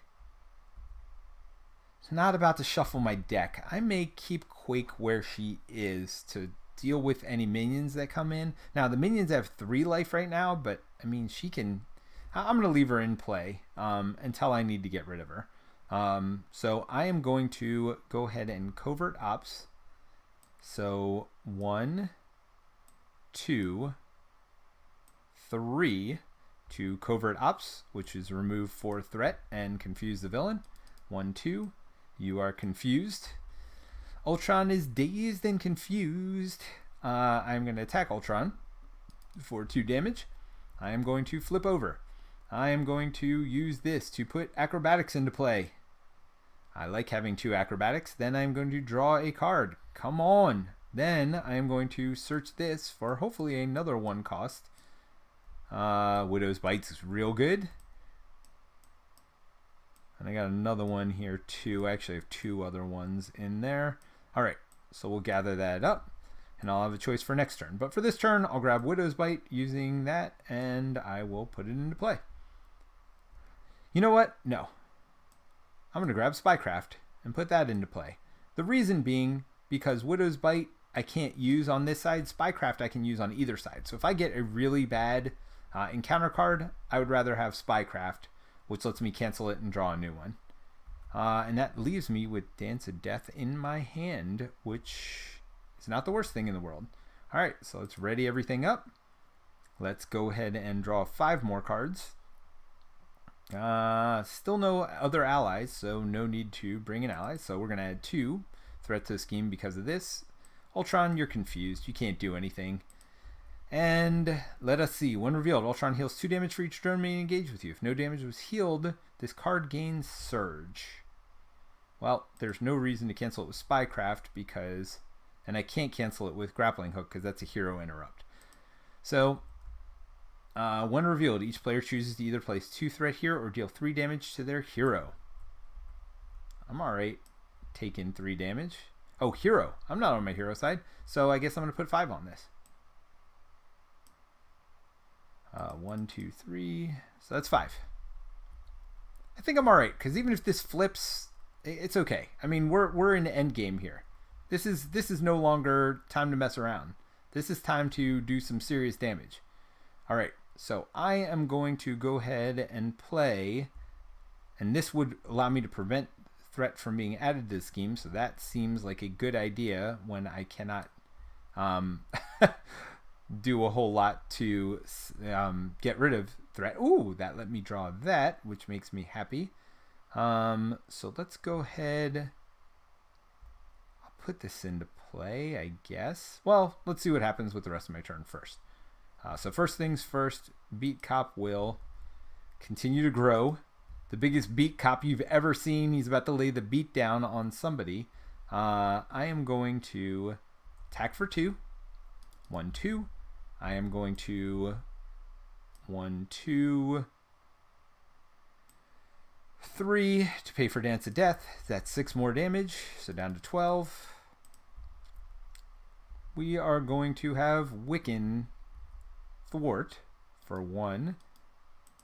It's not about to shuffle my deck. I may keep Quake where she is to deal with any minions that come in. Now, the minions have 3 life right now, but, I mean, she can... I'm going to leave her in play until I need to get rid of her. So I am going to go ahead and Covert Ops. So 1, 2, 3 to Covert Ops, which is remove 4 threat and confuse the villain. 1, 2, you are confused. Ultron is dazed and confused. I'm going to attack Ultron for 2 damage. I am going to flip over. I am going to use this to put acrobatics into play. I like having 2 acrobatics. Then I'm going to draw a card. Come on. Then I am going to search this for hopefully another 1 cost. Widow's Bite's is real good. And I got another one here too. I actually have 2 other ones in there. Alright, so we'll gather that up, and I'll have a choice for next turn. But for this turn, I'll grab Widow's Bite using that, and I will put it into play. You know what? No. I'm going to grab Spycraft and put that into play. The reason being, because Widow's Bite I can't use on this side, Spycraft I can use on either side. So if I get a really bad encounter card, I would rather have Spycraft, which lets me cancel it and draw a new one. And that leaves me with Dance of Death in my hand, which is not the worst thing in the world. Alright, so let's ready everything up. Let's go ahead and draw 5 more cards. Still no other allies, so no need to bring in allies. So we're going to add 2 threat to the scheme because of this. Ultron, you're confused. You can't do anything. And let us see. When revealed, Ultron heals 2 damage for each drone being engaged with you. If no damage was healed, this card gains Surge. Well, there's no reason to cancel it with Spycraft because... And I can't cancel it with Grappling Hook because that's a hero interrupt. So, when revealed, each player chooses to either place 2 threat here or deal 3 damage to their hero. I'm alright taking 3 damage. Oh, hero. I'm not on my hero side, so I guess I'm going to put 5 on this. 1, 2, 3. So that's 5. I think I'm alright, because even if this flips, it's okay. I mean, we're in end game here. This is no longer time to mess around. This is time to do some serious damage. Alright, so I am going to go ahead and play, and this would allow me to prevent threat from being added to the scheme, so that seems like a good idea when I cannot do a whole lot to get rid of threat. Ooh, that let me draw that, which makes me happy. So let's go ahead. I'll put this into play, I guess. Well, let's see what happens with the rest of my turn first. So first things first, Beat Cop will continue to grow. The biggest beat cop you've ever seen. He's about to lay the beat down on somebody. I am going to attack for 2. 1, 2. I am going to 1, 2, 3 to pay for Dance of Death. That's 6 more damage, so down to 12. We are going to have Wiccan Thwart for 1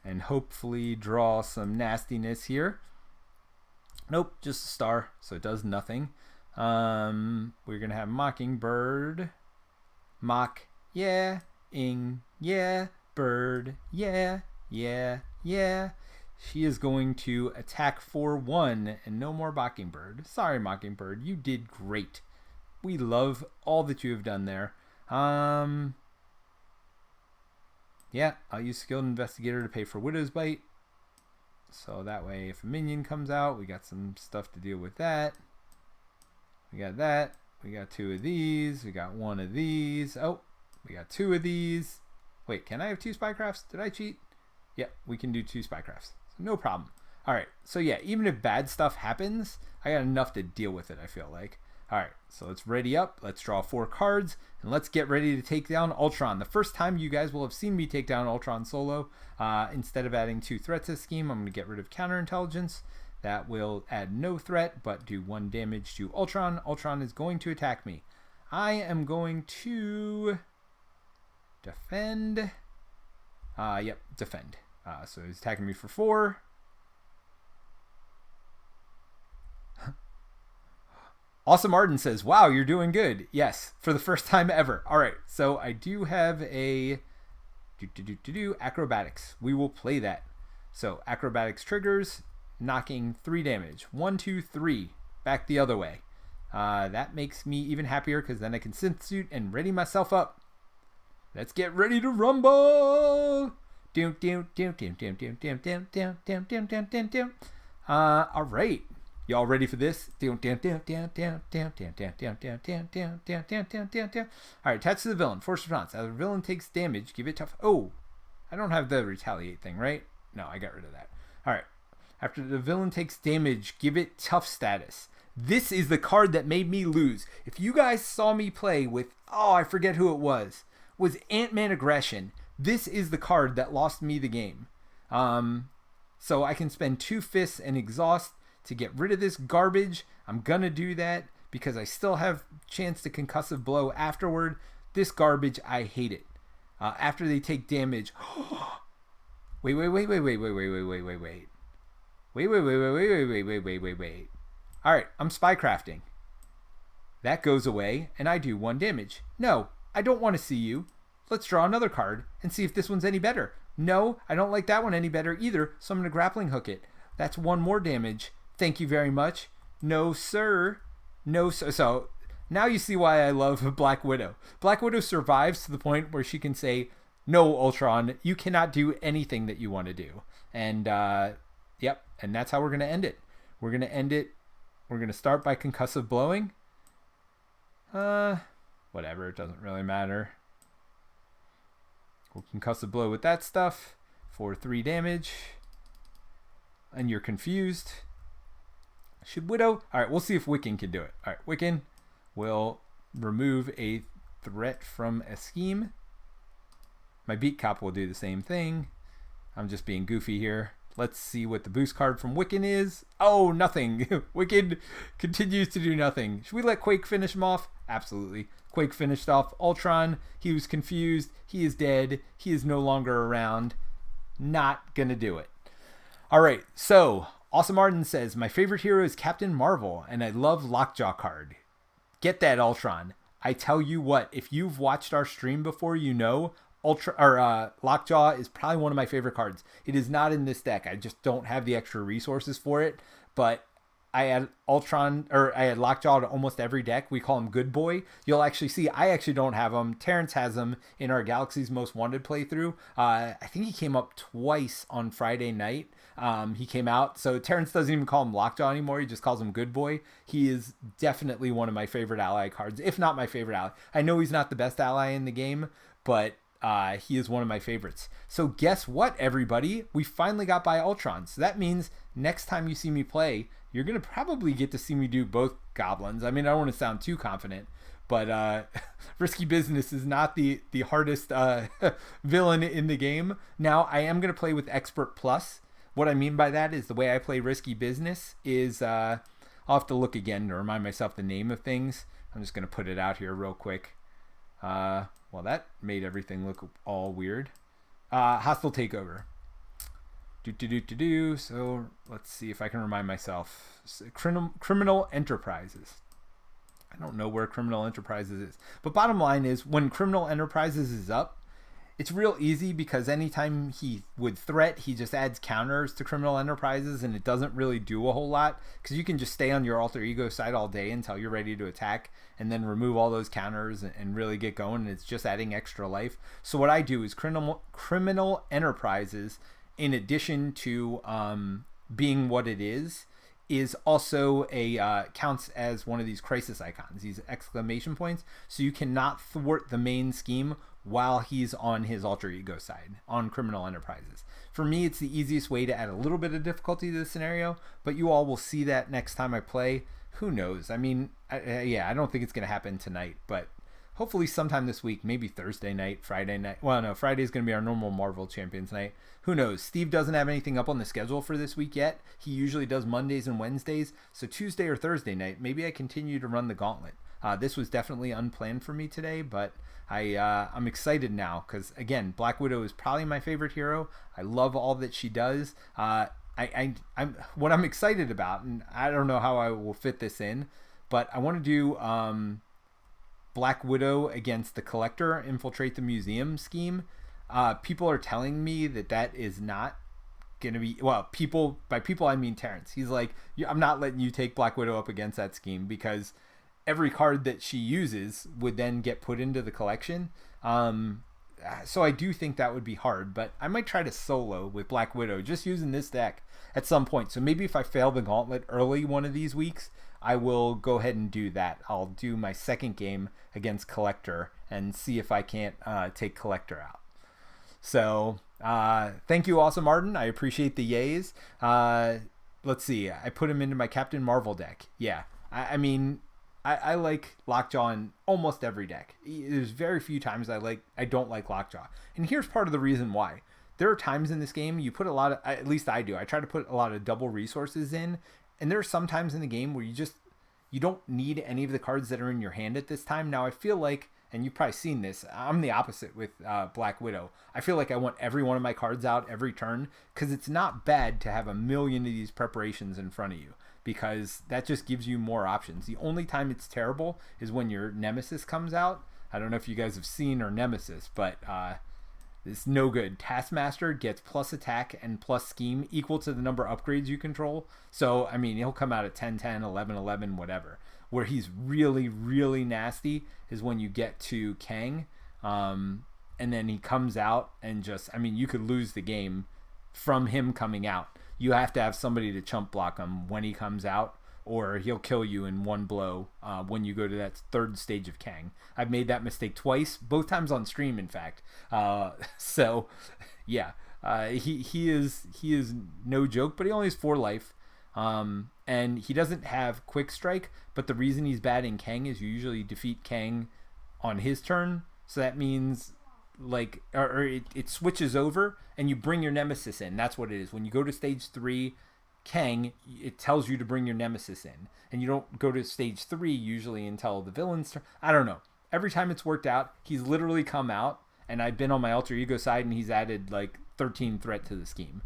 and hopefully draw some nastiness here. Nope, just a star, so it does nothing. We're gonna have Mockingbird. Mock, yeah, ing, yeah, bird, yeah, yeah, yeah. She is going to attack for 1 and no more Mockingbird. Sorry, Mockingbird, you did great. We love all that you have done there. Yeah, I'll use Skilled Investigator to pay for Widow's Bite. So that way, if a minion comes out, we got some stuff to deal with that. We got that. We got 2 of these. We got 1 of these. Oh, we got 2 of these. Wait, can I have 2 Spycrafts? Did I cheat? Yep, we can do 2 Spycrafts. So no problem. All right, so yeah, even if bad stuff happens, I got enough to deal with it, I feel like. All right, so let's ready up. Let's draw 4 cards, and let's get ready to take down Ultron. The first time you guys will have seen me take down Ultron solo. Instead of adding 2 threats to the scheme, I'm going to get rid of counterintelligence. That will add no threat, but do 1 damage to Ultron. Ultron is going to attack me. I am going to defend. Yep, defend. So he's attacking me for 4. Awesome Arden says, wow, you're doing good. Yes, for the first time ever. All right, so I do have a acrobatics. We will play that. So acrobatics triggers, knocking 3 damage. 1, 2, 3. Back the other way. That makes me even happier because then I can synth suit and ready myself up. Let's get ready to rumble. All right. Y'all ready for this? All right, attach to the villain. Force response. As the villain takes damage, give it tough. Oh, I don't have the retaliate thing, right? No, I got rid of that. All right. After the villain takes damage, give it tough status. This is the card that made me lose. If you guys saw me play with, I forget who it was Ant-Man Aggression. This is the card that lost me the game. So I can spend 2 fists and exhaust to get rid of this garbage. I'm gonna do that because I still have chance to concussive blow afterward. This garbage, I hate it. After they take damage. Wait. All right, I'm spycrafting. That goes away, and I do 1 damage. No, I don't want to see you. Let's draw another card and see if this one's any better. No, I don't like that one any better either, so I'm going to grappling hook it. That's 1 more damage. Thank you very much. No, sir. No, sir. So now you see why I love Black Widow. Black Widow survives to the point where she can say, no, Ultron, you cannot do anything that you want to do. And, yep, and that's how we're going to end it. We're going to end it. We're going to start by concussive blowing. Whatever, it doesn't really matter. We'll concussive blow with that stuff for 3 damage. And you're confused. Should Widow? All right, we'll see if Wiccan can do it. All right, Wiccan will remove a threat from a scheme. My Beat Cop will do the same thing. I'm just being goofy here. Let's see what the boost card from Wiccan is. Oh, nothing. Wiccan continues to do nothing. Should we let Quake finish him off? Absolutely. Quake finished off Ultron. He was confused. He is dead. He is no longer around. Not gonna do it. All right, so Awesome Arden says, my favorite hero is Captain Marvel, and I love Lockjaw card. Get that, Ultron. I tell you what, if you've watched our stream before, you know Lockjaw is probably one of my favorite cards. It is not in this deck. I just don't have the extra resources for it. But I had I had Lockjaw to almost every deck. We call him Good Boy. You'll actually see, I actually don't have him. Terrence has him in our Galaxy's Most Wanted playthrough. I think he came up twice on Friday night. He came out. So Terrence doesn't even call him Lockjaw anymore. He just calls him Good Boy. He is definitely one of my favorite ally cards, if not my favorite ally. I know he's not the best ally in the game, but he is one of my favorites. So guess what, everybody? We finally got by Ultron. So that means next time you see me play, you're going to probably get to see me do both goblins. I mean, I don't want to sound too confident, but Risky Business is not the hardest villain in the game. Now, I am going to play with Expert Plus. What I mean by that is the way I play Risky Business is I'll have to look again to remind myself the name of things. I'm just going to put it out here real quick. Well, that made everything look all weird. Hostile Takeover. So let's see if I can remind myself. Criminal Enterprises. I don't know where Criminal Enterprises is. But bottom line is, when Criminal Enterprises is up, it's real easy because anytime he would threat, he just adds counters to Criminal Enterprises, and it doesn't really do a whole lot because you can just stay on your alter ego side all day until you're ready to attack and then remove all those counters and really get going. And it's just adding extra life. So what I do is Criminal Enterprises, in addition to being what it is also a counts as one of these crisis icons, these exclamation points. So you cannot thwart the main scheme while he's on his alter ego side on Criminal Enterprises. For me, it's the easiest way to add a little bit of difficulty to the scenario, but you all will see that next time I play. Who knows? I mean, I don't think it's going to happen tonight, but hopefully sometime this week, maybe Thursday night, Friday night. Well, no, Friday is going to be our normal Marvel Champions night. Who knows? Steve doesn't have anything up on the schedule for this week yet. He usually does Mondays and Wednesdays. So Tuesday or Thursday night, maybe I continue to run the Gauntlet. This was definitely unplanned for me today, but I'm excited now because, again, Black Widow is probably my favorite hero. I love all that she does. I'm what I'm excited about, and I don't know how I will fit this in, but I want to do Black Widow against the Collector, infiltrate the museum scheme. People are telling me that is not gonna be, well, by people I mean Terrence. He's like, I'm not letting you take Black Widow up against that scheme because every card that she uses would then get put into the collection. So I do think that would be hard, but I might try to solo with Black Widow just using this deck at some point. So maybe if I fail the Gauntlet early one of these weeks, I will go ahead and do that. I'll do my second game against Collector and see if I can't take Collector out. So thank you, Awesome Arden. I appreciate the yays. Let's see. I put him into my Captain Marvel deck. Yeah, I mean, I like Lockjaw in almost every deck. There's very few times I don't like Lockjaw. And here's part of the reason why. There are times in this game you put a lot of, at least I do, I try to put a lot of double resources in. And there are some times in the game where you don't need any of the cards that are in your hand at this time. Now I feel like, and you've probably seen this, I'm the opposite with Black Widow. I feel like I want every one of my cards out every turn because it's not bad to have a million of these preparations in front of you, because that just gives you more options. The only time it's terrible is when your Nemesis comes out. I don't know if you guys have seen our Nemesis, but it's no good. Taskmaster gets plus attack and plus scheme equal to the number of upgrades you control. So, I mean, he'll come out at 10, 10, 11, 11, whatever. Where he's really, really nasty is when you get to Kang. And then he comes out and just, I mean, you could lose the game from him coming out. You have to have somebody to chump block him when he comes out, or he'll kill you in one blow when you go to that third stage of Kang. I've made that mistake twice, both times on stream, in fact. So, yeah, he is no joke, but he only has 4 life. And he doesn't have quick strike, but the reason he's bad in Kang is you usually defeat Kang on his turn. So that means it switches over and you bring your Nemesis in. That's what it is. When you go to stage 3 Kang, it tells you to bring your Nemesis in, and you don't go to stage 3 usually until the villain's turn. I don't know. Every time it's worked out, he's literally come out, and I've been on my alter ego side, and he's added 13 threat to the scheme,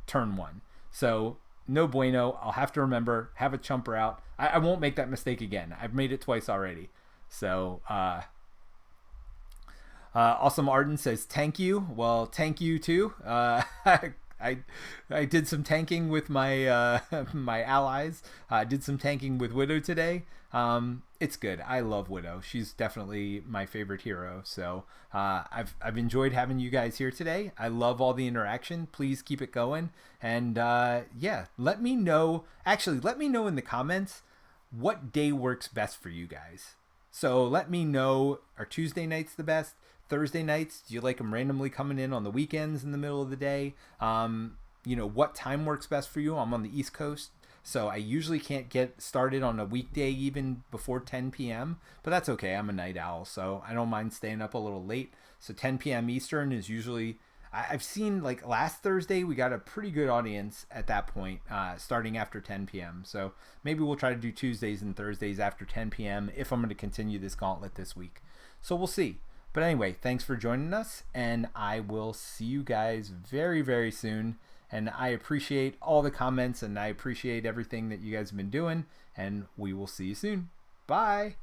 turn 1. So no bueno. I'll have to remember, have a chumper out. I won't make that mistake again. I've made it twice already. So Awesome Arden says tank you. Well, tank you too. I did some tanking with my my allies. I did some tanking with Widow today. It's good. I love Widow. She's definitely my favorite hero. So I've enjoyed having you guys here today. I love all the interaction. Please keep it going. And yeah, let me know. Actually, let me know in the comments what day works best for you guys. So let me know, are Tuesday nights the best? Thursday nights? Do you like them randomly coming in on the weekends in the middle of the day? You know, what time works best for you? I'm on the East Coast, so I usually can't get started on a weekday even before 10 p.m., but that's okay. I'm a night owl, so I don't mind staying up a little late. So 10 p.m. Eastern is usually, I've seen last Thursday, we got a pretty good audience at that point, starting after 10 p.m. So maybe we'll try to do Tuesdays and Thursdays after 10 p.m. if I'm going to continue this gauntlet this week. So we'll see. But anyway, thanks for joining us, and I will see you guys very, very soon. And I appreciate all the comments, and I appreciate everything that you guys have been doing. And we will see you soon. Bye.